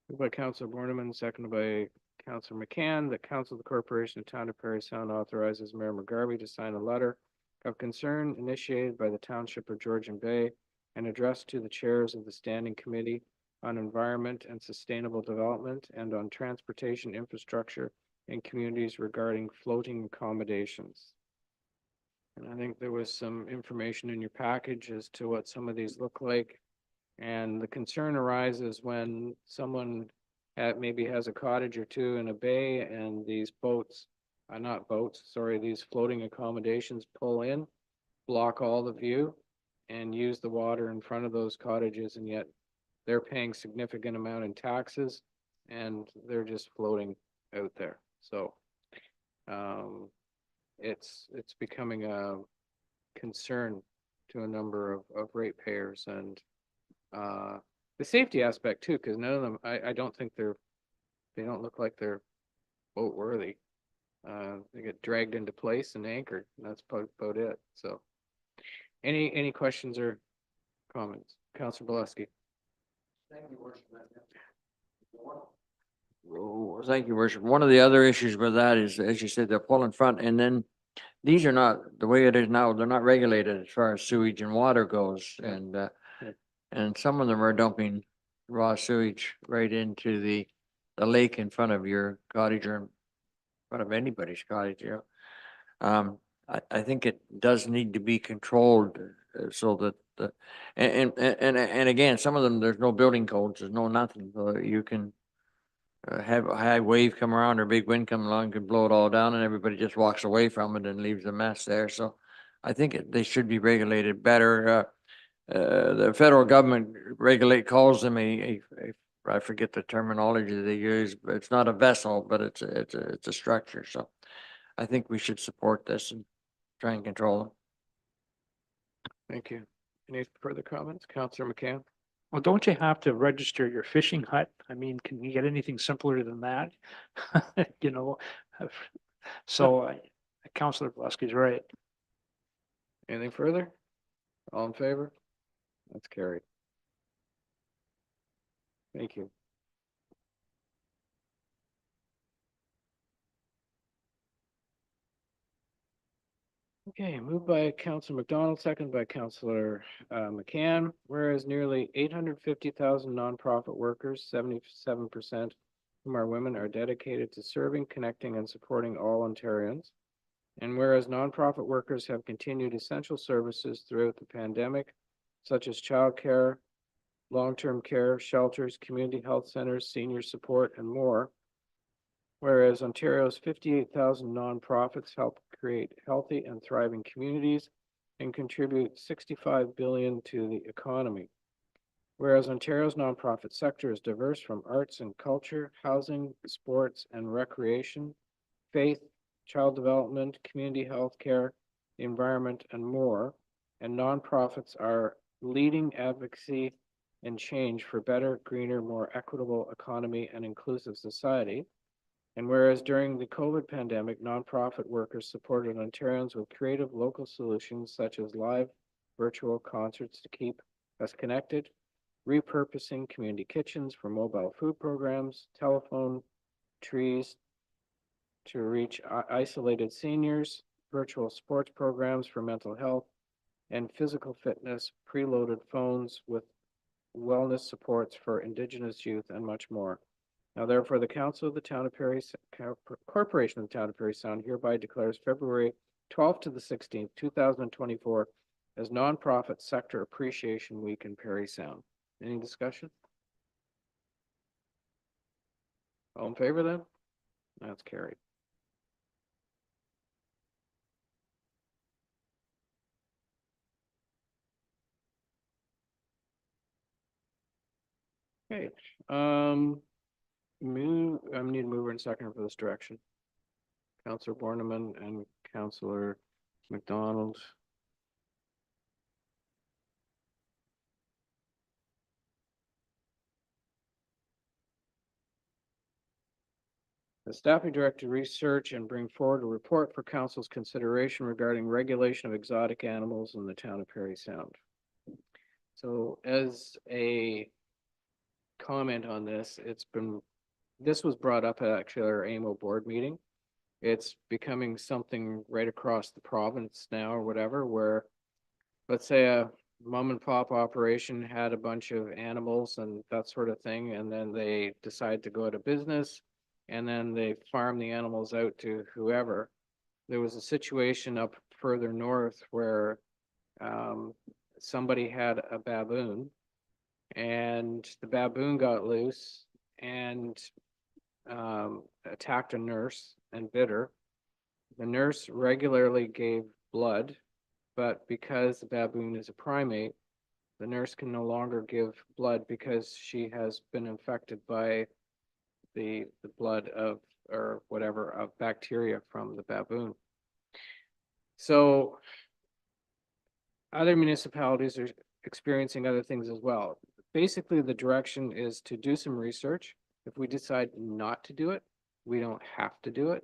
Moved by Councilor Borneman, seconded by Councilor McCann, that Council of the Corporation of Town of Parry Sound authorizes Mayor McGarvey to sign a letter of concern initiated by the Township of Georgian Bay and addressed to the chairs of the Standing Committee on Environment and Sustainable Development and on Transportation Infrastructure in Communities regarding floating accommodations. And I think there was some information in your package as to what some of these look like. And the concern arises when someone maybe has a cottage or two in a bay and these boats, not boats, sorry, these floating accommodations pull in, block all the view and use the water in front of those cottages, and yet they're paying significant amount in taxes and they're just floating out there. So it's becoming a concern to a number of ratepayers, and the safety aspect too, because none of them, I don't think they don't look like they're boat worthy. They get dragged into place and anchored, and that's about it. So any questions or comments? Councilor Bileski. Thank you, Worship. Oh, thank you, Worship. One of the other issues with that is, as you said, they're pulling front, and then these are not, the way it is now, they're not regulated as far as sewage and water goes, and some of them are dumping raw sewage right into the lake in front of your cottage or in front of anybody's cottage, you know. I think it does need to be controlled so that and again, some of them, there's no building codes, there's no nothing. So you can have a high wave come around or big wind come along, could blow it all down, and everybody just walks away from it and leaves a mess there. So I think they should be regulated better. The federal government calls them I forget the terminology they use, but it's not a vessel, but it's a structure. So I think we should support this and try and control them. Thank you. Any further comments? Councilor McCann? Well, don't you have to register your fishing hut? I mean, can you get anything simpler than that? You know, so Councilor Bileski's right. Anything further? All in favor? That's carried. Thank you. Okay, moved by Councilor McDonald, second by Councilor McCann. Whereas nearly 850,000 nonprofit workers, 77% whom are women, are dedicated to serving, connecting, and supporting all Ontarians. And whereas nonprofit workers have continued essential services throughout the pandemic, such as childcare, long-term care, shelters, community health centers, senior support, and more. Whereas Ontario's 58,000 nonprofits help create healthy and thriving communities and contribute 65 billion to the economy. Whereas Ontario's nonprofit sector is diverse from arts and culture, housing, sports and recreation, faith, child development, community health care, the environment, and more. And nonprofits are leading advocacy and change for better, greener, more equitable economy and inclusive society. And whereas during the COVID pandemic, nonprofit workers supported Ontarians with creative local solutions such as live virtual concerts to keep us connected, repurposing community kitchens for mobile food programs, telephone trees to reach isolated seniors, virtual sports programs for mental health and physical fitness, preloaded phones with wellness supports for Indigenous youth, and much more. Now therefore, the Council of the Town of Parry, Corporation of the Town of Parry Sound hereby declares February 12th to the 16th, 2024 as Nonprofit Sector Appreciation Week in Parry Sound. Any discussion? All in favor then? That's carried. Okay, I need a mover and second for this direction. Councilor Borneman and Councilor McDonald. The staffing director to research and bring forward a report for council's consideration regarding regulation of exotic animals in the town of Parry Sound. So as a comment on this. This was brought up at actually our AMO board meeting. It's becoming something right across the province now or whatever, where let's say a mom and pop operation had a bunch of animals and that sort of thing, and then they decide to go out of business, and then they farm the animals out to whoever. There was a situation up further north where somebody had a baboon, and the baboon got loose and attacked a nurse and bit her. The nurse regularly gave blood, but because the baboon is a primate, the nurse can no longer give blood because she has been infected by the blood of, or whatever, of bacteria from the baboon. So other municipalities are experiencing other things as well. Basically, the direction is to do some research. If we decide not to do it, we don't have to do it.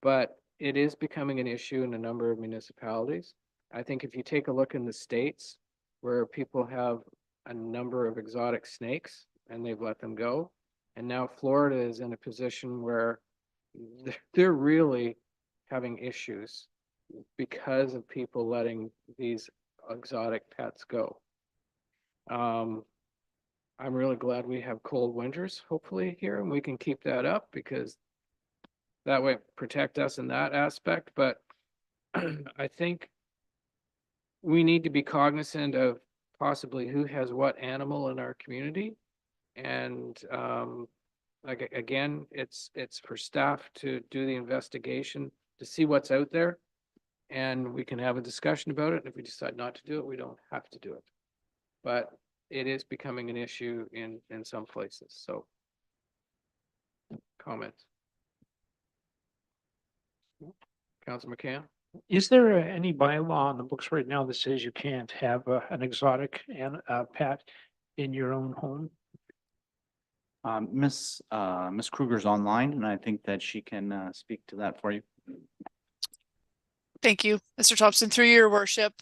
But it is becoming an issue in a number of municipalities. I think if you take a look in the States where people have a number of exotic snakes and they've let them go, and now Florida is in a position where they're really having issues because of people letting these exotic pets go. I'm really glad we have cold winters, hopefully, here, and we can keep that up because that way protect us in that aspect. But I think we need to be cognizant of possibly who has what animal in our community. And like, again, it's for staff to do the investigation to see what's out there. And we can have a discussion about it. And if we decide not to do it, we don't have to do it. But it is becoming an issue in some places. So comments. Councilor McCann? Is there any bylaw on the books right now that says you can't have an exotic and pet in your own home? Miss Kruger's online, and I think that she can speak to that for you. Thank you, Mr. Thompson. Through your worship,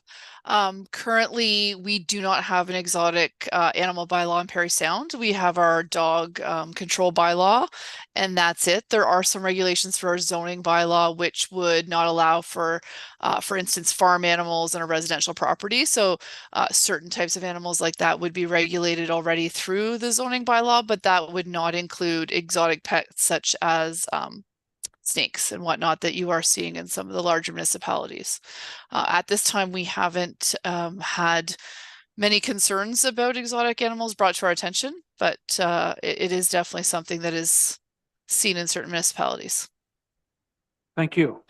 currently we do not have an exotic animal bylaw in Parry Sound. We have our dog control bylaw, and that's it. There are some regulations for our zoning bylaw, which would not allow for instance, farm animals on a residential property. So certain types of animals like that would be regulated already through the zoning bylaw, but that would not include exotic pets such as snakes and whatnot that you are seeing in some of the larger municipalities. At this time, we haven't had many concerns about exotic animals brought to our attention, but it is definitely something that is seen in certain municipalities. Thank you.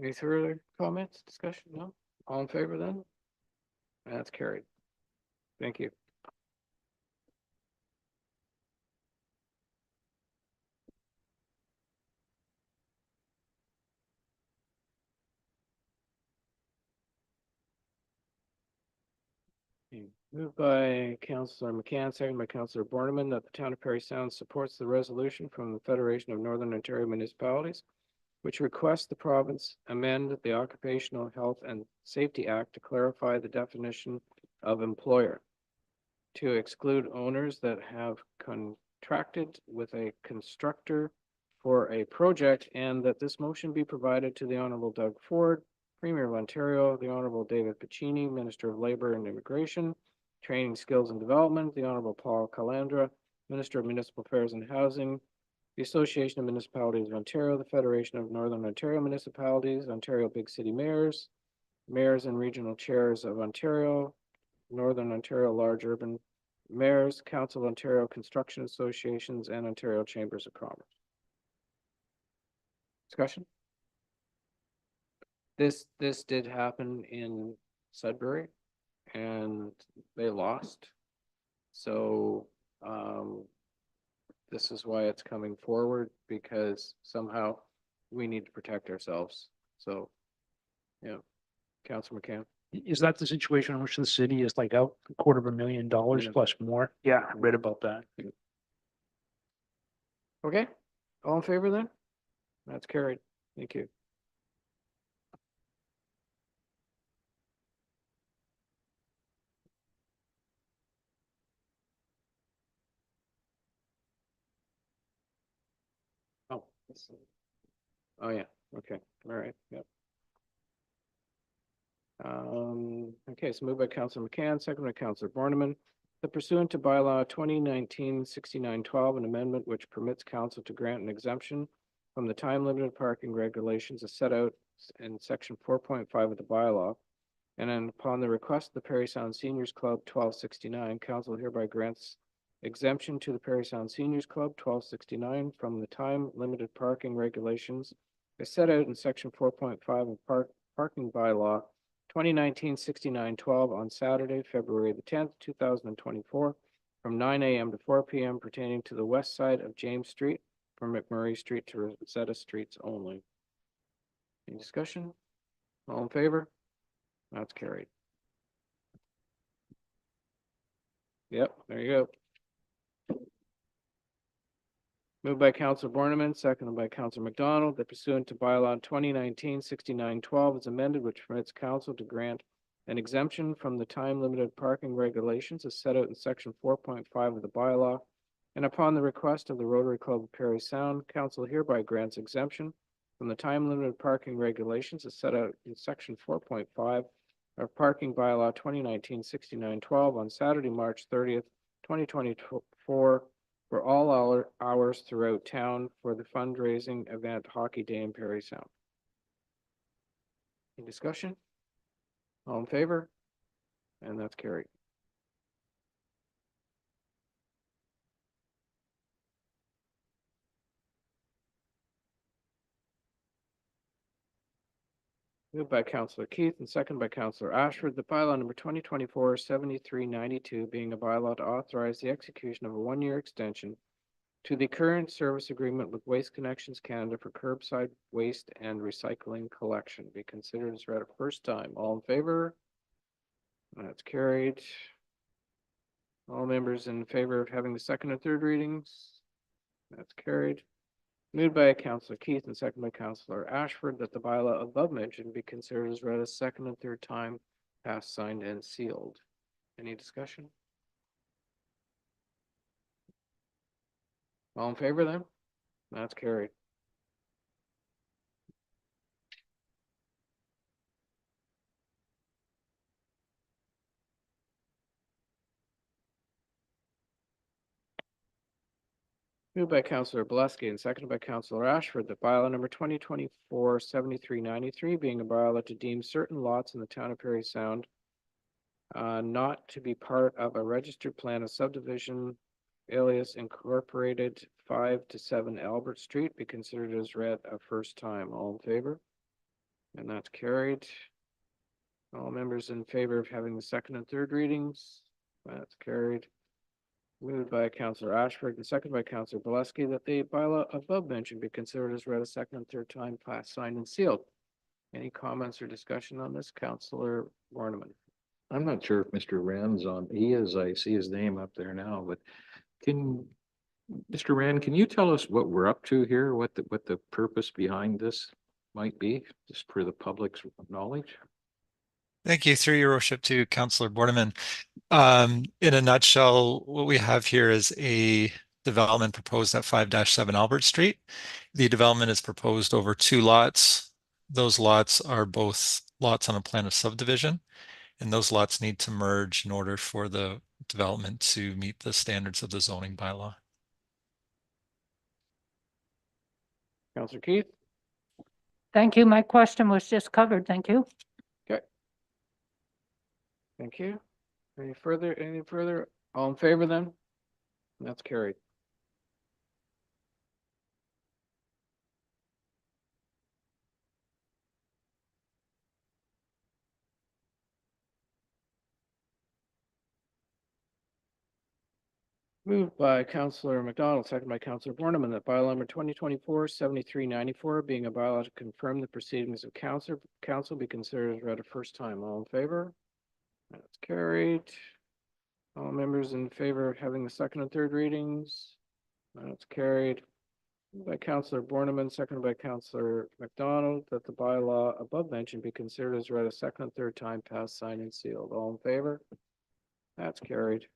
Any further comments, discussion? No? All in favor then? That's carried. Thank you. Moved by Councillor McCann, seconded by Councillor Borneman, that the town of Parry Sound supports the resolution from the Federation of Northern Ontario Municipalities, which requests the province amend the Occupational Health and Safety Act to clarify the definition of employer, to exclude owners that have contracted with a constructor for a project, and that this motion be provided to the Honorable Doug Ford, Premier of Ontario, the Honorable David Piccini, Minister of Labor and Immigration, Training, Skills and Development, the Honorable Paul Calandra, Minister of Municipal Affairs and Housing, the Association of Municipalities of Ontario, the Federation of Northern Ontario Municipalities, Ontario Big City Mayors, Mayors and Regional Chairs of Ontario, Northern Ontario Large Urban Mayors, Council of Ontario Construction Associations, and Ontario Chambers of Commerce. Discussion? This did happen in Sudbury and they lost. So this is why it's coming forward, because somehow we need to protect ourselves. So, yeah, Councilor McCann. Is that the situation in which the city is like out $250,000 Yeah. plus more? Yeah, I read about that. Okay, all in favor then? That's carried. Thank you. Oh, yeah, okay, all right, yep. Okay, so moved by Councillor McCann, second by Councillor Borneman. That pursuant to bylaw 2019-6912, an amendment which permits council to grant an exemption from the time limited parking regulations as set out in section 4.5 of the bylaw. And then upon the request of the Parry Sound Seniors Club 1269, council hereby grants exemption to the Parry Sound Seniors Club 1269 from the time limited parking regulations as set out in section 4.5 of parking bylaw 2019-6912 on Saturday, February the 10th, 2024, from 9 a.m. to 4 p.m. pertaining to the west side of James Street from McMurray Street to Rosetta Streets only. Any discussion? All in favor? That's carried. Yep, there you go. Moved by Councillor Borneman, seconded by Councillor McDonald, that pursuant to bylaw 2019-6912 is amended, which permits council to grant an exemption from the time limited parking regulations as set out in section 4.5 of the bylaw. And upon the request of the Rotary Club of Parry Sound, council hereby grants exemption from the time limited parking regulations as set out in section 4.5 of parking bylaw 2019-6912 on Saturday, March 30th, 2024, for all hours throughout town for the fundraising event Hockey Day in Parry Sound. Any discussion? All in favor? And that's carried. Moved by Councillor Keith and seconded by Councillor Ashford, the bylaw number 2024-7392 being a bylaw to authorize the execution of a one-year extension to the current service agreement with Waste Connections Canada for curbside waste and recycling collection be considered as read a first time. All in favor? That's carried. All members in favor of having the second and third readings? That's carried. Moved by Councillor Keith and seconded by Councillor Ashford that the bylaw above mentioned be considered as read a second and third time, passed, signed, and sealed. Any discussion? All in favor then? That's carried. Moved by Councillor Bielanski and seconded by Councillor Ashford that bylaw number 2024-7393 being a bylaw to deem certain lots in the town of Parry Sound not to be part of a registered plan of subdivision alias incorporated 5 to 7 Albert Street be considered as read a first time. All in favor? And that's carried. All members in favor of having the second and third readings? That's carried. Moved by Councillor Ashford and seconded by Councillor Bielanski that the bylaw above mentioned be considered as read a second and third time, passed, signed, and sealed. Any comments or discussion on this, Councillor Borneman? I'm not sure if Mr. Rand's on. He is, I see his name up there now, but Mr. Rand, can you tell us what we're up to here? What the purpose behind this might be, just for the public's knowledge? Thank you. Through your worship to Councillor Borneman. In a nutshell, what we have here is a development proposed at 5-7 Albert Street. The development is proposed over 2 lots. Those lots are both lots on a plan of subdivision, and those lots need to merge in order for the development to meet the standards of the zoning bylaw. Councillor Keith? Thank you. My question was just covered. Thank you. Okay. Thank you. Any further? All in favor then? That's carried. Moved by Councillor McDonald, seconded by Councillor Borneman, that bylaw number 2024-7394 being a bylaw to confirm the proceedings of council be considered as read a first time. All in favor? That's carried. All members in favor of having the second and third readings? That's carried. Moved by Councillor Borneman, seconded by Councillor McDonald, that the bylaw above mentioned be considered as read a second and third time, passed, signed, and sealed. All in favor? That's carried.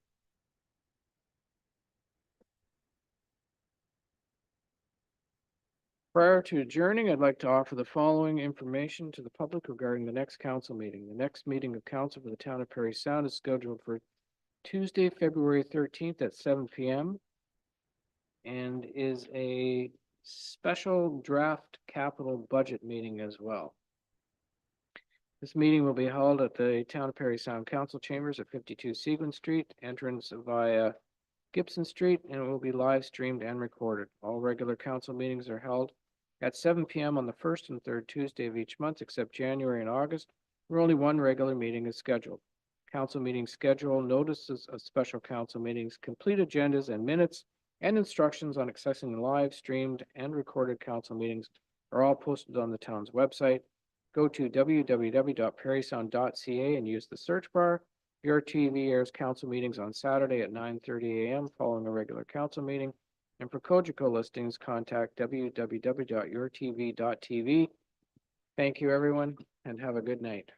Prior to adjourning, I'd like to offer the following information to the public regarding the next council meeting. The next meeting of council for the town of Parry Sound is scheduled for Tuesday, February 13th at 7 p.m. and is a special draft capital budget meeting as well. This meeting will be held at the Town of Parry Sound Council Chambers at 52 Seguin Street, entrance via Gibson Street, and it will be live streamed and recorded. All regular council meetings are held at 7 p.m. on the first and third Tuesday of each month, except January and August, where only one regular meeting is scheduled. Council meeting schedule, notices of special council meetings, complete agendas and minutes, and instructions on accessing live streamed and recorded council meetings are all posted on the town's website. Go to www.parrysound.ca and use the search bar. Your TV airs council meetings on Saturday at 9:30 a.m. following a regular council meeting. And for Cogeco listings, contact www.yourtv.tv. Thank you, everyone, and have a good night.